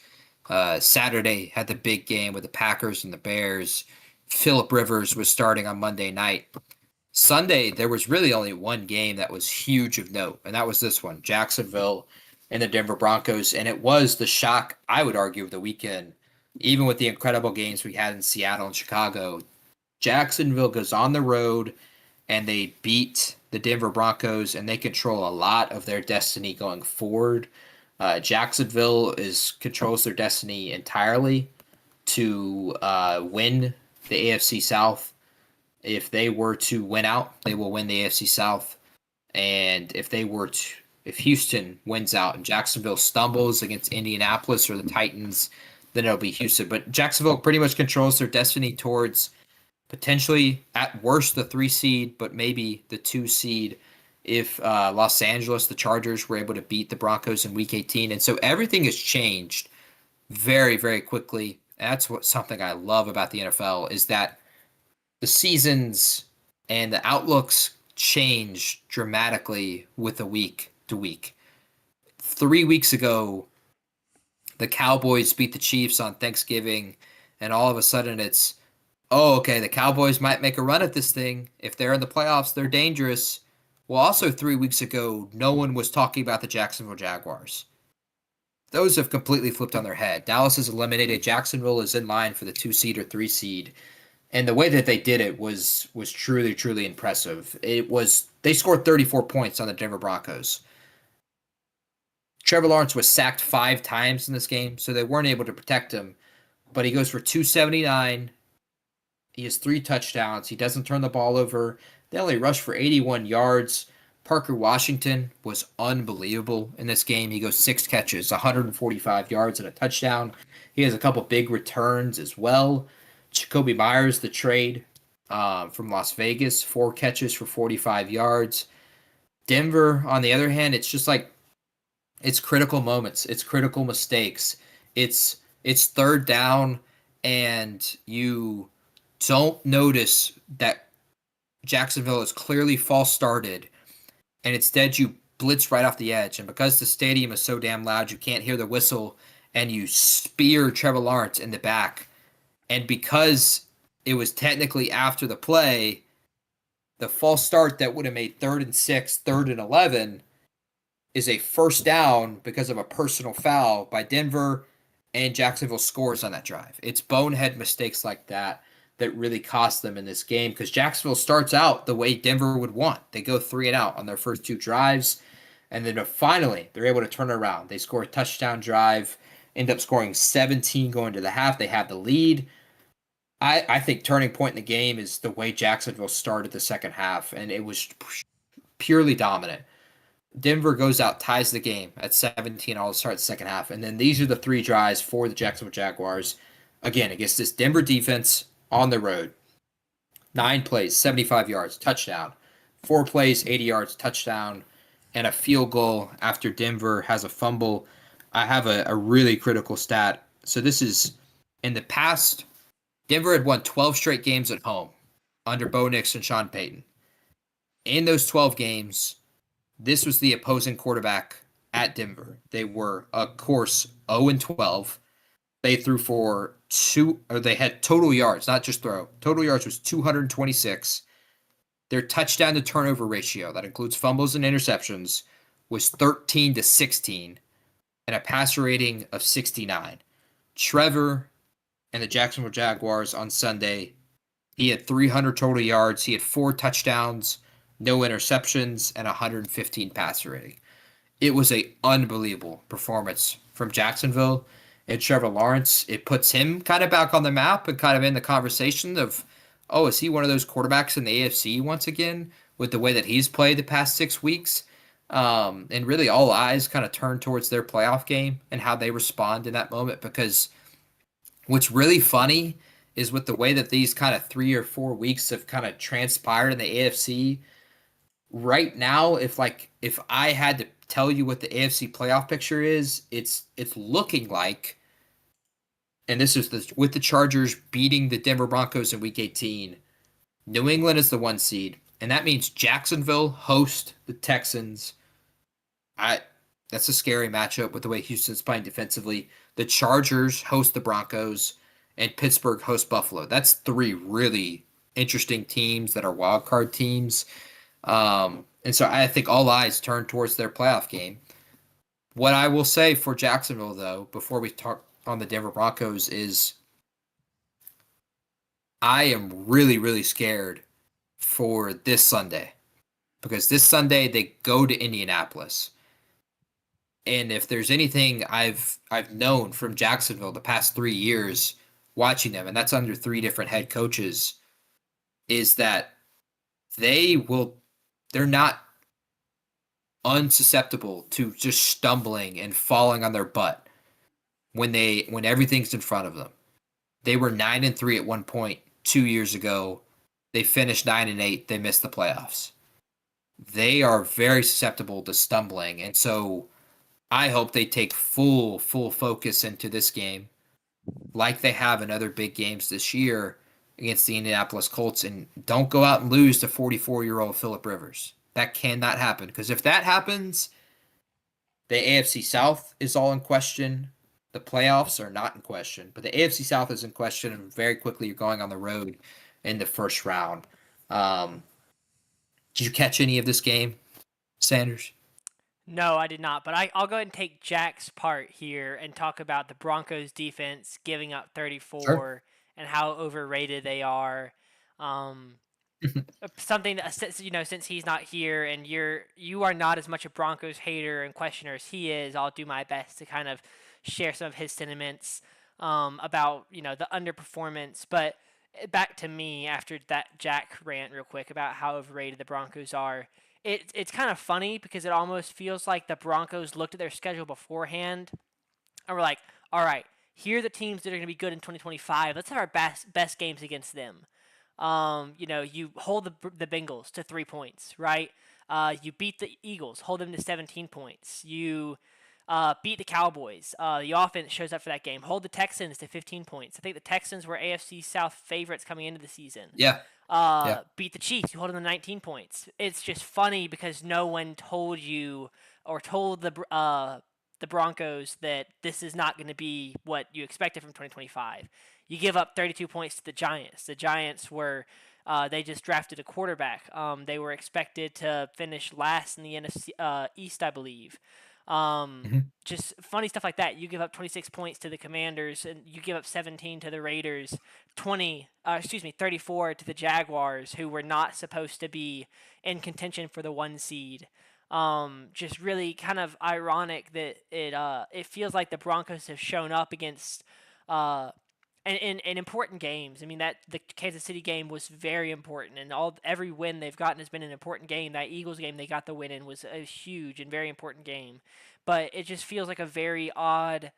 Saturday had the big game with the Packers and the Bears. Phillip Rivers was starting on Monday night. Sunday, there was really only one game that was huge of note, and that was this one, Jacksonville and the Denver Broncos. And it was the shock, I would argue, of the weekend. Even with the incredible games we had in Seattle and Chicago, Jacksonville goes on the road and they beat the Denver Broncos, and they control a lot of their destiny going forward. Jacksonville controls their destiny entirely to win the AFC South. If they were to win out, they will win the AFC South. And if Houston wins out and Jacksonville stumbles against Indianapolis or the Titans, then it'll be Houston. But Jacksonville pretty much controls their destiny towards potentially, at worst, the 3 seed, but maybe the 2 seed if Los Angeles, the Chargers, were able to beat the Broncos in Week 18. And so everything has changed very, very quickly. And that's something I love about the NFL is that the seasons and the outlooks change dramatically with a week to week. 3 weeks ago, the Cowboys beat the Chiefs on Thanksgiving, and all of a sudden it's, oh, okay, the Cowboys might make a run at this thing. If they're in the playoffs, they're dangerous. Well, also 3 weeks ago, no one was talking about the Jacksonville Jaguars. Those have completely flipped on their head. Dallas is eliminated. Jacksonville is in line for the 2 seed or 3 seed. And the way that they did it was truly, truly impressive. They scored 34 points on the Denver Broncos. Trevor Lawrence was sacked 5 times in this game, so they weren't able to protect him. But he goes for 279. He has 3 touchdowns. He doesn't turn the ball over. They only rushed for 81 yards. Parker Washington was unbelievable in this game. He goes 6 catches, 145 yards and a touchdown. He has a couple big returns as well. Jacoby Myers, the trade from Las Vegas, 4 catches for 45 yards. Denver, on the other hand, it's just like, it's critical moments. It's critical mistakes. It's third down, and you don't notice that Jacksonville is clearly false started, and instead you blitz right off the edge. And because the stadium is so damn loud, you can't hear the whistle, and you spear Trevor Lawrence in the back. And because it was technically after the play, the false start that would have made 3rd and 6, 3rd and 11 is a first down because of a personal foul by Denver, and Jacksonville scores on that drive. It's bonehead mistakes like that really cost them in this game, because Jacksonville starts out the way Denver would want. They go 3 and out on their first 2 drives, and then finally they're able to turn it around. They score a touchdown drive, end up scoring 17 going to the half. They have the lead. I think turning point in the game is the way Jacksonville started the second half, and it was purely dominant. Denver goes out, ties the game at 17 all to start the second half, and then these are the 3 drives for the Jacksonville Jaguars, again, against this Denver defense on the road. 9 plays, 75 yards, touchdown. 4 plays, 80 yards, touchdown, and a field goal after Denver has a fumble. I have a really critical stat. So this is, in the past, Denver had won 12 straight games at home under Bo Nix and Sean Payton. In those 12 games, This was the opposing quarterback at Denver. They were, of course, 0-12. They threw for they had total yards, not just throw. Total yards was 226. Their touchdown to turnover ratio, that includes fumbles and interceptions, was 13-16, and a passer rating of 69. Trevor and the Jacksonville Jaguars on Sunday, he had 300 total yards. He had 4 touchdowns, no interceptions, and 115 passer rating. It was a unbelievable performance from Jacksonville. And Trevor Lawrence, it puts him kind of back on the map and kind of in the conversation of, oh, is he one of those quarterbacks in the AFC once again with the way that he's played the past 6 weeks? And really all eyes kind of turn towards their playoff game and how they respond in that moment, because what's really funny is with the way that these kind of 3 or 4 weeks have kind of transpired in the AFC right now, if I had to tell you what the AFC playoff picture is, it's looking like, and this is with the Chargers beating the Denver Broncos in Week 18, New England is the 1 seed, and that means Jacksonville host the Texans. That's a scary matchup with the way Houston's playing defensively. The Chargers host the Broncos, and Pittsburgh hosts Buffalo. That's 3 really interesting teams that are wild card teams. And so I think all eyes turn towards their playoff game. What I will say for Jacksonville, though, before we talk on the Denver Broncos, is I am really, really scared for this Sunday, because this Sunday they go to Indianapolis. And if there's anything I've known from Jacksonville the past 3 years watching them, and that's under 3 different head coaches, is that they're not unsusceptible to just stumbling and falling on their butt when everything's in front of them. They were 9-3 at one point 2 years ago. They finished 9-8. They missed the playoffs. They are very susceptible to stumbling, and so I hope they take full focus into this game, like they have in other big games this year against the Indianapolis Colts, and don't go out and lose to 44-year-old Phillip Rivers. That cannot happen, because if that happens, the AFC South is all in question. The playoffs are not in question, but the AFC South is in question, and very quickly you're going on the road in the first round. Did you catch any of this game, Sanders? No, I did not. But I'll go ahead and take Jack's part here and talk about the Broncos defense giving up 34 Sure. and how overrated they are. Something that, since he's not here and you are not as much a Broncos hater and questioner as he is, I'll do my best to kind of share some of his sentiments about the underperformance. But back to me after that Jack rant real quick about how overrated the Broncos are. It's kind of funny because it almost feels like the Broncos looked at their schedule beforehand and were like, all right, here are the teams that are going to be good in 2025. Let's have our best games against them. You hold the Bengals to 3 points, right? You beat the Eagles, hold them to 17 points. You beat the Cowboys. The offense shows up for that game. Hold the Texans to 15 points. I think the Texans were AFC South favorites coming into the season. Yeah. Beat the Chiefs. You hold them to 19 points. It's just funny because no one told you or told the Broncos that this is not going to be what you expected from 2025. You give up 32 points to the Giants. The Giants were they just drafted a quarterback. They were expected to finish last in the NFC East, I believe. Just funny stuff like that. You give up 26 points to the Commanders, and you give up 17 to the Raiders, 34 to the Jaguars, who were not supposed to be in contention for the 1 seed. Just really kind of ironic that it feels like the Broncos have shown up against in important games. I mean, that the Kansas City game was very important, and every win they've gotten has been an important game. That Eagles game they got the win in was a huge and very important game. But it just feels like a very odd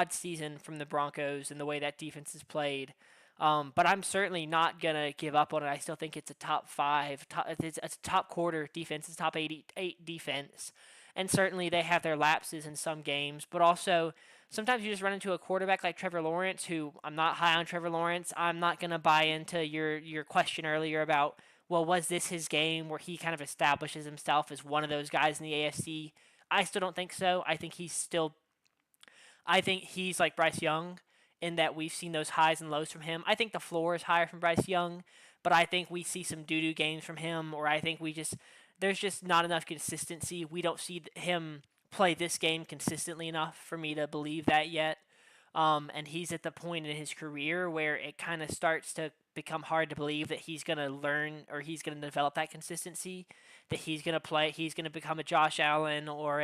season from the Broncos and the way that defense is played. But I'm certainly not gonna give up on it. I still think it's a top 5. It's a top quarter defense. It's top 8 defense, and certainly they have their lapses in some games, but also sometimes you just run into a quarterback like Trevor Lawrence, who I'm not high on Trevor Lawrence. I'm not going to buy into your question earlier about well, was this his game where he kind of establishes himself as one of those guys in the AFC? I still don't think so. I think he's like Bryce Young in that we've seen those highs and lows from him. I think the floor is higher from Bryce Young, but I think we see some doo doo games from him, or I think there's just not enough consistency. We don't see him play this game consistently enough for me to believe that yet. And he's at the point in his career where it kind of starts to become hard to believe that he's going to learn or he's going to develop that consistency, that he's going to become a Josh Allen or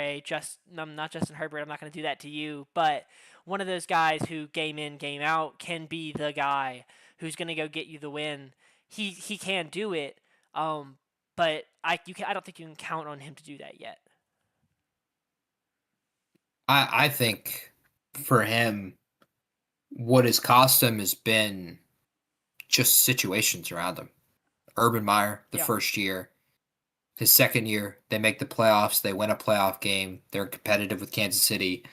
not Justin Herbert. I'm not going to do that to you, but one of those guys who game in, game out can be the guy who's going to go get you the win. He can do it, but I don't think you can count on him to do that yet. I think for him, what has cost him has been just situations around him. Urban Meyer, the first year. His second year, they make the playoffs. They win a playoff game. They're competitive with Kansas City.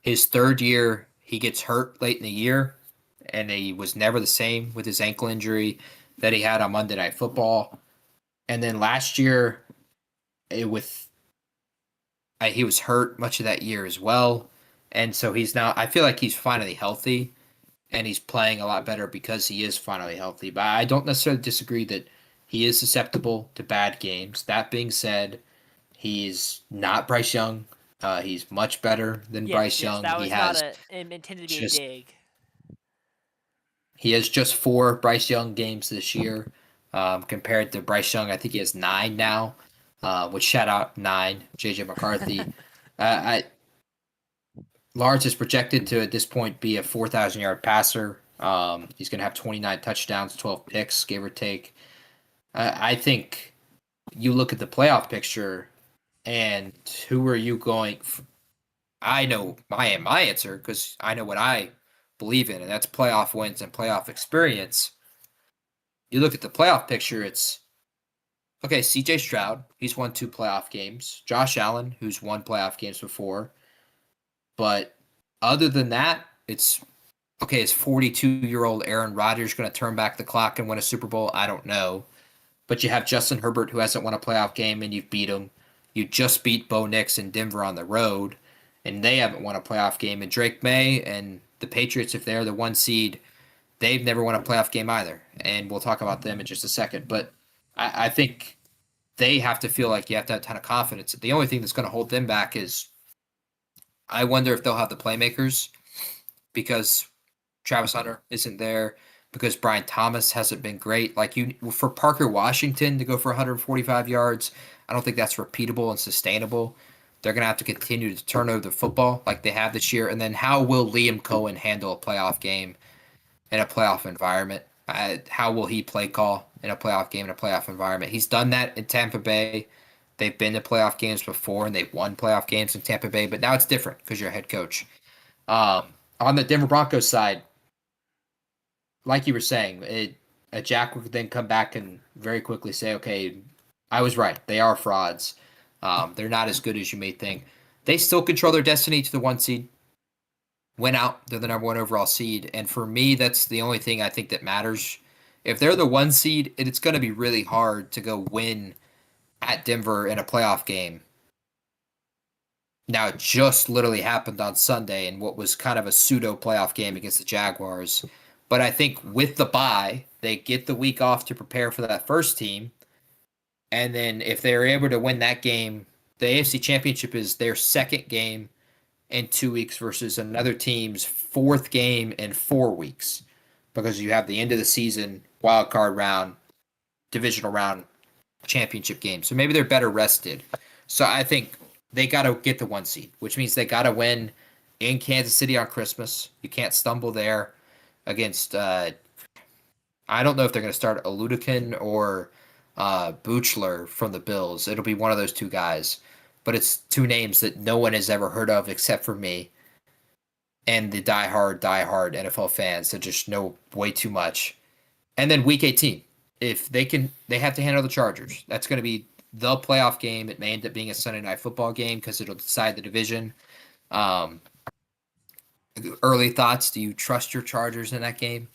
His third year, he gets hurt late in the year, and he was never the same with his ankle injury that he had on Monday Night Football. And then last year, he was hurt much of that year as well. And so I feel like he's finally healthy, and he's playing a lot better because he is finally healthy. But I don't necessarily disagree that he is susceptible to bad games. That being said, he's not Bryce Young. He's much better than Bryce Young. That was not intended to be a dig. He has just 4 Bryce Young games this year, compared to Bryce Young. I think he has 9 now. Which shout out 9, JJ McCarthy. Lawrence is projected to at this point be a 4,000-yard passer. He's going to have 29 touchdowns, 12 picks, give or take. I think you look at the playoff picture, and who are you going? I know my answer because I know what I believe in, and that's playoff wins and playoff experience. You look at the playoff picture, it's okay. C.J. Stroud, he's won 2 playoff games. Josh Allen, who's won playoff games before, but other than that, it's okay. Is 42-year-old Aaron Rodgers going to turn back the clock and win a Super Bowl? I don't know. But you have Justin Herbert, who hasn't won a playoff game, and you've beat him. You just beat Bo Nix in Denver on the road, and they haven't won a playoff game. And Drake May and the Patriots, if they're the 1 seed, they've never won a playoff game either. And we'll talk about them in just a second. But I think they have to feel like you have to have a ton of confidence. The only thing that's going to hold them back is I wonder if they'll have the playmakers because Travis Hunter isn't there, because Brian Thomas hasn't been great. For Parker Washington to go for 145 yards, I don't think that's repeatable and sustainable. They're going to have to continue to turn over the football like they have this year. And then how will Liam Cohen handle a playoff game in a playoff environment? How will he play call in a playoff game in a playoff environment? He's done that in Tampa Bay. They've been to playoff games before, and they've won playoff games in Tampa Bay. But now it's different because you're a head coach. On the Denver Broncos side, like you were saying, Jack would then come back and very quickly say, okay, I was right. They are frauds. They're not as good as you may think. They still control their destiny to the 1 seed. Win out. They're the number 1 overall seed. And for me, that's the only thing I think that matters. If they're the 1 seed, it's going to be really hard to go win at Denver in a playoff game. Now, it just literally happened on Sunday in what was kind of a pseudo playoff game against the Jaguars. But I think with the bye, they get the week off to prepare for that first team. And then if they're able to win that game, the AFC Championship is their second game in 2 weeks versus another team's 4th game in 4 weeks. Because you have the end of the season, wild card round, divisional round, championship game. So maybe they're better rested. So I think they got to get the 1 seed, which means they got to win in Kansas City on Christmas. You can't stumble there against, I don't know if they're going to start Aludikin or Buchler from the Bills. It'll be one of those 2 guys. But it's 2 names that no one has ever heard of except for me and the diehard NFL fans that just know way too much. And then Week 18. If they have to handle the Chargers. That's going to be the playoff game. It may end up being a Sunday Night Football game because it'll decide the division. Early thoughts, do you trust your Chargers in that game?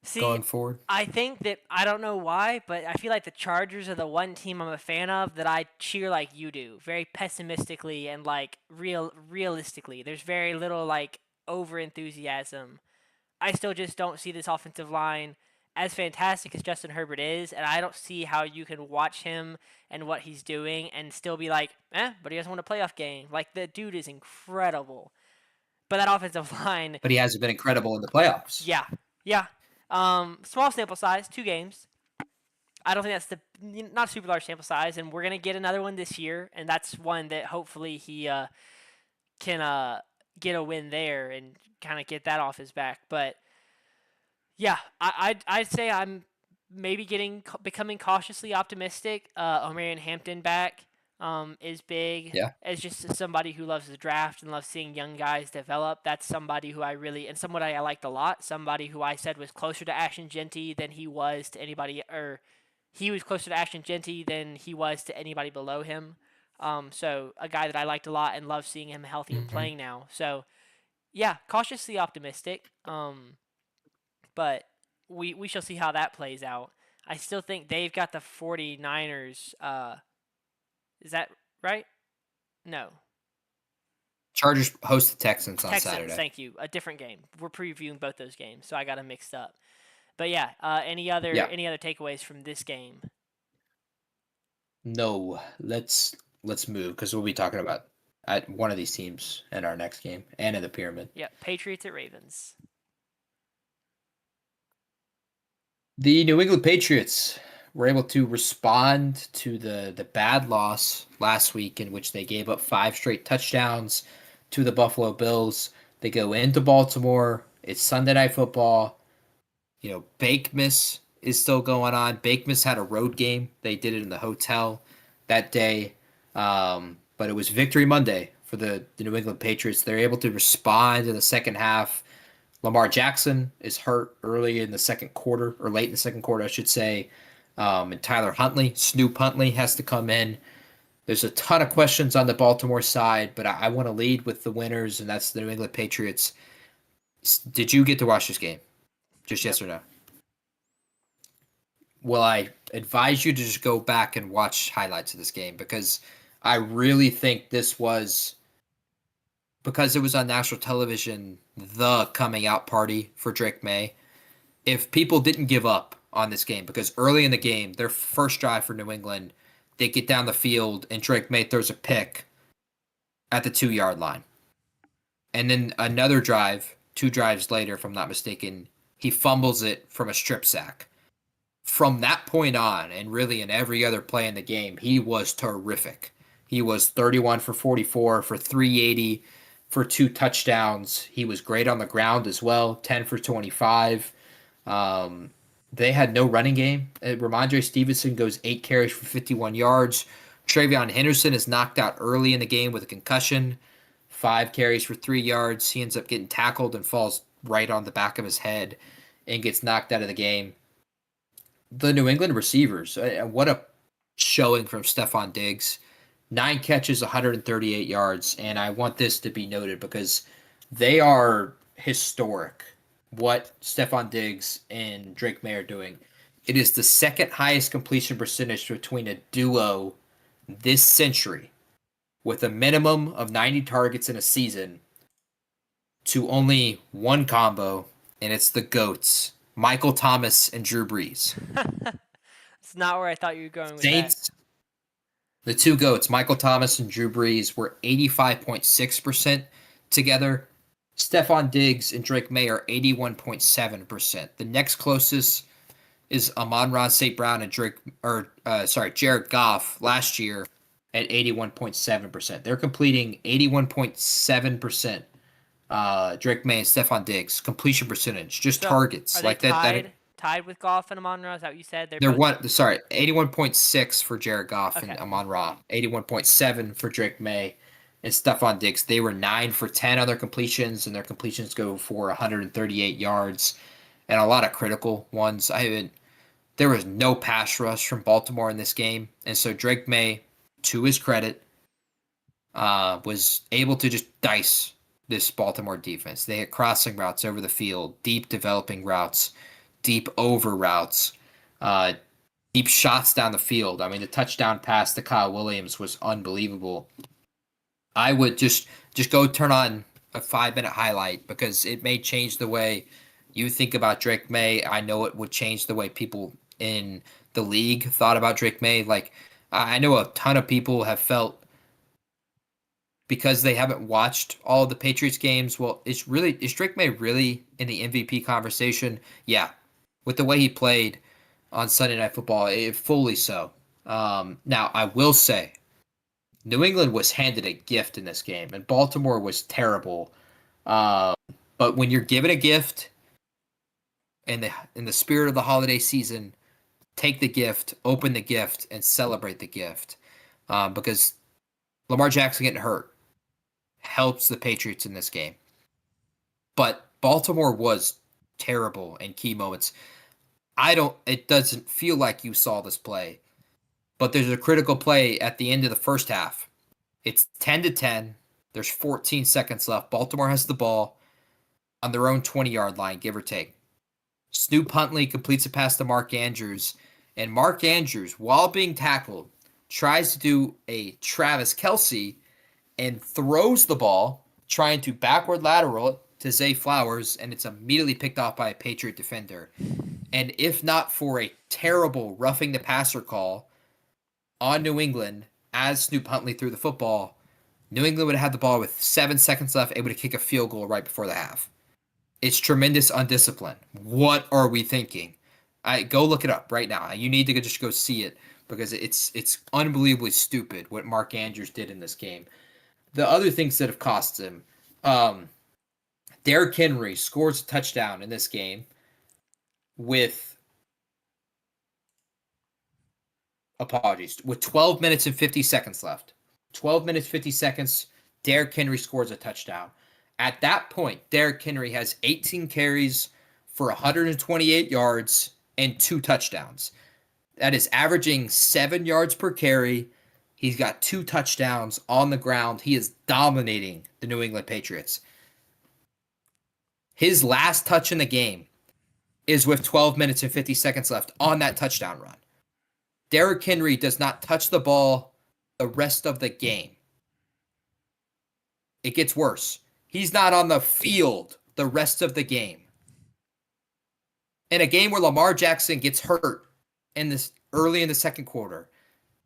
See, going forward? I think that I don't know why, but I feel like the Chargers are the one team I'm a fan of that I cheer like you do, very pessimistically and like realistically. There's very little like over enthusiasm. I still just don't see this offensive line as fantastic as Justin Herbert is, and I don't see how you can watch him and what he's doing and still be like, but he doesn't win a playoff game. Like the dude is incredible. But that offensive line, But he hasn't been incredible in the playoffs. yeah, yeah. Small sample size, 2 games. I don't think that's not a super large sample size, and we're gonna get another one this year, and that's one that hopefully he can get a win there and kind of get that off his back. But yeah, I'd say I'm maybe becoming cautiously optimistic. Omarion Hampton back is big. Yeah. As just somebody who loves the draft and loves seeing young guys develop, that's somebody who I really and somebody I liked a lot. Somebody who I said was closer to Ashton Genty than he was to anybody, or he was closer to Ashton Genty than he was to anybody below him. So a guy that I liked a lot and love seeing him healthy and playing now. So yeah, cautiously optimistic. But we shall see how that plays out. I still think they've got the 49ers. Is that right? No. Chargers host the Texans on Texans, Saturday. thank you. A different game. We're previewing both those games, so I got them mixed up. But yeah, any other takeaways from this game? No, let's move because we'll be talking about at one of these teams in our next game and in the pyramid. Yeah, Patriots at Ravens. The New England Patriots were able to respond to the bad loss last week in which they gave up 5 straight touchdowns to the Buffalo Bills. They go into Baltimore. It's Sunday Night Football. You know, Bakemas is still going on. Bakemas had a road game. They did it in the hotel that day. But it was Victory Monday for the New England Patriots. They're able to respond in the second half. Lamar Jackson is hurt early in the second quarter, or late in the second quarter, I should say. And Tyler Huntley, Snoop Huntley, has to come in. There's a ton of questions on the Baltimore side, but I want to lead with the winners, and that's the New England Patriots. Did you get to watch this game? Just yes or no? Well, I advise you to just go back and watch highlights of this game because I really think this was, because it was on national television, the coming out party for Drake May. If people didn't give up on this game, because early in the game, their first drive for New England, they get down the field and Drake May throws a pick at the 2-yard line. And then another drive, 2 drives later, if I'm not mistaken, he fumbles it from a strip sack. From that point on, and really in every other play in the game, he was terrific. He was 31 for 44 for 380 for 2 touchdowns. He was great on the ground as well, 10 for 25. They had no running game. Ramondre Stevenson goes 8 carries for 51 yards. Travion Henderson is knocked out early in the game with a concussion. 5 carries for 3 yards. He ends up getting tackled and falls right on the back of his head and gets knocked out of the game. The New England receivers, what a showing from Stephon Diggs. 9 catches, 138 yards, and I want this to be noted because they are historic, what Stephon Diggs and Drake May are doing. It is the second highest completion percentage between a duo this century, with a minimum of 90 targets in a season, to only one combo, and it's the GOATs, Michael Thomas and Drew Brees. It's not where I thought you were going with Saints, the 2 GOATs, Michael Thomas and Drew Brees, were 85.6% together. Stephon Diggs and Drake May are 81.7%. The next closest is Amon-Ra St. Brown and Jared Goff last year at 81.7%. They're completing 81.7%. Drake May and Stephon Diggs completion percentage, just targets are they like that. Tied with Goff and Amon-Ra? Is that what you said? They're 81.6 for Jared Goff and Amon-Ra, 81.7 for Drake May and Stephon Diggs. They were 9 for 10 on their completions, and their completions go for 138 yards and a lot of critical ones. There was no pass rush from Baltimore in this game, and so Drake May, to his credit, was able to just dice this Baltimore defense. They had crossing routes over the field, deep developing routes deep over routes, uh, deep shots down the field. I mean, the touchdown pass to Kyle Williams was unbelievable. I would just go turn on a 5 minute highlight because it may change the way you think about Drake May. I know it would change the way people in the league thought about Drake May. Like I know a ton of people have felt because they haven't watched all of the Patriots games. Well, is Drake May really in the MVP conversation? Yeah, with the way he played on Sunday Night Football, fully so. Now I will say New England was handed a gift in this game, and Baltimore was terrible. Uh, but when you're given a gift in the spirit of the holiday season, take the gift, open the gift, and celebrate the gift. Because Lamar Jackson getting hurt helps the Patriots in this game. But Baltimore was terrible in key moments. It doesn't feel like you saw this play, but there's a critical play at the end of the first half. It's 10-10. There's 14 seconds left. Baltimore has the ball on their own 20-yard line, give or take. Snoop Huntley completes a pass to Mark Andrews, and Mark Andrews, while being tackled, tries to do a Travis Kelce and throws the ball, trying to backward lateral it to Zay Flowers, and it's immediately picked off by a Patriot defender. And if not for a terrible roughing the passer call on New England as Snoop Huntley threw the football, New England would have had the ball with 7 seconds left, able to kick a field goal right before the half. It's tremendous undiscipline. What are we thinking? Go look it up right now. You need to just go see it because it's unbelievably stupid what Mark Andrews did in this game. The other things that have cost him, Derrick Henry scores a touchdown in this game with 12 minutes and 50 seconds left. 12 minutes, 50 seconds, Derrick Henry scores a touchdown. At that point, Derrick Henry has 18 carries for 128 yards and 2 touchdowns. That is averaging 7 yards per carry. He's got 2 touchdowns on the ground. He is dominating the New England Patriots. His last touch in the game is with 12 minutes and 50 seconds left on that touchdown run. Derrick Henry does not touch the ball the rest of the game. It gets worse. He's not on the field the rest of the game. In a game where Lamar Jackson gets hurt early in the second quarter,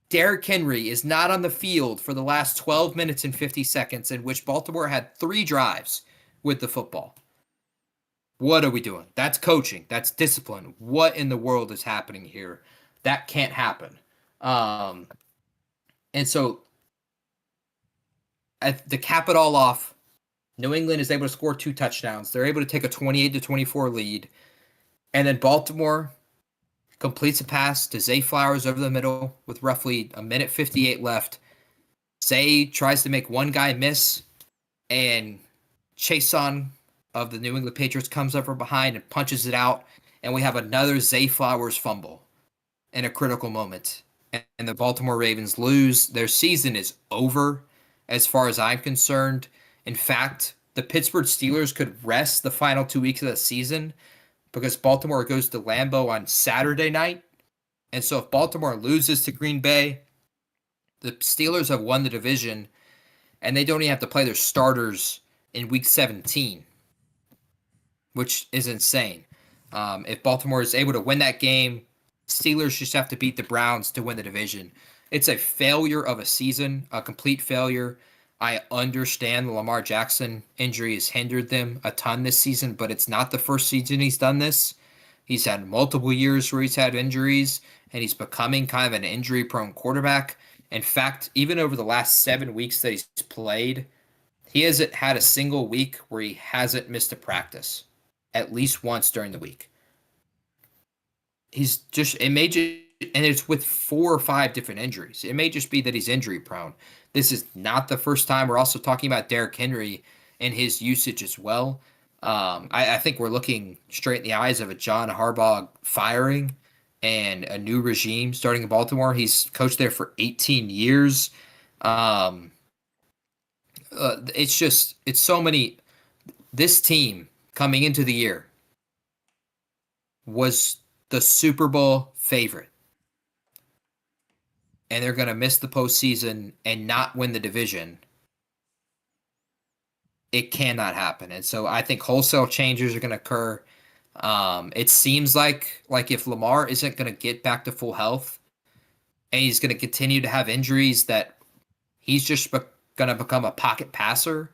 Derrick Henry is not on the field for the last 12 minutes and 50 seconds in which Baltimore had 3 drives with the football. What are we doing? That's coaching. That's discipline. What in the world is happening here? That can't happen. And so, to cap it all off, New England is able to score 2 touchdowns. They're able to take a 28-24 lead. And then Baltimore completes a pass to Zay Flowers over the middle with roughly 1:58 left. Zay tries to make one guy miss, and Chason of the New England Patriots comes up from behind and punches it out, and we have another Zay Flowers fumble in a critical moment. And the Baltimore Ravens lose. Their season is over as far as I'm concerned. In fact, the Pittsburgh Steelers could rest the final 2 weeks of the season because Baltimore goes to Lambeau on Saturday night. And so if Baltimore loses to Green Bay, the Steelers have won the division, and they don't even have to play their starters in Week 17, which is insane. If Baltimore is able to win that game, Steelers just have to beat the Browns to win the division. It's a failure of a season, a complete failure. I understand the Lamar Jackson injury has hindered them a ton this season, but it's not the first season he's done this. He's had multiple years where he's had injuries, and he's becoming kind of an injury-prone quarterback. In fact, even over the last 7 weeks that he's played, he hasn't had a single week where he hasn't missed a practice, at least once during the week. And it's with 4 or 5 different injuries. It may just be that he's injury prone. This is not the first time. We're also talking about Derrick Henry and his usage as well. I think we're looking straight in the eyes of a John Harbaugh firing and a new regime starting in Baltimore. He's coached there for 18 years. It's so many. This team coming into the year was the Super Bowl favorite and they're going to miss the postseason and not win the division, it cannot happen. And so I think wholesale changes are going to occur. It seems like if Lamar isn't going to get back to full health and he's going to continue to have injuries, that he's just going to become a pocket passer.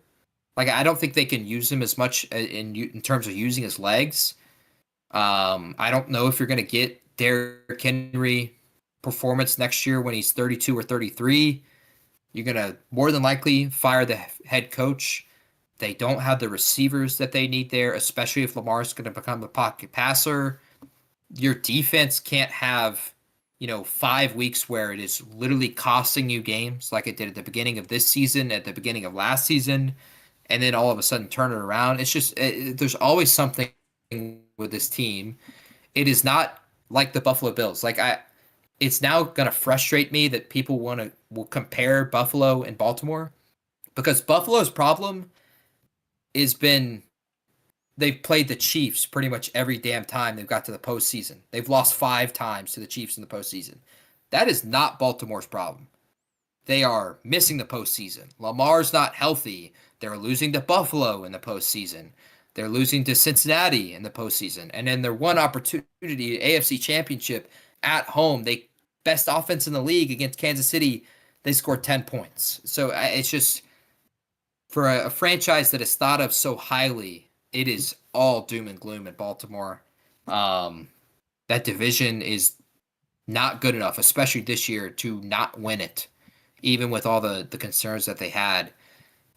Like, I don't think they can use him as much in terms of using his legs. I don't know if you're going to get Derrick Henry performance next year when he's 32 or 33. You're going to more than likely fire the head coach. They don't have the receivers that they need there, especially if Lamar's going to become a pocket passer. Your defense can't have, 5 weeks where it is literally costing you games like it did at the beginning of this season, at the beginning of last season, and then all of a sudden turn it around. It's just, there's always something with this team. It is not like the Buffalo Bills. It's now going to frustrate me that people will compare Buffalo and Baltimore, because Buffalo's problem has been they've played the Chiefs pretty much every damn time they've got to the postseason. They've lost 5 times to the Chiefs in the postseason. That is not Baltimore's problem. They are missing the postseason. Lamar's not healthy. They're losing to Buffalo in the postseason. They're losing to Cincinnati in the postseason. And then their one opportunity, AFC Championship at home, they best offense in the league against Kansas City, they scored 10 points. So it's just, for a franchise that is thought of so highly, it is all doom and gloom at Baltimore. That division is not good enough, especially this year, to not win it, even with all the concerns that they had.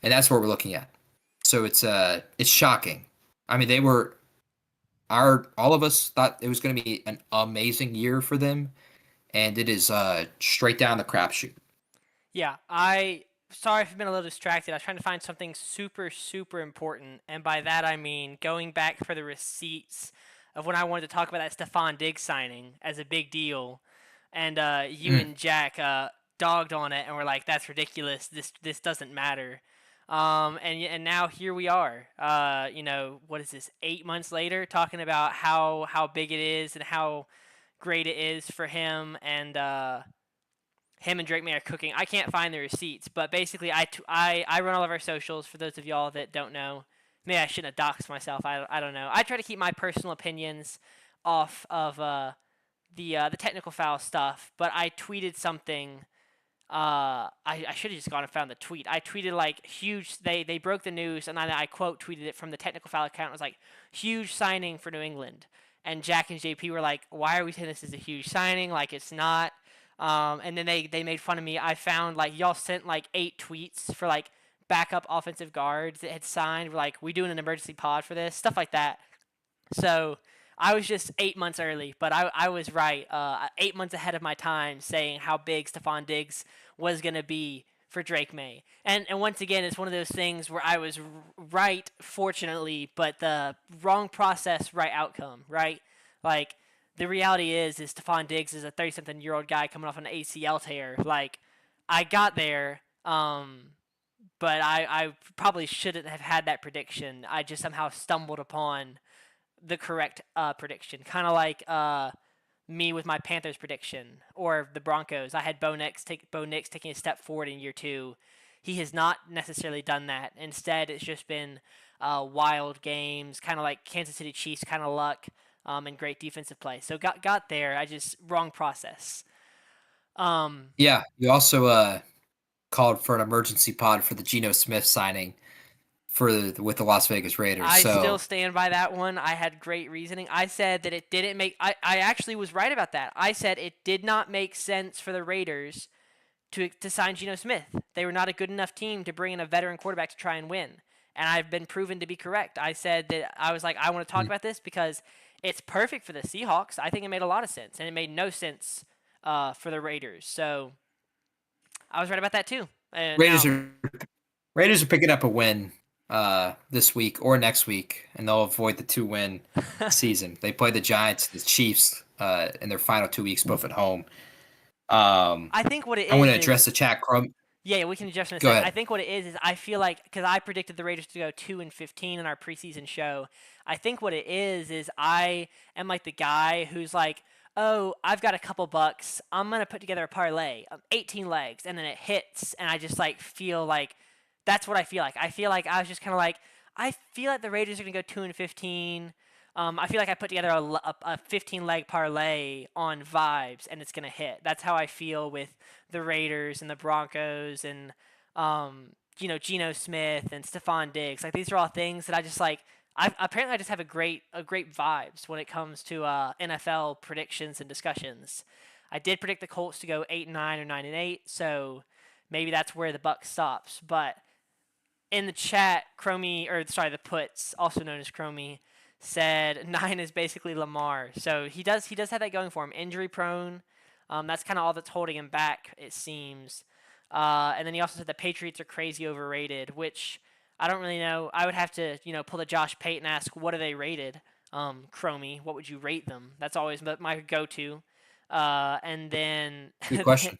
And that's what we're looking at. So it's shocking. I mean, all of us thought it was going to be an amazing year for them, and it is straight down the crapshoot. Yeah, sorry if I've been a little distracted. I was trying to find something super, super important, and by that I mean going back for the receipts of when I wanted to talk about that Stephon Diggs signing as a big deal, and you and Jack dogged on it and were like, "That's ridiculous. This doesn't matter." And now here we are. What is this? 8 months later, talking about how big it is and how great it is for him, and him and Drake May are cooking. I can't find the receipts, but basically I run all of our socials for those of y'all that don't know. Maybe I shouldn't have doxed myself. I don't know. I try to keep my personal opinions off of the technical foul stuff, but I tweeted something. I should have just gone and found the tweet. I tweeted like huge. They broke the news, and I quote tweeted it from the technical foul account. It was like, huge signing for New England. And Jack and JP were like, why are we saying this is a huge signing? Like, it's not. And then they made fun of me. I found like y'all sent like 8 tweets for like backup offensive guards that had signed. We're like, we doing an emergency pod for this, stuff like that. So I was just 8 months early, but I was right. 8 months ahead of my time, saying how big Stephon Diggs was gonna be for Drake May. And once again, it's one of those things where I was right, fortunately, but the wrong process, right outcome, right? Like, the reality is Stephon Diggs is a 30-something-year-old guy coming off an ACL tear. Like, I got there, but I probably shouldn't have had that prediction. I just somehow stumbled upon the correct prediction. Kind of like me with my Panthers prediction, or the Broncos. I had Bo Nix taking a step forward in year 2. He has not necessarily done that. Instead, it's just been wild games, kind of like Kansas City Chiefs kind of luck, and great defensive play. So got there. I just wrong process. Yeah, you also called for an emergency pod for the Geno Smith signing with the Las Vegas Raiders. I still stand by that one. I had great reasoning. I said that it didn't make. I actually was right about that. I said it did not make sense for the Raiders to sign Geno Smith. They were not a good enough team to bring in a veteran quarterback to try and win. And I've been proven to be correct. I said that I was like, I want to talk about this because it's perfect for the Seahawks. I think it made a lot of sense, and it made no sense for the Raiders. So I was right about that too. And Raiders are picking up a win this week or next week, and they'll avoid the 2-win season. They play the Giants, the Chiefs in their final 2 weeks, both at home. I think what it is. I want to address the chat. Yeah, we can adjust in a Go second. I ahead. think what it is I feel like because I predicted the Raiders to go 2-15 in our preseason show. I think what it is I am like the guy who's like, oh, I've got a couple bucks. I'm gonna put together a parlay, 18 legs, and then it hits, and I just like feel like that's what I feel like. I feel like I was just kind of like, I feel like the Raiders are gonna go 2-15. I feel like I put together a 15 leg parlay on vibes, and it's gonna hit. That's how I feel with the Raiders and the Broncos and Geno Smith and Stephon Diggs. Like these are all things that I just like. I just have a great vibes when it comes to NFL predictions and discussions. I did predict the Colts to go 8-9 or 9-8, so maybe that's where the buck stops. But in the chat, the puts, also known as Chromie, said 9 is basically Lamar. So he does have that going for him. Injury prone. That's kind of all that's holding him back, it seems. And then he also said the Patriots are crazy overrated, which I don't really know. I would have to, pull a Josh Payton and ask, what are they rated? Chromie, what would you rate them? That's always my go-to. And then Good question.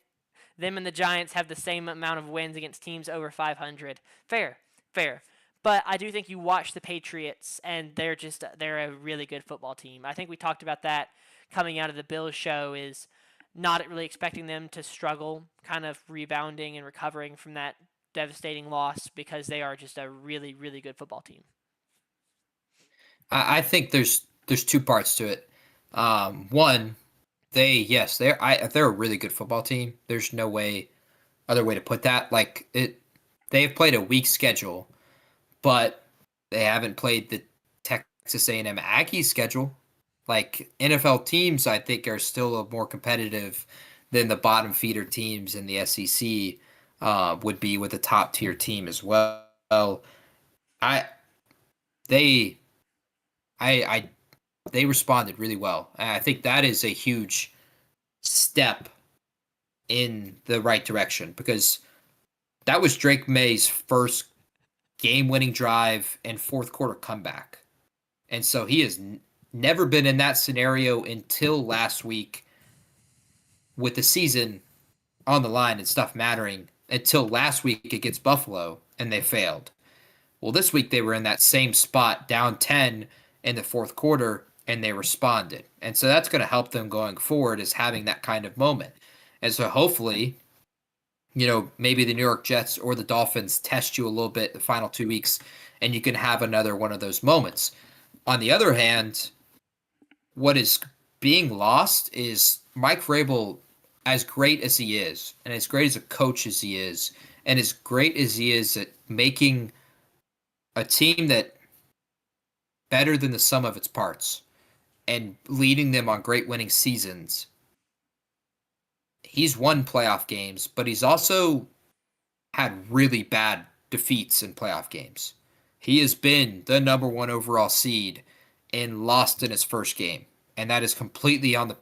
them and the Giants have the same amount of wins against teams over 500. Fair, fair. But I do think you watch the Patriots, and they're a really good football team. I think we talked about that coming out of the Bills show is not really expecting them to struggle, kind of rebounding and recovering from that devastating loss because they are just a really, really good football team. I think there's two parts to it. One, they're a really good football team. There's no other way to put that. Like they've played a weak schedule, but they haven't played the Texas A&M Aggies schedule. Like NFL teams, I think are still more competitive than the bottom feeder teams in the SEC would be with a top tier team as well. I they I they responded really well. And I think that is a huge step in the right direction because that was Drake May's first game-winning drive and fourth quarter comeback. And so he has never been in that scenario until last week with the season on the line and stuff mattering until last week against Buffalo and they failed. Well, this week they were in that same spot down 10 in the fourth quarter and they responded. And so that's going to help them going forward is having that kind of moment. And so hopefully, maybe the New York Jets or the Dolphins test you a little bit the final 2 weeks and you can have another one of those moments. On the other hand, what is being lost is Mike Vrabel, as great as he is, and as great as a coach as he is, and as great as he is at making a team that better than the sum of its parts and leading them on great winning seasons. He's won playoff games, but he's also had really bad defeats in playoff games. He has been the number one overall seed and lost in his first game, and that is completely on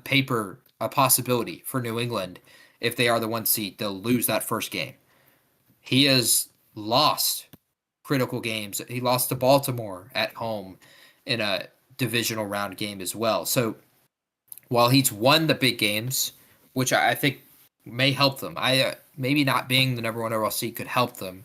paper a possibility for New England. If they are the one seed, they'll lose that first game. He has lost critical games. He lost to Baltimore at home in a divisional round game as well. So while he's won the big games, which I think may help them, maybe not being the number one overall seed could help them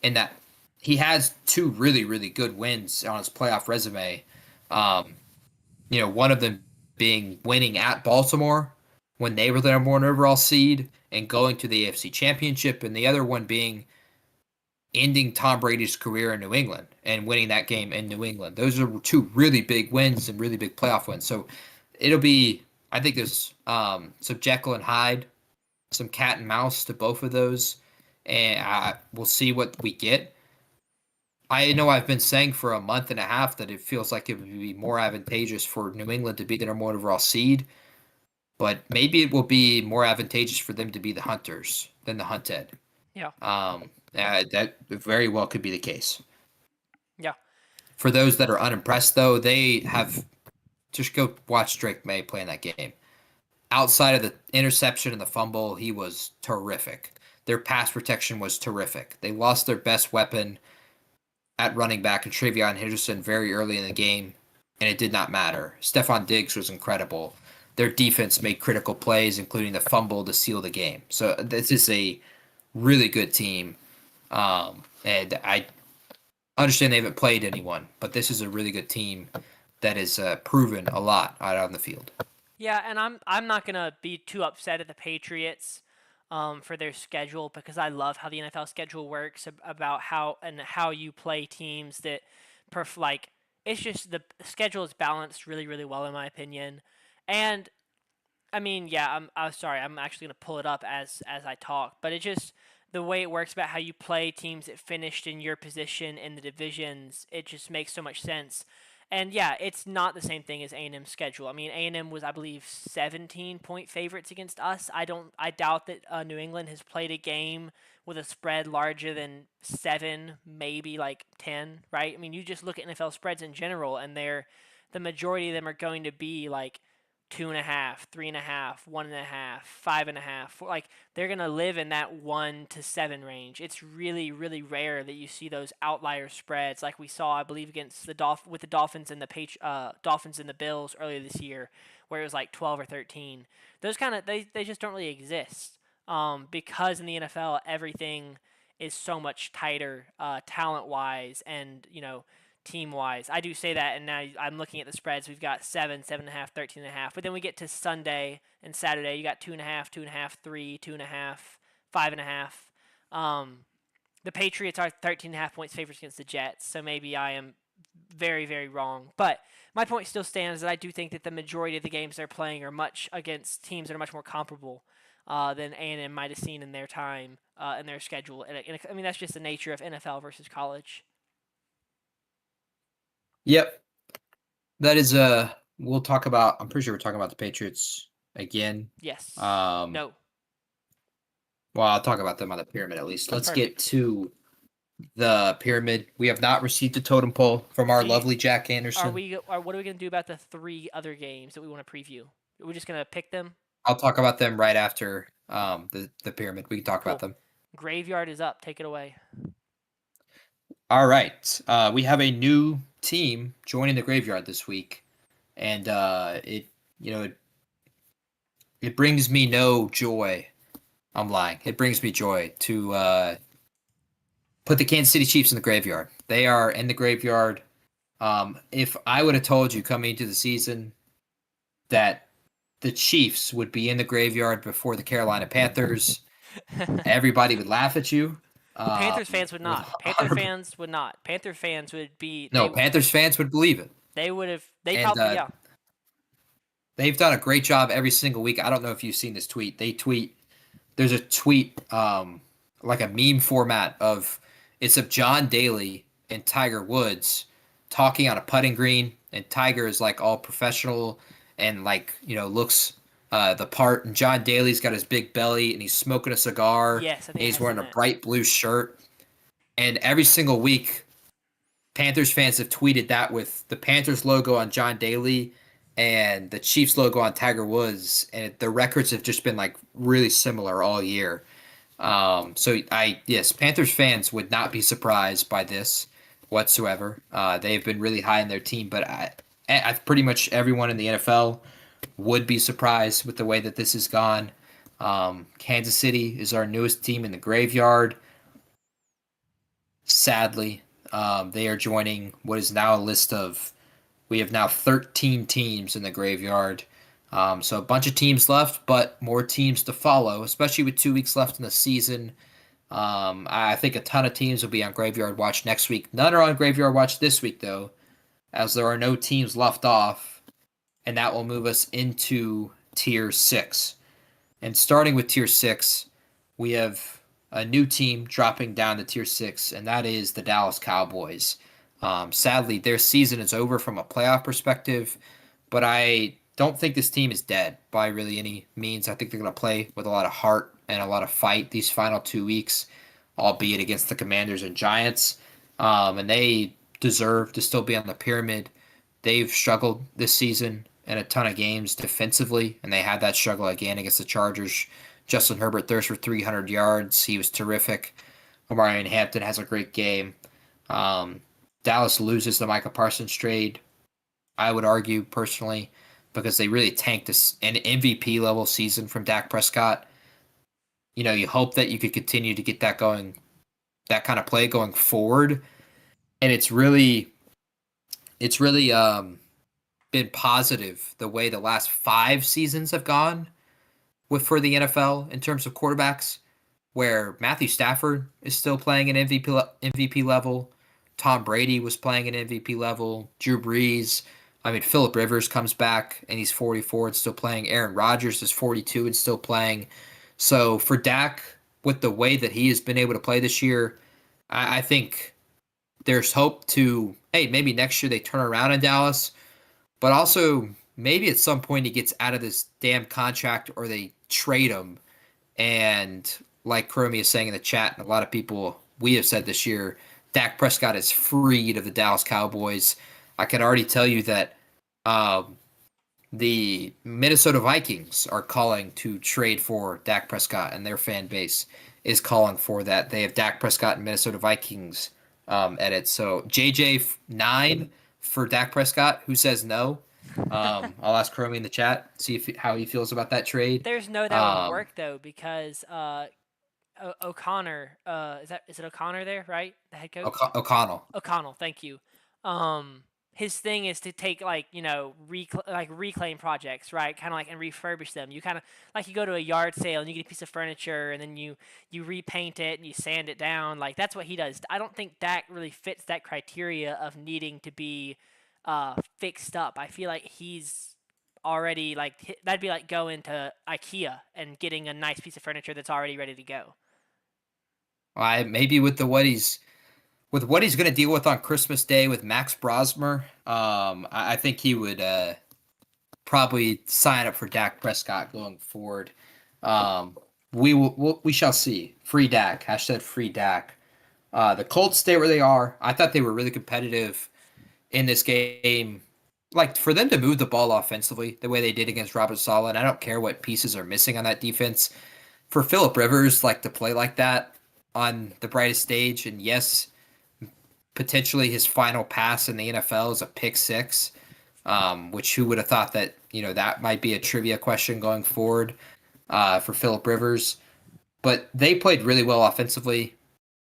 in that he has two really, really good wins on his playoff resume. One of them being winning at Baltimore when they were the number one overall seed and going to the AFC Championship, and the other one being ending Tom Brady's career in New England and winning that game in New England. Those are two really big wins and really big playoff wins. So it'll be, I think there's some Jekyll and Hyde, some cat and mouse to both of those, and we'll see what we get. I know I've been saying for a month and a half that it feels like it would be more advantageous for New England to be the number one overall seed, but maybe it will be more advantageous for them to be the hunters than the hunted. Yeah. That very well could be the case. Yeah. For those that are unimpressed, though, they have just go watch Drake May play in that game. Outside of the interception and the fumble, he was terrific. Their pass protection was terrific. They lost their best weapon at running back and Travion Henderson very early in the game, and it did not matter. Stephon Diggs was incredible. their defense made critical plays, including the fumble to seal the game. So this is a really good team. And I understand they haven't played anyone, but this is a really good team that has proven a lot out on the field. Yeah, and I'm not gonna be too upset at the Patriots for their schedule because I love how the NFL schedule works about how you play teams that like it's just the schedule is balanced really well in my opinion. And I mean, yeah, I'm sorry. I'm actually gonna pull it up as I talk, but it just the way it works about how you play teams that finished in your position in the divisions. It just makes so much sense. And yeah, it's not the same thing as A&M's schedule. I mean, A&M was, I believe, 17-point favorites against us. I doubt that New England has played a game with a spread larger than 7, maybe like 10, right? I mean, you just look at NFL spreads in general, and the majority of them are going to be like 2.5, 3.5, 1.5, 5.5. Like they're gonna live in that 1 to 7 range. It's really rare that you see those outlier spreads like we saw, I believe, against the with the Dolphins and the Dolphins and the Bills earlier this year, where it was like 12 or 13. Those kind of they just don't really exist because in the NFL everything is so much tighter talent wise and team wise. I do say that, and now I'm looking at the spreads. We've got 7, 7.5, 13.5. But then we get to Sunday and Saturday. You got 2.5, 2.5, 3, 2.5, 5.5. The Patriots are 13.5 points favorites against the Jets, so maybe I am very wrong. But my point still stands that I do think that the majority of the games they're playing are much against teams that are much more comparable than A&M might have seen in their time in their schedule. And I mean, that's just the nature of NFL versus college. Yep. That is we'll talk about I'm pretty sure we're talking about the Patriots again. Yes. No. Well, I'll talk about them on the pyramid at least. Let's Perfect. get to the pyramid. We have not received a totem pole from our lovely Jack Anderson. What are we going to do about the 3 other games that we want to preview? Are we just going to pick them? I'll talk about them right after the pyramid. We can talk about them. Graveyard is up. Take it away. All right. We have a new team joining the graveyard this week, and it brings me no joy. I'm lying. It brings me joy to put the Kansas City Chiefs in the graveyard. They are in the graveyard. If I would have told you coming into the season that the Chiefs would be in the graveyard before the Carolina Panthers, everybody would laugh at you. Panthers fans would not. Panther fans would not. Panther fans would be. Panthers fans would believe it. They would have. Yeah. They've done a great job every single week. I don't know if you've seen this tweet. There's a tweet like a meme format of John Daly and Tiger Woods talking on a putting green, and Tiger is like all professional and looks the part, and John Daly's got his big belly and he's smoking a cigar. Yes, I think and he's wearing a bright blue shirt. And every single week, Panthers fans have tweeted that with the Panthers logo on John Daly and the Chiefs logo on Tiger Woods, and the records have just been like really similar all year. Panthers fans would not be surprised by this whatsoever. They've been really high in their team, but I pretty much everyone in the NFL would be surprised with the way that this has gone. Kansas City is our newest team in the graveyard. Sadly, they are joining what is now a list of. We have now 13 teams in the graveyard. So a bunch of teams left, but more teams to follow, especially with 2 weeks left in the season. I think a ton of teams will be on Graveyard Watch next week. None are on Graveyard Watch this week, though, as there are no teams left off, and that will move us into Tier 6. And starting with Tier 6, we have a new team dropping down to Tier 6, and that is the Dallas Cowboys. Sadly, their season is over from a playoff perspective, but I don't think this team is dead by really any means. I think they're going to play with a lot of heart and a lot of fight these final 2 weeks, albeit against the Commanders and Giants. And they deserve to still be on the pyramid. They've struggled this season in a ton of games defensively, and they had that struggle again against the Chargers. Justin Herbert throws for 300 yards. He was terrific. Omarion Hampton has a great game. Dallas loses the Micah Parsons trade. I would argue, personally, because they really tanked an MVP level season from Dak Prescott. You hope that you could continue to get that going, that kind of play going forward. And it's really been positive the way the last 5 seasons have gone for the NFL in terms of quarterbacks, where Matthew Stafford is still playing an MVP level. Tom Brady was playing an MVP level. Drew Brees. I mean, Phillip Rivers comes back and he's 44 and still playing. Aaron Rodgers is 42 and still playing. So for Dak, with the way that he has been able to play this year, I think there's hope to, hey, maybe next year they turn around in Dallas, but also maybe at some point he gets out of this damn contract or they trade him. And like Chromie is saying in the chat, and a lot of people we have said this year, Dak Prescott is freed of the Dallas Cowboys. I can already tell you that the Minnesota Vikings are calling to trade for Dak Prescott, and their fan base is calling for that. They have Dak Prescott and Minnesota Vikings edit. So JJ9 for Dak Prescott, who says no? I'll ask Chromie in the chat, see how he feels about that trade. There's no that would work though, because O'Connor, is it O'Connor there, right? The head coach? O'Connell. O'Connell, thank you. His thing is to take reclaim projects, right? Kind of like and refurbish them. You kind of like you go to a yard sale and you get a piece of furniture and then you repaint it and you sand it down. Like that's what he does. I don't think Dak really fits that criteria of needing to be fixed up. I feel like he's already that'd be like going to IKEA and getting a nice piece of furniture that's already ready to go. Maybe with what he's going to deal with on Christmas Day with Max Brosmer, I think he would probably sign up for Dak Prescott going forward. We shall see. Free Dak. Hashtag free Dak. The Colts stay where they are. I thought they were really competitive in this game. Like, for them to move the ball offensively the way they did against Robert Saleh, and I don't care what pieces are missing on that defense. For Phillip Rivers, to play like that on the brightest stage, and yes, potentially his final pass in the NFL is a pick six, which who would have thought that, that might be a trivia question going forward for Phillip Rivers. But they played really well offensively.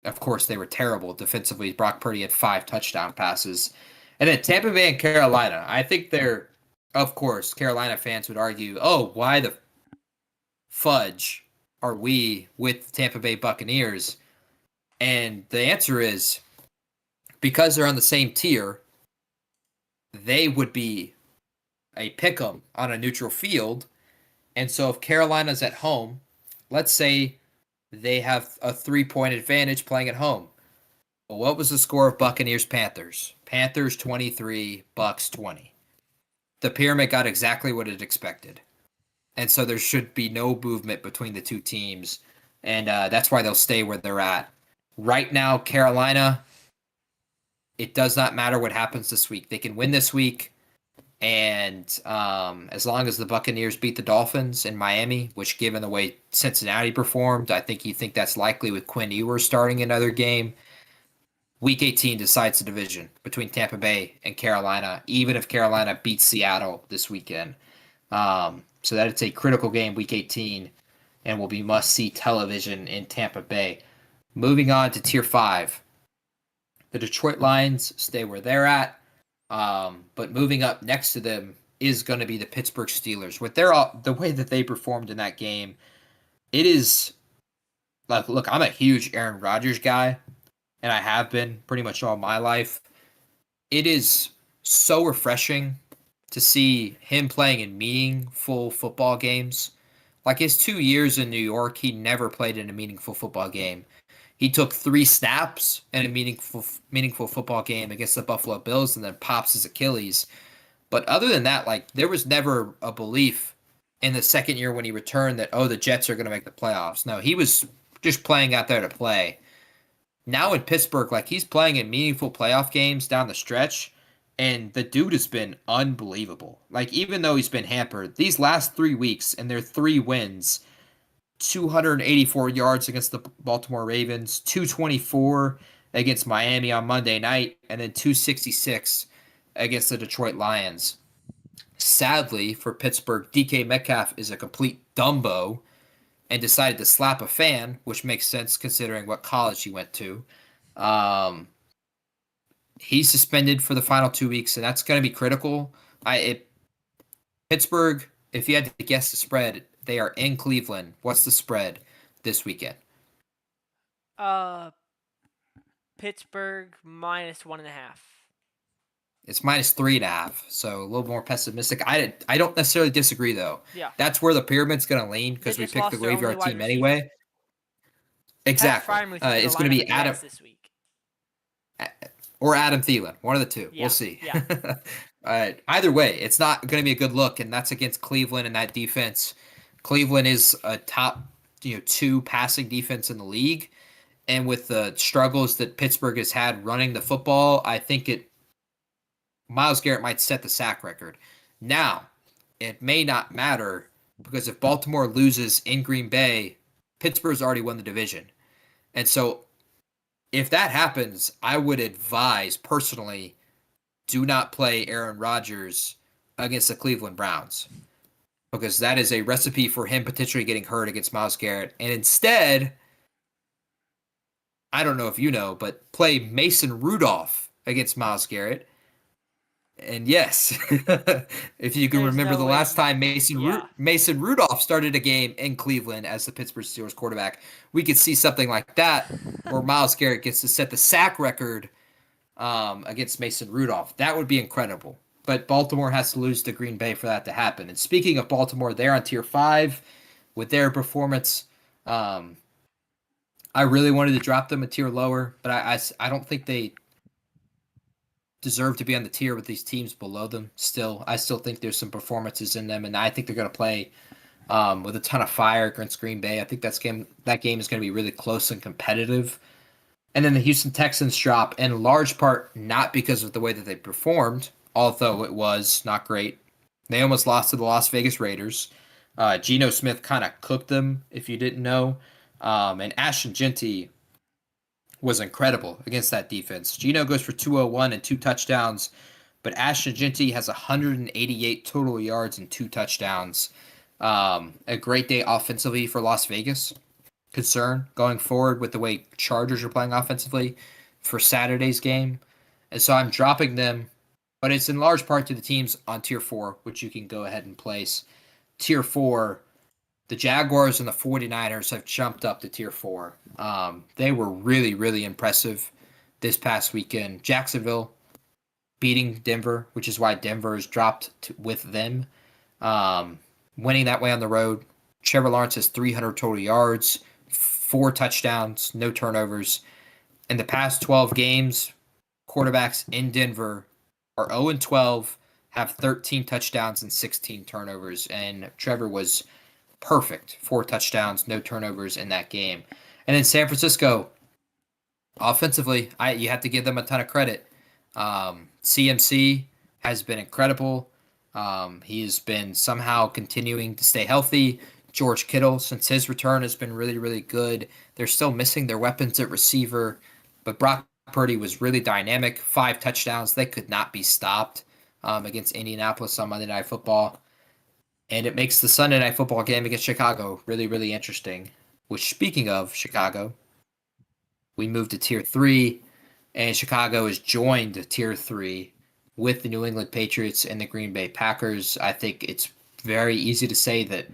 Of course, they were terrible defensively. Brock Purdy had 5 touchdown passes. And then Tampa Bay and Carolina. I think of course, Carolina fans would argue, oh, why the fudge are we with Tampa Bay Buccaneers? And the answer is, because they're on the same tier, they would be a pick'em on a neutral field. And so if Carolina's at home, let's say they have a 3-point advantage playing at home. Well, what was the score of Buccaneers-Panthers? Panthers 23, Bucks 20. The pyramid got exactly what it expected. And so there should be no movement between the two teams. And that's why they'll stay where they're at. Right now, Carolina, it does not matter what happens this week. They can win this week. And as long as the Buccaneers beat the Dolphins in Miami, which given the way Cincinnati performed, I think you think that's likely with Quinn Ewers starting another game. Week 18 decides the division between Tampa Bay and Carolina, even if Carolina beats Seattle this weekend. So that it's a critical game, Week 18, and will be must-see television in Tampa Bay. Moving on to Tier 5. The Detroit Lions stay where they're at, but moving up next to them is going to be the Pittsburgh Steelers. With the way that they performed in that game, it is look, I'm a huge Aaron Rodgers guy, and I have been pretty much all my life. It is so refreshing to see him playing in meaningful football games. Like his 2 years in New York, he never played in a meaningful football game. He took 3 snaps in a meaningful football game against the Buffalo Bills and then pops his Achilles. But other than that, there was never a belief in the second year when he returned that, the Jets are going to make the playoffs. No, he was just playing out there to play. Now in Pittsburgh, he's playing in meaningful playoff games down the stretch, and the dude has been unbelievable. Even though he's been hampered, these last 3 weeks and their 3 wins, 284 yards against the Baltimore Ravens, 224 against Miami on Monday night, and then 266 against the Detroit Lions. Sadly for Pittsburgh, DK Metcalf is a complete Dumbo and decided to slap a fan, which makes sense considering what college he went to. Um, he's suspended for the final 2 weeks, and that's going to be critical. Pittsburgh, if you had to guess the spread, they are in Cleveland. What's the spread this weekend? Uh, Pittsburgh -1.5. It's -3.5, so a little more pessimistic. I don't necessarily disagree though. Yeah. That's where the pyramid's going to lean They because we just picked lost the their only graveyard wide team receiver. anyway. Pat Exactly. Frymuth is going It's to going line to up be at Adam this week. or Adam Thielen, one of the two. Yeah, We'll see. yeah. Either way, it's not going to be a good look, and that's against Cleveland and that defense. Cleveland is a top, 2 passing defense in the league, and with the struggles that Pittsburgh has had running the football, I think Myles Garrett might set the sack record. Now, it may not matter because if Baltimore loses in Green Bay, Pittsburgh's already won the division. And so if that happens, I would advise personally do not play Aaron Rodgers against the Cleveland Browns because that is a recipe for him potentially getting hurt against Myles Garrett. And instead, I don't know if you know, but play Mason Rudolph against Myles Garrett. And yes, if you can There's remember no the way last time Mason Rudolph started a game in Cleveland as the Pittsburgh Steelers quarterback, we could see something like that where Myles Garrett gets to set the sack record against Mason Rudolph. That would be incredible. But Baltimore has to lose to Green Bay for that to happen. And speaking of Baltimore, they're on tier 5 with their performance. I really wanted to drop them a tier lower, but I don't think they deserve to be on the tier with these teams below them. I still think there's some performances in them, and I think they're going to play with a ton of fire against Green Bay. I think that game is going to be really close and competitive. And then the Houston Texans drop in large part not because of the way that they performed, although it was not great. They almost lost to the Las Vegas Raiders. Geno Smith kind of cooked them, if you didn't know. And Ashton Jeanty was incredible against that defense. Geno goes for 201 and 2 touchdowns, but Ashton Jeanty has 188 total yards and 2 touchdowns. A great day offensively for Las Vegas. Concern going forward with the way Chargers are playing offensively for Saturday's game. And so I'm dropping them, but it's in large part to the teams on tier 4, which you can go ahead and place. Tier 4, the Jaguars and the 49ers have jumped up to tier 4. They were really, really impressive this past weekend. Jacksonville beating Denver, which is why Denver is dropped with them. Winning that way on the road. Trevor Lawrence has 300 total yards, 4 touchdowns, no turnovers. In the past 12 games, quarterbacks in Denver are 0-12, have 13 touchdowns and 16 turnovers, and Trevor was perfect. 4 touchdowns, no turnovers in that game. And then San Francisco, offensively, you have to give them a ton of credit. CMC has been incredible. He has been somehow continuing to stay healthy. George Kittle, since his return, has been really, really good. They're still missing their weapons at receiver, but Brock Purdy was really dynamic. 5 touchdowns. They could not be stopped against Indianapolis on Monday Night Football. And it makes the Sunday Night Football game against Chicago really, really interesting. Which, speaking of Chicago, we moved to Tier 3, and Chicago has joined Tier 3 with the New England Patriots and the Green Bay Packers. I think it's very easy to say that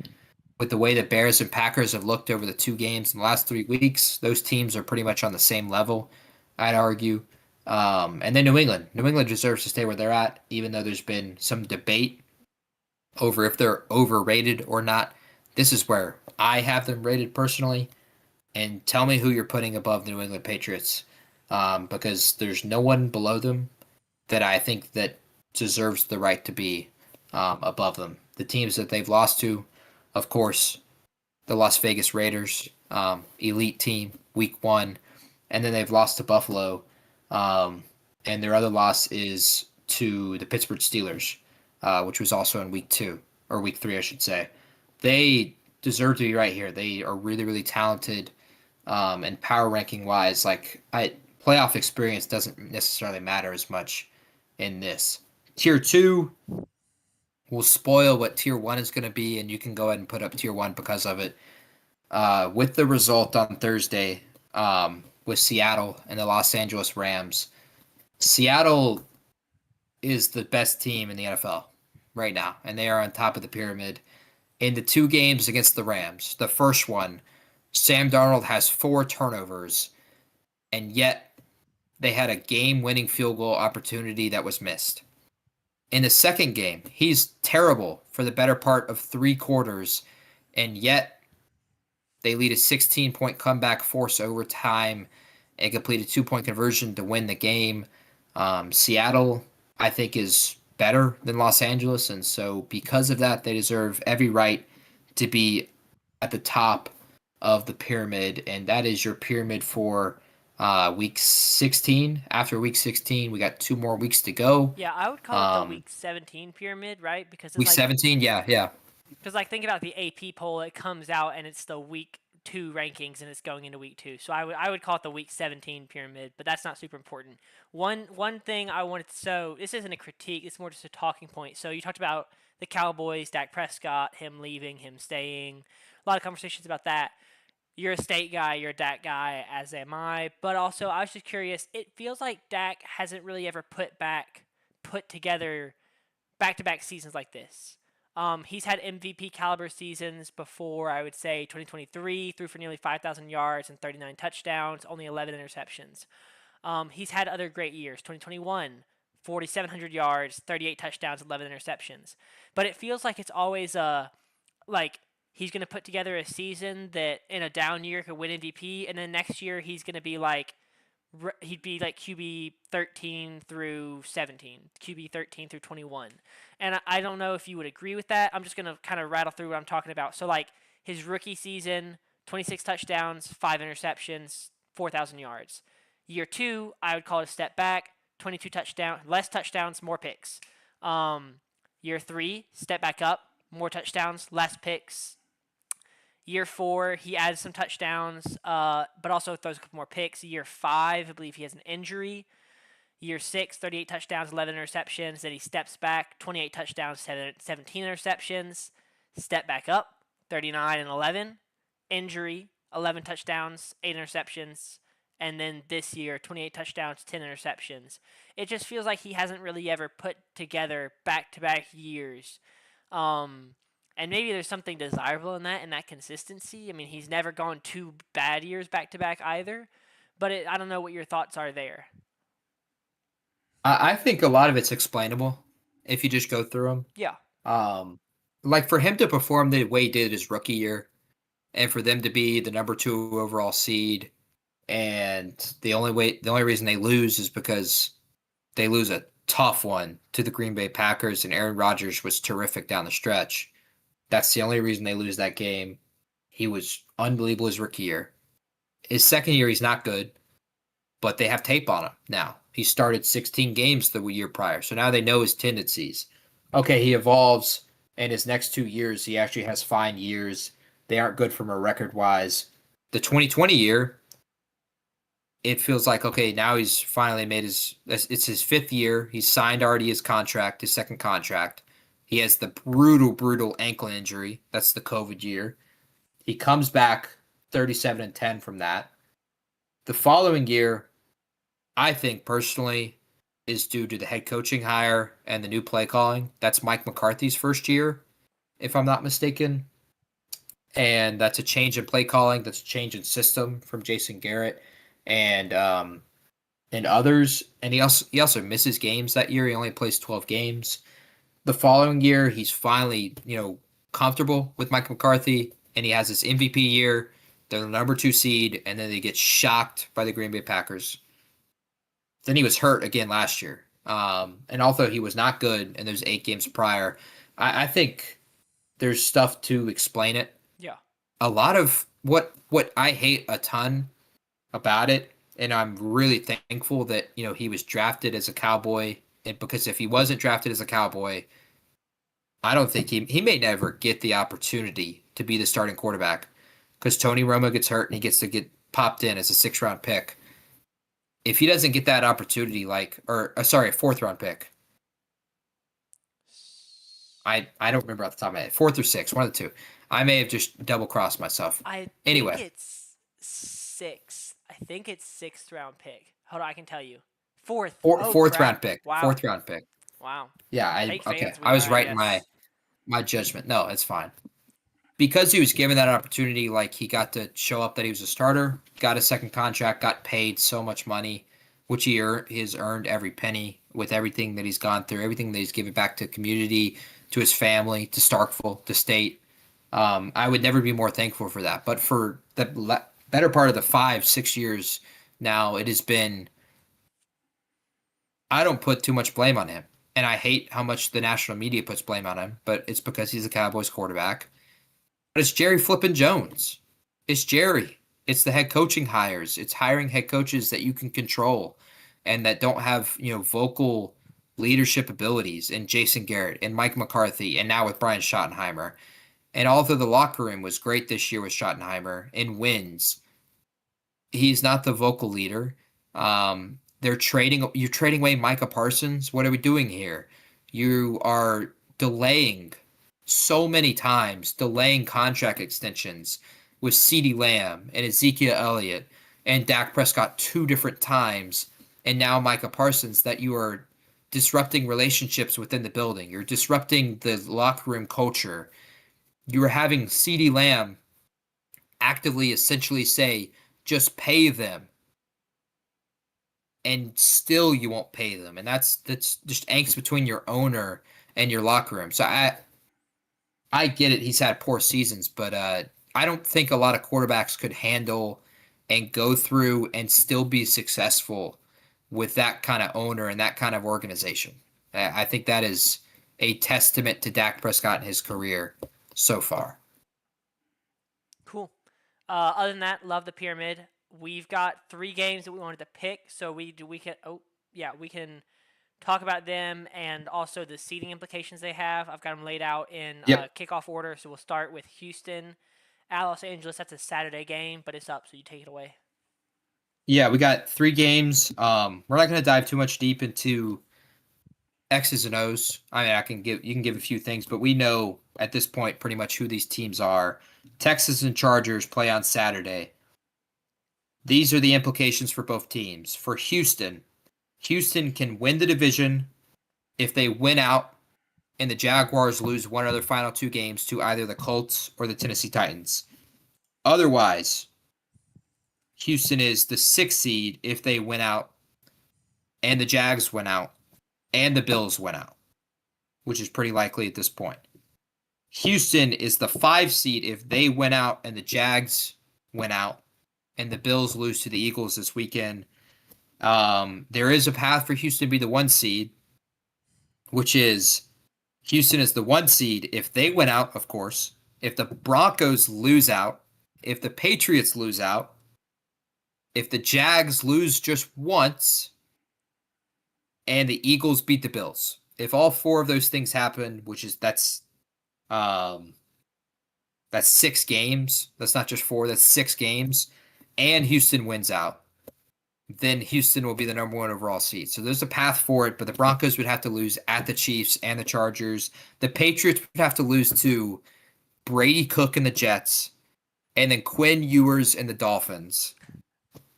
with the way that Bears and Packers have looked over the 2 games in the last 3 weeks, those teams are pretty much on the same level, I'd argue. And then New England. New England deserves to stay where they're at, even though there's been some debate over if they're overrated or not. This is where I have them rated personally. And tell me who you're putting above the New England Patriots, because there's no one below them that I think that deserves the right to be above them. The teams that they've lost to, of course, the Las Vegas Raiders, elite team, week 1, and then they've lost to Buffalo, and their other loss is to the Pittsburgh Steelers, which was also in week 2, or week 3, I should say. They deserve to be right here. They are really, really talented, and power ranking wise, playoff experience doesn't necessarily matter as much in this. Tier 2, will spoil what tier 1 is going to be, and you can go ahead and put up tier 1 because of it. With the result on Thursday with Seattle and the Los Angeles Rams, Seattle is the best team in the NFL right now, and they are on top of the pyramid. In the 2 games against the Rams, the first one, Sam Darnold has 4 turnovers, and yet they had a game-winning field goal opportunity that was missed. In the second game, he's terrible for the better part of 3 quarters, and yet they lead a 16-point comeback, force overtime, and complete a 2-point conversion to win the game. Seattle, I think, is better than Los Angeles, and so because of that, they deserve every right to be at the top of the pyramid, and that is your pyramid for week 16. After week 16, we got 2 more weeks to go. Yeah, I would call it the week 17 pyramid, right? Because it's Week like 17, yeah. because like think about the AP poll, it comes out and it's the week 2 rankings and it's going into week 2. So I would call it the week 17 pyramid, but that's not super important. One thing I wanted to, so this isn't a critique, it's more just a talking point. So you talked about the Cowboys, Dak Prescott, him leaving, him staying. A lot of conversations about that. You're a State guy, you're a Dak guy, as am I. But also, I was just curious. It feels like Dak hasn't really ever put together back-to-back seasons like this. He's had MVP caliber seasons before. I would say 2023, threw for nearly 5,000 yards and 39 touchdowns, only 11 interceptions. He's had other great years. 2021, 4,700 yards, 38 touchdowns, 11 interceptions. But it feels like it's always like he's going to put together a season that in a down year could win MVP, and then next year he's going to be like he'd be like QB 13 through 17, QB 13 through 21. And I don't know if you would agree with that. I'm just going to kind of rattle through what I'm talking about. So like his rookie season, 26 touchdowns, 5 interceptions, 4,000 yards. Year 2, I would call it a step back, 22 touchdowns, less touchdowns, more picks. Year 3, step back up, more touchdowns, less picks. Year 4, he adds some touchdowns, but also throws a couple more picks. Year 5, I believe he has an injury. Year 6, 38 touchdowns, 11 interceptions. Then he steps back, 28 touchdowns, 17 interceptions. Step back up, 39 and 11. Injury, 11 touchdowns, 8 interceptions. And then this year, 28 touchdowns, 10 interceptions. It just feels like he hasn't really ever put together back-to-back years. And maybe there's something desirable in that consistency. I mean, he's never gone 2 bad years back-to-back either. But I don't know what your thoughts are there. I think a lot of it's explainable if you just go through them. Yeah. Like for him to perform the way he did his rookie year, and for them to be the number 2 overall seed, and the only reason they lose is because they lose a tough one to the Green Bay Packers, and Aaron Rodgers was terrific down the stretch. That's the only reason they lose that game. He was unbelievable his rookie year. His second year, he's not good, but they have tape on him now. He started 16 games the year prior, so now they know his tendencies. Okay, he evolves, and his next 2 years, he actually has fine years. They aren't good from a record-wise. The 2020 year, it feels like, okay, now he's finally made it's his 5th year. He's signed already his contract, his second contract. He has the brutal ankle injury. That's the COVID year. He comes back 37-10 from that. The following year, I think personally, is due to the head coaching hire and the new play calling. That's Mike McCarthy's first year, if I'm not mistaken. And that's a change in play calling. That's a change in system from Jason Garrett and others. And he also misses games that year. He only plays 12 games. The following year, he's finally, comfortable with Mike McCarthy, and he has this MVP year. They're the number 2 seed, and then they get shocked by the Green Bay Packers. Then he was hurt again last year. And although he was not good in those 8 games prior, I think there's stuff to explain it. Yeah. A lot of what I hate a ton about it, and I'm really thankful that, he was drafted as a Cowboy, and because if he wasn't drafted as a Cowboy, I don't think he may never get the opportunity to be the starting quarterback, because Tony Romo gets hurt and he gets to get popped in as a 6th-round pick. If he doesn't get that opportunity, a 4th-round pick, I don't remember off the top of my head. Fourth or sixth, one of the two. I may have just double crossed myself. I think Anyway, it's sixth. I think it's sixth round pick. Hold on, I can tell you. Fourth. Oh fourth crap! round pick. Wow. Fourth round pick. Wow. Yeah, Fake okay. fans we I are, was I right in my guess. judgment. No, it's fine. Because he was given that opportunity, like he got to show up that he was a starter, got a second contract, got paid so much money, which he has earned every penny with everything that he's gone through, everything that he's given back to community, to his family, to Starkville, to state. I would never be more thankful for that. But for the better part of the 5, 6 years now, it has been. I don't put too much blame on him, and I hate how much the national media puts blame on him. But it's because he's a Cowboys quarterback. But it's Jerry flippin' Jones. It's Jerry. It's the head coaching hires. It's hiring head coaches that you can control and that don't have, vocal leadership abilities and Jason Garrett and Mike McCarthy and now with Brian Schottenheimer. And although the locker room was great this year with Schottenheimer and wins, he's not the vocal leader. You're trading away Micah Parsons. What are we doing here? You are delaying so many times, delaying contract extensions with CeeDee Lamb and Ezekiel Elliott and Dak Prescott 2 different times, and now Micah Parsons, that you are disrupting relationships within the building. You're disrupting the locker room culture. You are having CeeDee Lamb actively essentially say, just pay them, and still you won't pay them. And that's just angst between your owner and your locker room. So I get it. He's had poor seasons, but I don't think a lot of quarterbacks could handle and go through and still be successful with that kind of owner and that kind of organization. I think that is a testament to Dak Prescott and his career so far. Cool. Other than that, love the pyramid. We've got 3 games that we wanted to pick, so we can talk about them and also the seeding implications they have. I've got them laid out in Yep. kickoff order, so we'll start with Houston at Los Angeles. That's a Saturday game, but it's up, so you take it away. Yeah, we got 3 games. We're not going to dive too much deep into X's and O's. I mean, you can give a few things, but we know at this point pretty much who these teams are. Texas and Chargers play on Saturday. These are the implications for both teams. For Houston can win the division if they win out and the Jaguars lose one of their final 2 games to either the Colts or the Tennessee Titans. Otherwise, Houston is the 6th seed if they win out and the Jags win out and the Bills win out, which is pretty likely at this point. Houston is the 5 seed if they win out and the Jags win out and the Bills lose to the Eagles this weekend. There is a path for Houston to be the 1 seed, which is Houston is the 1 seed if they win out, of course. If the Broncos lose out, if the Patriots lose out, if the Jags lose just once, and the Eagles beat the Bills. If all 4 of those things happen, that's 6 games. That's not just 4, that's 6 games. And Houston wins out, then Houston will be the number 1 overall seed. So there's a path for it, but the Broncos would have to lose at the Chiefs and the Chargers. The Patriots would have to lose to Brady Cook and the Jets, and then Quinn Ewers and the Dolphins.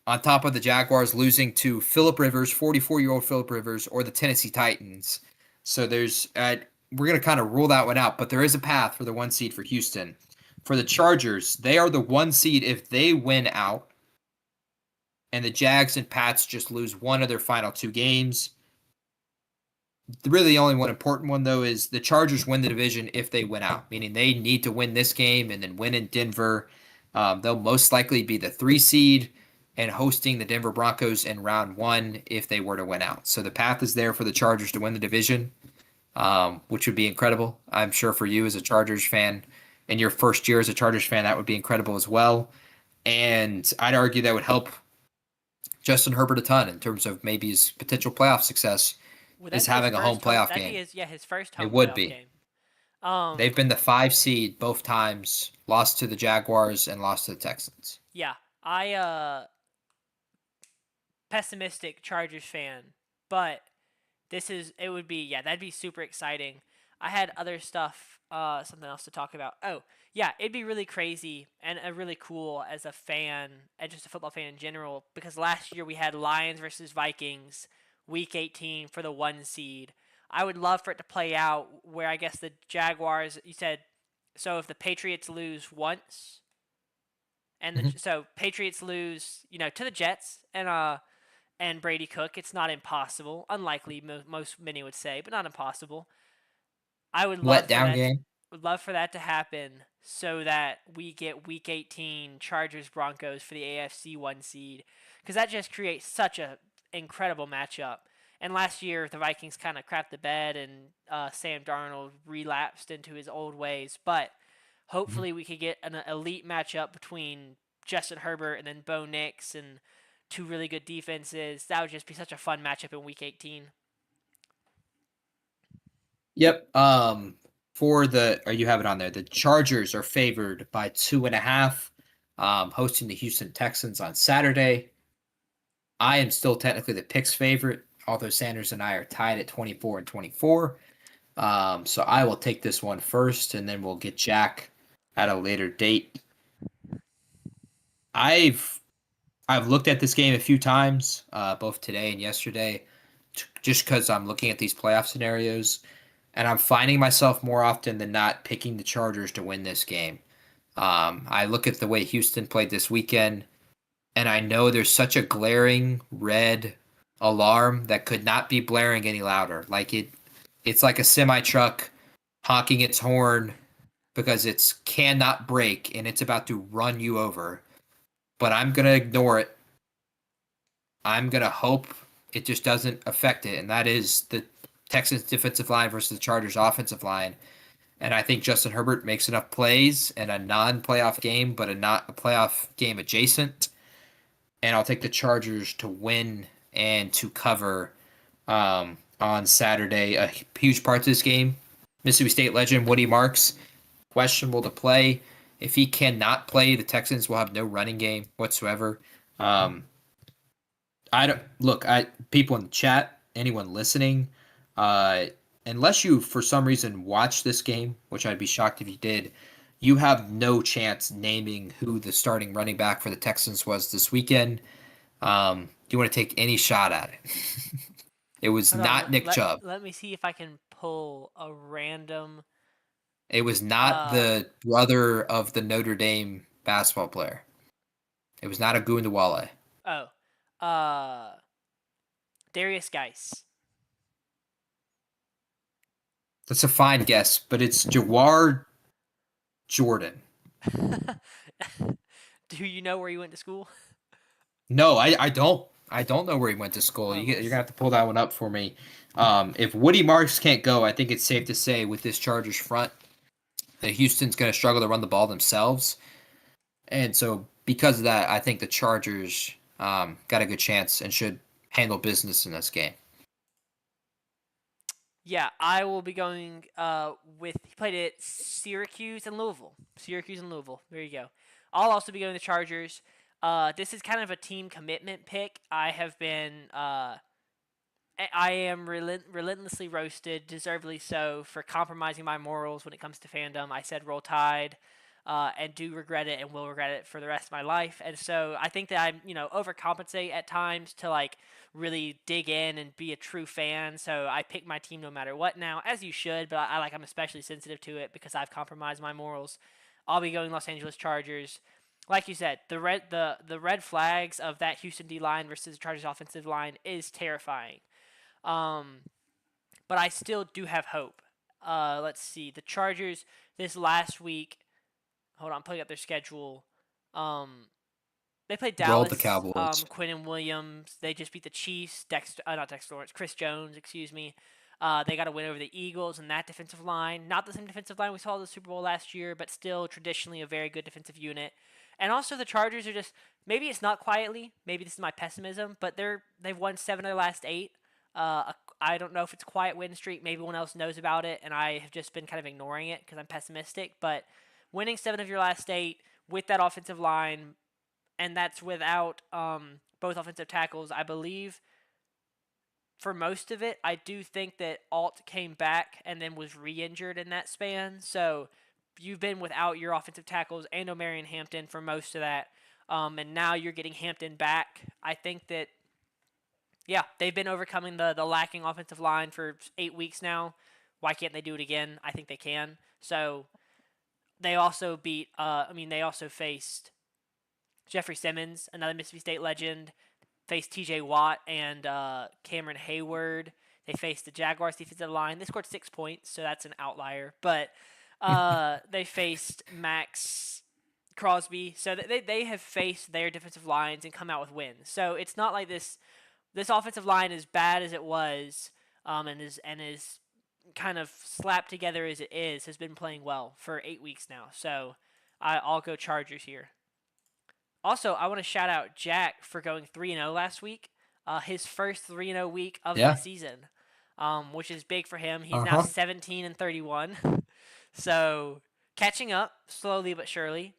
On top of the Jaguars losing to Phillip Rivers, 44-year-old Phillip Rivers, or the Tennessee Titans. So there's we're going to kind of rule that one out, but there is a path for the 1 seed for Houston. For the Chargers, they are the 1 seed if they win out, and the Jags and Pats just lose one of their final 2 games. Really, the only one important one, though, is the Chargers win the division if they win out, meaning they need to win this game and then win in Denver. They'll most likely be the 3 seed and hosting the Denver Broncos in round 1 if they were to win out. So the path is there for the Chargers to win the division, which would be incredible. I'm sure for you as a Chargers fan, in your first year as a Chargers fan, that would be incredible as well. And I'd argue that would help Justin Herbert a ton in terms of maybe his potential playoff success is having a home playoff game. His first home it would playoff be. game. They've been the 5 seed both times, lost to the Jaguars and lost to the Texans. Yeah, pessimistic Chargers fan, but that'd be super exciting. I had other stuff, something else to talk about. Oh, yeah, it'd be really crazy and really cool as a fan and just a football fan in general because last year we had Lions versus Vikings, week 18 for the 1 seed. I would love for it to play out where I guess the Jaguars, you said, so if the Patriots lose once, Mhm. so Patriots lose, to the Jets and Brady Cook, it's not impossible, unlikely most many would say, but not impossible. I would love Let for down that game. would love for that to happen so that we get week 18 Chargers Broncos for the AFC 1 seed cuz that just creates such a incredible matchup. And last year the Vikings kind of crapped the bed and Sam Darnold relapsed into his old ways, but Mhm. hopefully we could get an elite matchup between Justin Herbert and then Bo Nix and two really good defenses. That would just be such a fun matchup in week 18. Yep. For the, or you have it on there. The Chargers are favored by 2.5. Hosting the Houston Texans on Saturday. I am still technically the picks favorite, although Sanders and I are tied at 24 and 24. So I will take this one first, and then we'll get Jack at a later date. I've I've looked at this game a few times, both today and yesterday, just because I'm looking at these playoff scenarios, and I'm finding myself more often than not picking the Chargers to win this game. I look at the way Houston played this weekend, and I know there's such a glaring red alarm that could not be blaring any louder. It's like a semi truck honking its horn because it's cannot brake and it's about to run you over. But I'm gonna ignore it. I'm gonna hope it just doesn't affect it, and that is the Texans defensive line versus the Chargers offensive line. And I think Justin Herbert makes enough plays in a non-playoff game, but a not a playoff game adjacent. And I'll take the Chargers to win and to cover on Saturday. A huge part of this game, Mississippi State legend Woody Marks questionable to play. If he cannot play, the Texans will have no running game whatsoever. Um, I don't look. I people in the chat, anyone listening, uh, unless you for some reason watch this game, which I'd be shocked if you did, you have no chance naming who the starting running back for the Texans was this weekend. Do you want to take any shot at it? It was Hold on, not Nick Chubb. let me see if I can pull a random. It was not Uh the brother of the Notre Dame basketball player. It was not a Gundawale. oh, uh, Darius Geis. That's a fine guess, but it's Jawar Jordan. Do you know where he went to school? No, I don't. I don't know where he went to school. Oh, You're gonna have to pull that one up for me. If Woody Marks can't go, I think it's safe to say with this Chargers front that Houston's gonna struggle to run the ball themselves, and so because of that, I think the Chargers got a good chance and should handle business in this game. yeah, I will be going with he played at Syracuse and Louisville. Syracuse and Louisville. There you go. I'll also be going to the Chargers. This is kind of a team commitment pick. I am relentlessly roasted, deservedly so, for compromising my morals when it comes to fandom. I said roll tide, and do regret it and will regret it for the rest of my life. And so I think that overcompensate at times to like really dig in and be a true fan. So I pick my team no matter what now, as you should. But I'm especially sensitive to it because I've compromised my morals. I'll be going Los Angeles Chargers. Like you said, the red flags of that Houston D line versus the Chargers offensive line is terrifying. Um, but I still do have hope. Let's see. The Chargers this last week. Hold on, pulling up their schedule. Um, they played Roll the Dallas. Cowboys. Quinn Williams. They just beat the Chiefs. Not Dexter Lawrence. Chris Jones. Excuse me. They got a win over the Eagles and that defensive line. Not the same defensive line we saw in the Super Bowl last year, but still traditionally a very good defensive unit. And also the Chargers are just maybe it's not quietly. Maybe this is my pessimism, but they've won 7 of their last 8. I don't know if it's a quiet win streak. Maybe one else knows about it, and I have just been kind of ignoring it because I'm pessimistic. But winning 7 of your last 8 with that offensive line, and that's without both offensive tackles. I believe for most of it, I do think that Alt came back and then was re-injured in that span. So you've been without your offensive tackles and O'Marion Hampton for most of that. And now you're getting Hampton back. I think that, yeah, they've been overcoming the lacking offensive line for 8 weeks now. Why can't they do it again? I think they can. So they also they also faced Jeffrey Simmons, another Mississippi State legend, faced T.J. Watt and Cameron Hayward. They faced the Jaguars defensive line. They scored 6 points, so that's an outlier. But they faced Max Crosby. So they have faced their defensive lines and come out with wins. So it's not like this offensive line, as bad as it was, and is kind of slapped together as it is, has been playing well for 8 weeks now. So I'll go Chargers here. Also, I want to shout out Jack for going 3-0 last week. His first 3-0 week of the season, which is big for him. He's now 17-31. So catching up slowly but surely.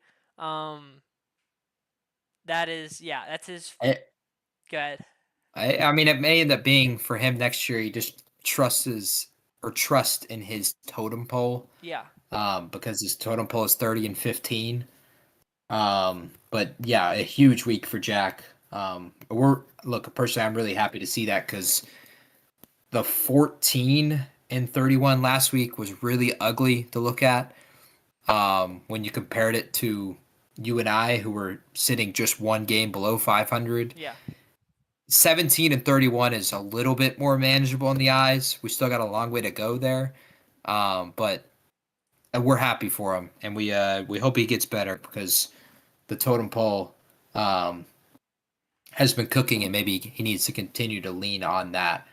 That's his. Go ahead. I mean, it may end up being for him next year. He just trust in his totem pole. Yeah. Because his totem pole is 30-15. But yeah, a huge week for Jack. Personally, I'm really happy to see that because the 14-31 last week was really ugly to look at. When you compared it to you and I, who were sitting just one game below 500. Yeah. 17-31 is a little bit more manageable in the eyes. We still got a long way to go there. But we're happy for him, and we hope he gets better because the totem pole has been cooking, and maybe he needs to continue to lean on that.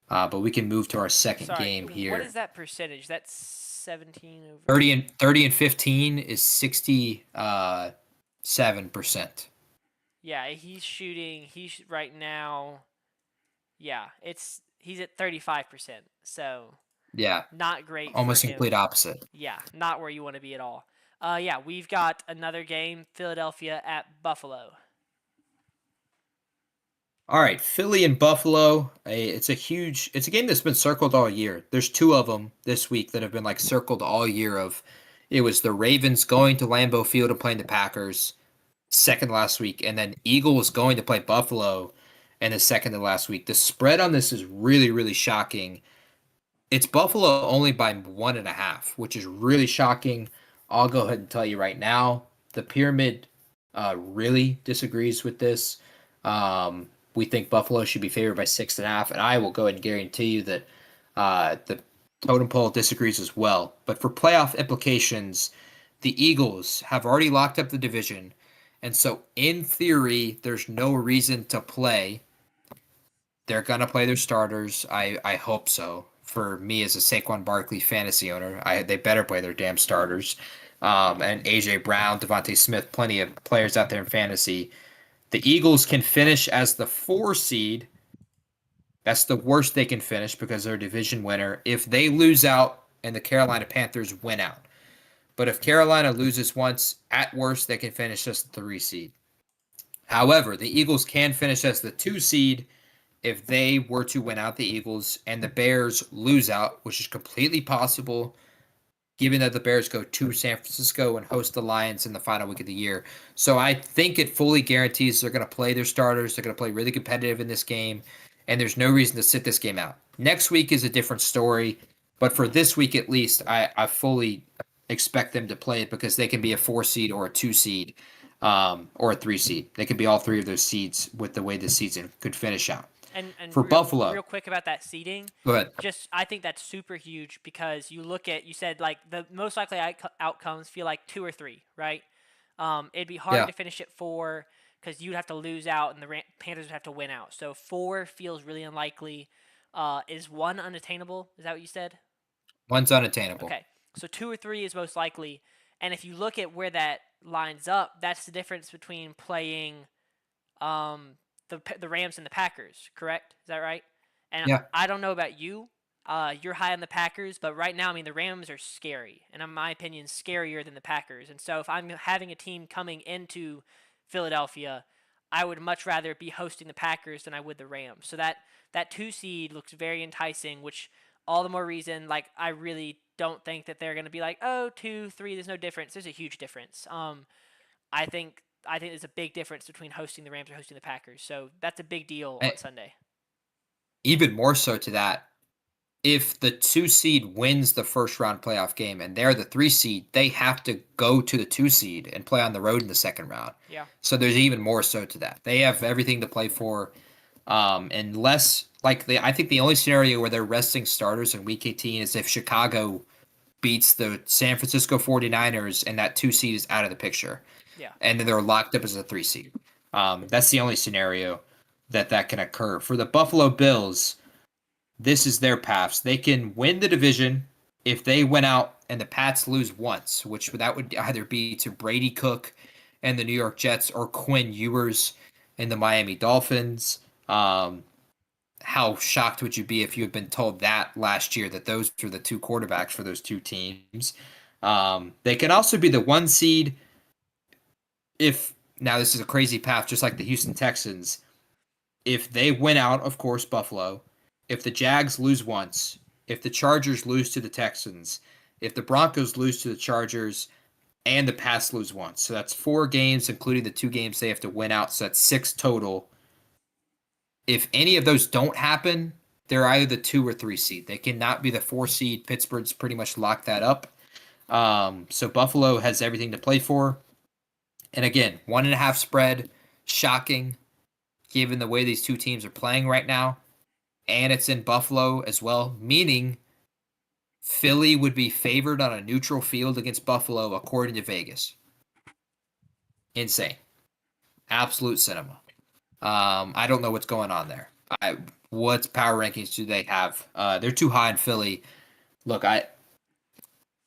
But we can move to our second game here. What is that percentage? That's 17 over 30 and 15 is 67%. Yeah, he's right now. Yeah, he's at 35%. So yeah, not great. Almost for him. complete opposite. Yeah, not where you want to be at all. We've got another game, Philadelphia at Buffalo. All right, Philly and Buffalo. It's a game that's been circled all year. There's 2 of them this week that have been circled all year. It was the Ravens going to Lambeau Field and playing the Packers second to last week, and then Eagles going to play Buffalo in the second to last week. The spread on this is really, really shocking. It's Buffalo only by 1.5, which is really shocking. I'll go ahead and tell you right now, the Pyramid really disagrees with this. We think Buffalo should be favored by 6.5, and I will go ahead and guarantee you that the totem pole disagrees as well. But for playoff implications, the Eagles have already locked up the division, and so in theory, there's no reason to play. They're going to play their starters. I hope so. For me as a Saquon Barkley fantasy owner, they better play their damn starters. And A.J. Brown, Devontae Smith, plenty of players out there in fantasy. The Eagles can finish as the 4 seed. That's the worst they can finish because they're a division winner. If they lose out and the Carolina Panthers win out. But if Carolina loses once, at worst, they can finish as the 3 seed. However, the Eagles can finish as the 2 seed if they were to win out the Eagles and the Bears lose out, which is completely possible given that the Bears go to San Francisco and host the Lions in the final week of the year. So I think it fully guarantees they're going to play their starters. They're going to play really competitive in this game, and there's no reason to sit this game out. Next week is a different story, but for this week at least, I fully expect them to play it because they can be a 4 seed or a 2 seed or a 3 seed. They could be all 3 of those seeds with the way the season could finish out. And for Buffalo, real quick about that seeding. Go ahead. I think that's super huge because you said the most likely outcomes feel like 2 or 3, right? It'd be hard to finish at 4 because you'd have to lose out and the Panthers would have to win out. So 4 feels really unlikely. Is 1 unattainable? Is that what you said? 1's unattainable. Okay, so 2 or 3 is most likely. And if you look at where that lines up, that's the difference between playing the Rams and the Packers, correct? Is that right? And yeah. I don't know about you. You're high on the Packers, but right now, the Rams are scary, and in my opinion, scarier than the Packers. And so if I'm having a team coming into Philadelphia, I would much rather be hosting the Packers than I would the Rams. So that 2 seed looks very enticing, which all the more reason, like, I really don't think that they're going to be like, oh, 2, 3, there's no difference. There's a huge difference. I think there's a big difference between hosting the Rams or hosting the Packers. So that's a big deal on Sunday. Even more so to that, if the 2 seed wins the first round playoff game and they're the 3 seed, they have to go to the 2 seed and play on the road in the second round. Yeah. So there's even more so to that. They have everything to play for. Unless, like, I think the only scenario where they're resting starters in week 18 is if Chicago beats the San Francisco 49ers and that 2 seed is out of the picture. Yeah. And then they're locked up as a 3 seed. That's the only scenario that can occur. For the Buffalo Bills, this is their paths. They can win the division if they win out and the Pats lose once, which that would either be to Brady Cook and the New York Jets or Quinn Ewers and the Miami Dolphins. How shocked would you be if you had been told that last year, that those were the 2 quarterbacks for those 2 teams? They can also be the 1 seed if, now this is a crazy path, just like the Houston Texans. If they win out, of course, Buffalo. If the Jags lose once, if the Chargers lose to the Texans, if the Broncos lose to the Chargers, and the Pats lose once. So that's 4 games, including the 2 games they have to win out. So that's 6 total. If any of those don't happen, they're either the 2 or 3 seed. They cannot be the 4 seed. Pittsburgh's pretty much locked that up. So Buffalo has everything to play for. And again, 1.5 spread, shocking, given the way these 2 teams are playing right now. And it's in Buffalo as well, meaning Philly would be favored on a neutral field against Buffalo, according to Vegas. Insane. Absolute cinema. I don't know what's going on there. What power rankings do they have? They're too high in Philly. Look,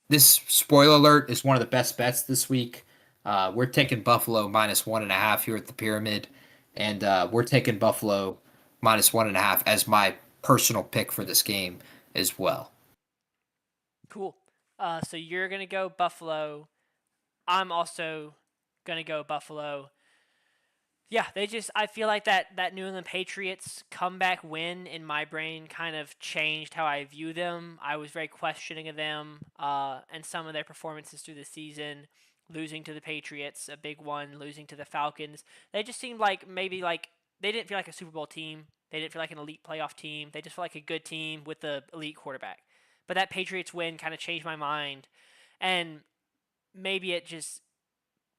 this, spoiler alert, is one of the best bets this week. We're taking Buffalo -1.5 here at the Pyramid, and we're taking Buffalo -1.5 as my personal pick for this game as well. Cool. So you're going to go Buffalo. I'm also going to go Buffalo. Yeah, I feel like that New England Patriots comeback win in my brain kind of changed how I view them. I was very questioning of them and some of their performances through the season. Losing to the Patriots, a big one, losing to the Falcons. They just seemed like maybe like they didn't feel like a Super Bowl team. They didn't feel like an elite playoff team. They just felt like a good team with an elite quarterback. But that Patriots win kind of changed my mind. And maybe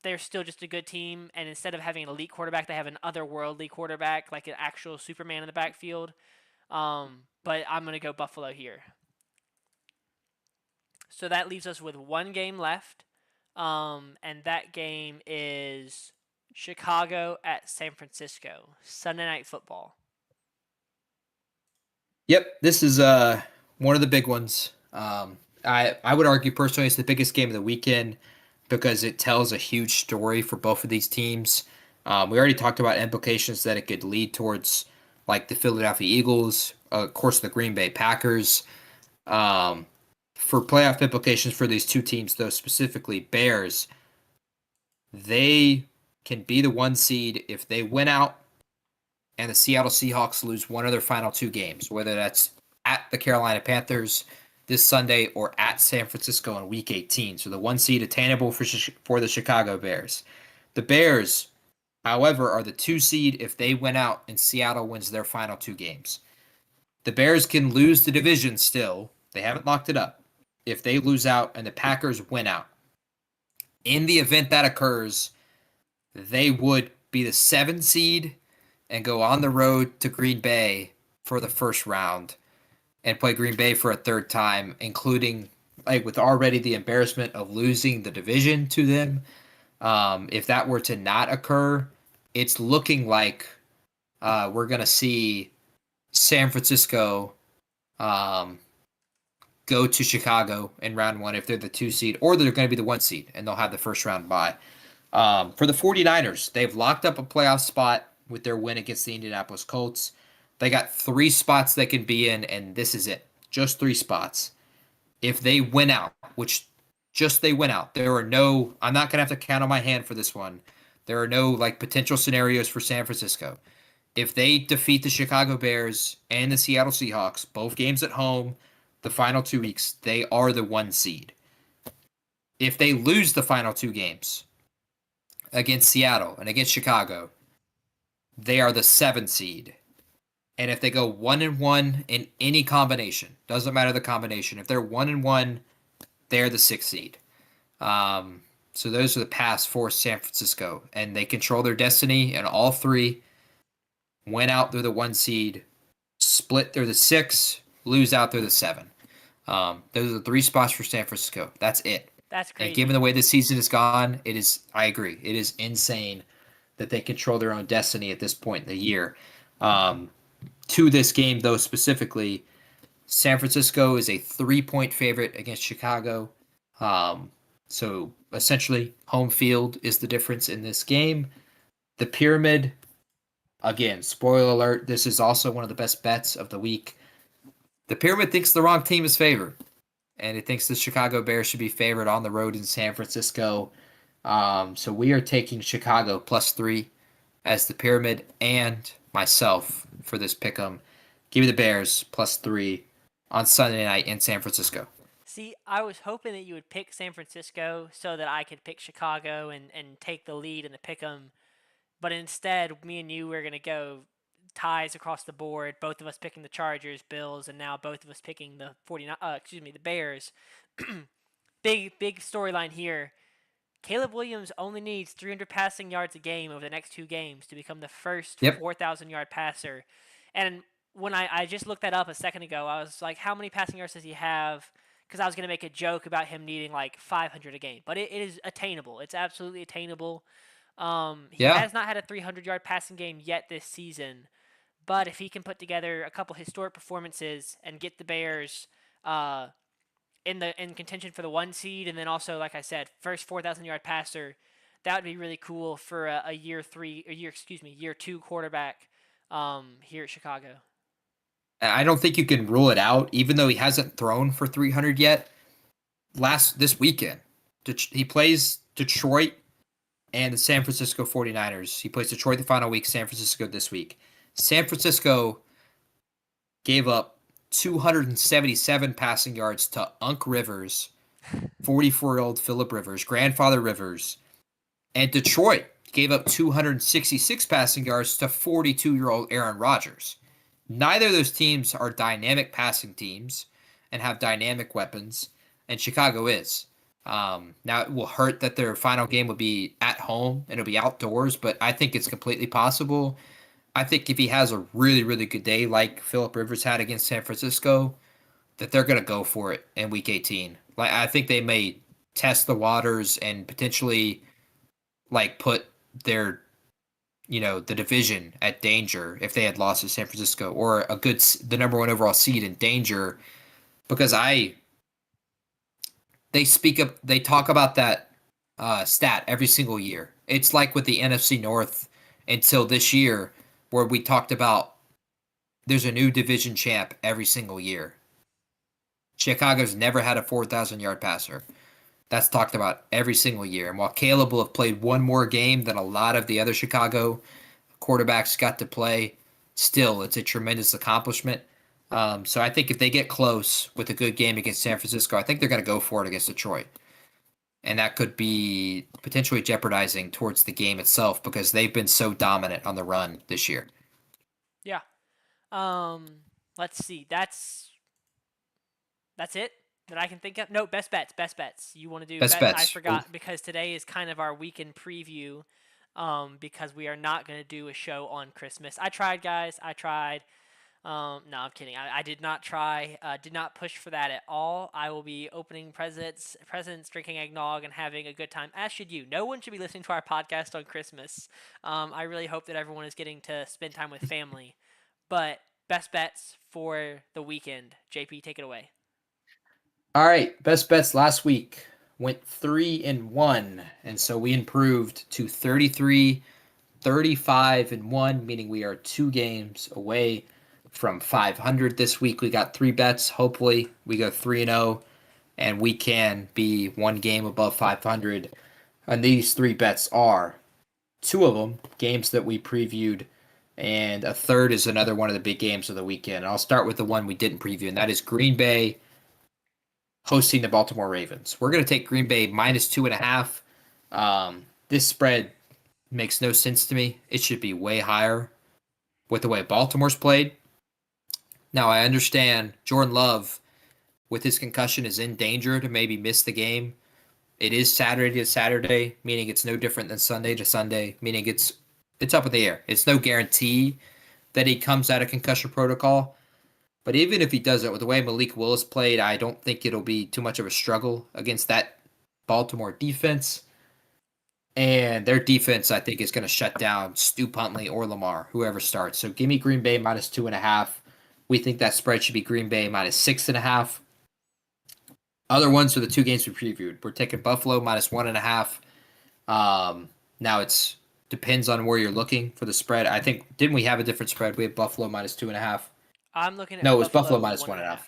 they're still just a good team. And instead of having an elite quarterback, they have an otherworldly quarterback, like an actual Superman in the backfield. But I'm going to go Buffalo here. So that leaves us with 1 game left. And that game is Chicago at San Francisco, Sunday Night Football. Yep, this is one of the big ones. I would argue personally it's the biggest game of the weekend because it tells a huge story for both of these teams. We already talked about implications that it could lead towards, like the Philadelphia Eagles, of course the Green Bay Packers. For playoff implications for these 2 teams, though, specifically Bears, they can be the 1 seed if they win out and the Seattle Seahawks lose one of their final 2 games, whether that's at the Carolina Panthers this Sunday or at San Francisco in Week 18. So the 1 seed attainable for the Chicago Bears. The Bears, however, are the 2 seed if they win out and Seattle wins their final 2 games. The Bears can lose the division still. They haven't locked it up. If they lose out and the Packers win out. In the event that occurs, they would be the 7 seed and go on the road to Green Bay for the first round and play Green Bay for a 3rd time, including with already the embarrassment of losing the division to them. If that were to not occur, it's looking like we're going to see San Francisco go to Chicago in round 1 if they're the 2 seed, or they're going to be the 1 seed and they'll have the first round bye. For the 49ers, they've locked up a playoff spot with their win against the Indianapolis Colts. They got 3 spots they can be in, and this is it. Just 3 spots. If they win out, which just they win out, there are no, I'm not going to have to count on my hand for this one. There are no like potential scenarios for San Francisco. If they defeat the Chicago Bears and the Seattle Seahawks, both games at home, the final 2 weeks, they are the 1 seed. If they lose the final 2 games against Seattle and against Chicago, they are the 7 seed. And if they go 1-1 in any combination, doesn't matter the combination. If they're 1-1, they're the 6 seed. So those are the paths for San Francisco, and they control their destiny. And all three went out through the 1 seed, split through the 6, lose out through the 7. Those are the 3 spots for San Francisco. That's it. That's crazy. And given the way the season has gone, it is. I agree. It is insane that they control their own destiny at this point in the year. To this game, though, specifically, San Francisco is a 3-point favorite against Chicago. So essentially, home field is the difference in this game. The pyramid, again, spoiler alert, this is also one of the best bets of the week. The pyramid thinks the wrong team is favored, and it thinks the Chicago Bears should be favored on the road in San Francisco. So we are taking Chicago +3 as the pyramid, and myself for this pick'em. Give me the Bears +3 on Sunday night in San Francisco. See, I was hoping that you would pick San Francisco so that I could pick Chicago and take the lead in the pick'em. But instead, me and you were going to go ties across the board. Both of us picking the Chargers, Bills, and now both of us picking the the Bears. Big storyline here. Caleb Williams only needs 300 passing yards a game over the next 2 games to become the first 4,000-yard passer. And when I just looked that up a second ago, I was like, how many passing yards does he have? Because I was going to make a joke about him needing like 500 a game. But it is attainable. It's absolutely attainable. He has not had a 300-yard passing game yet this season. But if he can put together a couple historic performances and get the Bears in contention for the 1 seed, and then also, like I said, first 4,000-yard passer, that would be really cool for a year 2 quarterback here at Chicago. I don't think you can rule it out, even though he hasn't thrown for 300 yet. This weekend, he plays Detroit and the San Francisco 49ers. He plays Detroit the final week, San Francisco this week. San Francisco gave up 277 passing yards to Unc Rivers, 44-year-old Phillip Rivers, grandfather Rivers. And Detroit gave up 266 passing yards to 42-year-old Aaron Rodgers. Neither of those teams are dynamic passing teams and have dynamic weapons, and Chicago is. Now, it will hurt that their final game will be at home and it'll be outdoors, but I think it's completely possible. I think if he has a really, really good day like Phillip Rivers had against San Francisco, that they're going to go for it in Week 18. Like, I think they may test the waters and potentially put their the division at danger if they had lost to San Francisco, or the number 1 overall seed in danger, because they talk about that stat every single year. It's like with the NFC North until this year, where we talked about there's a new division champ every single year. Chicago's never had a 4,000-yard passer. That's talked about every single year. And while Caleb will have played 1 more game than a lot of the other Chicago quarterbacks got to play, still, it's a tremendous accomplishment. So I think if they get close with a good game against San Francisco, I think they're going to go for it against Detroit. And that could be potentially jeopardizing towards the game itself because they've been so dominant on the run this year. Yeah. Let's see. That's it that I can think of. No, best bets. You want to do best bets? I forgot because today is kind of our weekend preview. Because we are not going to do a show on Christmas. I tried, guys. No, I'm kidding. I did not try. Did not push for that at all. I will be opening presents, drinking eggnog, and having a good time, as should you. No one should be listening to our podcast on Christmas. I really hope that everyone is getting to spend time with family. But best bets for the weekend. JP, take it away. All right, best bets last week went 3-1, and so we improved to 33, 35-1, meaning we are 2 games away from 500 this week. We got 3 bets. Hopefully, we go 3-0, and we can be 1 game above 500. And these 3 bets are two of them games that we previewed, and a third is another one of the big games of the weekend. And I'll start with the one we didn't preview, and that is Green Bay hosting the Baltimore Ravens. We're going to take Green Bay minus 2.5. This spread makes no sense to me. It should be way higher with the way Baltimore's played. Now, I understand Jordan Love, with his concussion, is in danger to maybe miss the game. It is Saturday to Saturday, meaning it's no different than Sunday to Sunday, meaning it's up in the air. It's no guarantee that he comes out of concussion protocol. But even if he doesn't, with the way Malik Willis played, I don't think it'll be too much of a struggle against that Baltimore defense. And their defense, I think, is going to shut down Stu Huntley or Lamar, whoever starts. So give me Green Bay minus 2.5. We think that spread should be Green Bay minus 6.5. Other ones are the two games we previewed. We're taking Buffalo minus 1.5. Now it's depends on where you're looking for the spread. I think didn't we have a different spread? We had Buffalo minus 2.5. I'm looking at No, it was Buffalo Buffalo minus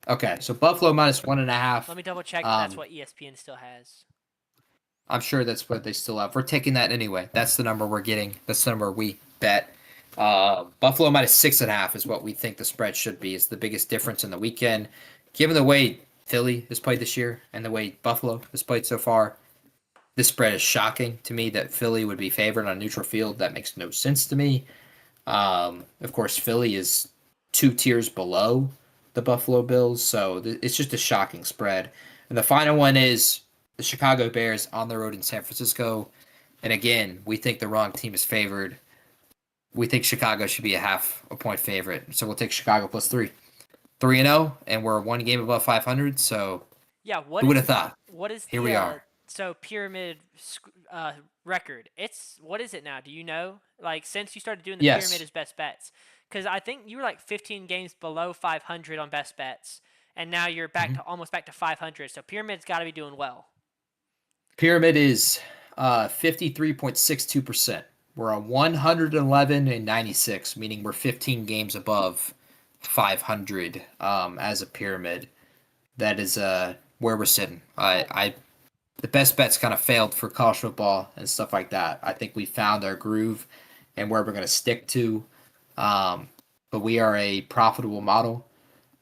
1.5. Okay, so Buffalo minus 1.5. Let me double check that's what ESPN still has. I'm sure that's what they still have. We're taking that anyway. That's the number we're getting. That's the number we bet. Buffalo minus 6.5 is what we think the spread should be. It's the biggest difference in the weekend. Given the way Philly has played this year and the way Buffalo has played so far, this spread is shocking to me that Philly would be favored on a neutral field. That makes no sense to me. Of course, Philly is 2 tiers below the Buffalo Bills, so it's just a shocking spread. And the final one is the Chicago Bears on the road in San Francisco. And again, we think the wrong team is favored. We think Chicago should be a half a point favorite. So we'll take Chicago plus 3. 3-0, and we're one game above 500. So yeah, who would have thought? What is Here we are. So pyramid record. What is it now? Do you know? Like since you started doing the pyramid as best bets, because I think you were like 15 games below 500 on best bets, and now you're back to almost back to 500. So pyramid's got to be doing well. Pyramid is 53.62%. We're on 111 and 96, meaning we're 15 games above 500 as a pyramid. That is where we're sitting. The best bets kind of failed for college football and stuff like that. I think we found our groove and where we're going to stick to. But we are a profitable model,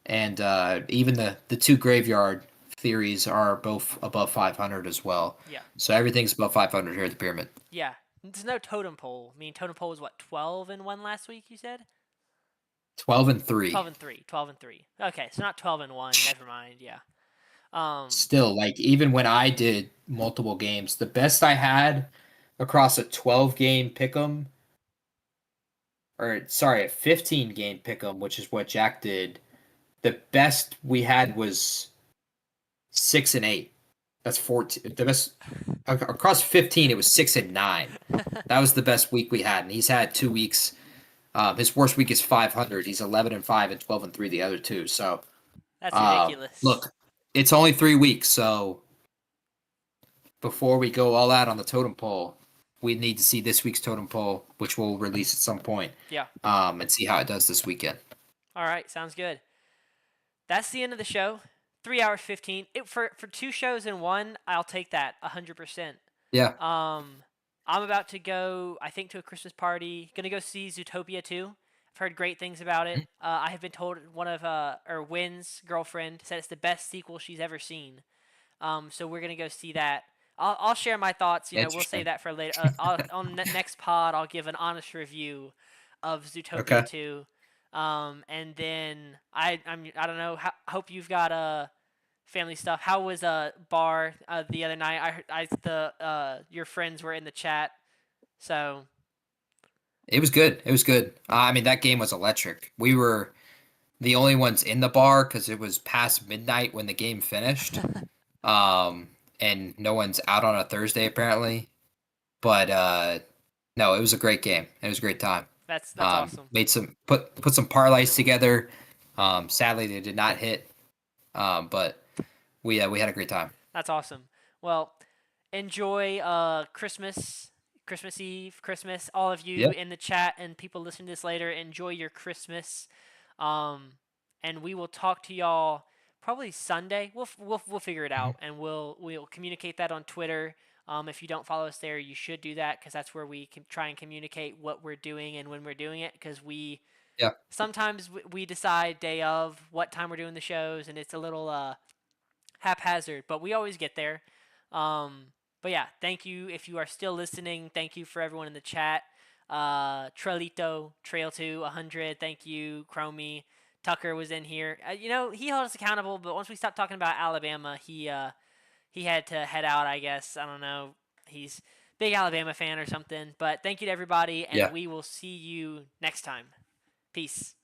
and even the two graveyard theories are both above 500 as well. Yeah. So everything's above 500 here at the pyramid. Yeah. There's no totem pole. I mean, totem pole was what, 12-1 last week, you said? 12-3. 12-3. 12-3. Okay, so not 12-1. Never mind. Yeah. Still, like, even when I did multiple games, the best I had across a 12-game pick'em, or sorry, a 15-game pick'em, which is what Jack did, the best we had was 6-8. That's 14. The best across 15, it was 6-9. That was the best week we had, and he's had 2 weeks. His worst week is 500. He's 11-5 and 12-3 the other two. So that's ridiculous. Look, it's only 3 weeks, so before we go all out on the totem pole, we need to see this week's totem pole, which we'll release at some point. Yeah. And see how it does this weekend. All right, sounds good. That's the end of the show. 3 hours 15. For 2 shows in one, I'll take that 100%. Yeah. I'm about to go, I think, to a Christmas party. Gonna go see Zootopia 2. I've heard great things about it. I have been told one of Wynn's girlfriend said it's the best sequel she's ever seen. So we're gonna go see that. I'll share my thoughts. We'll save that for later. On the next pod, I'll give an honest review of Zootopia 2. And then I don't know. Hope you've got family stuff. How was bar the other night? Your friends were in the chat, so it was good. It was good. I mean, that game was electric. We were the only ones in the bar because it was past midnight when the game finished. And no one's out on a Thursday apparently. But no, it was a great game. It was a great time. That's awesome. Made put some parlays together. Sadly, they did not hit. But we had a great time. That's awesome. Well, enjoy Christmas Eve, Christmas. All of you in the chat and people listening to this later, enjoy your Christmas. And we will talk to y'all probably Sunday. We'll figure it out, and we'll communicate that on Twitter. If you don't follow us there, you should do that because that's where we can try and communicate what we're doing and when we're doing it. Because Yeah. sometimes we decide day of what time we're doing the shows, and it's a little haphazard, but we always get there. But yeah, thank you if you are still listening. Thank you for everyone in the chat. Trelito, Trail2, 100. Thank you, Chromie. Tucker was in here. He held us accountable, but once we stopped talking about Alabama, he had to head out. I guess I don't know. He's a big Alabama fan or something. But thank you to everybody, and Yeah. we will see you next time. Peace.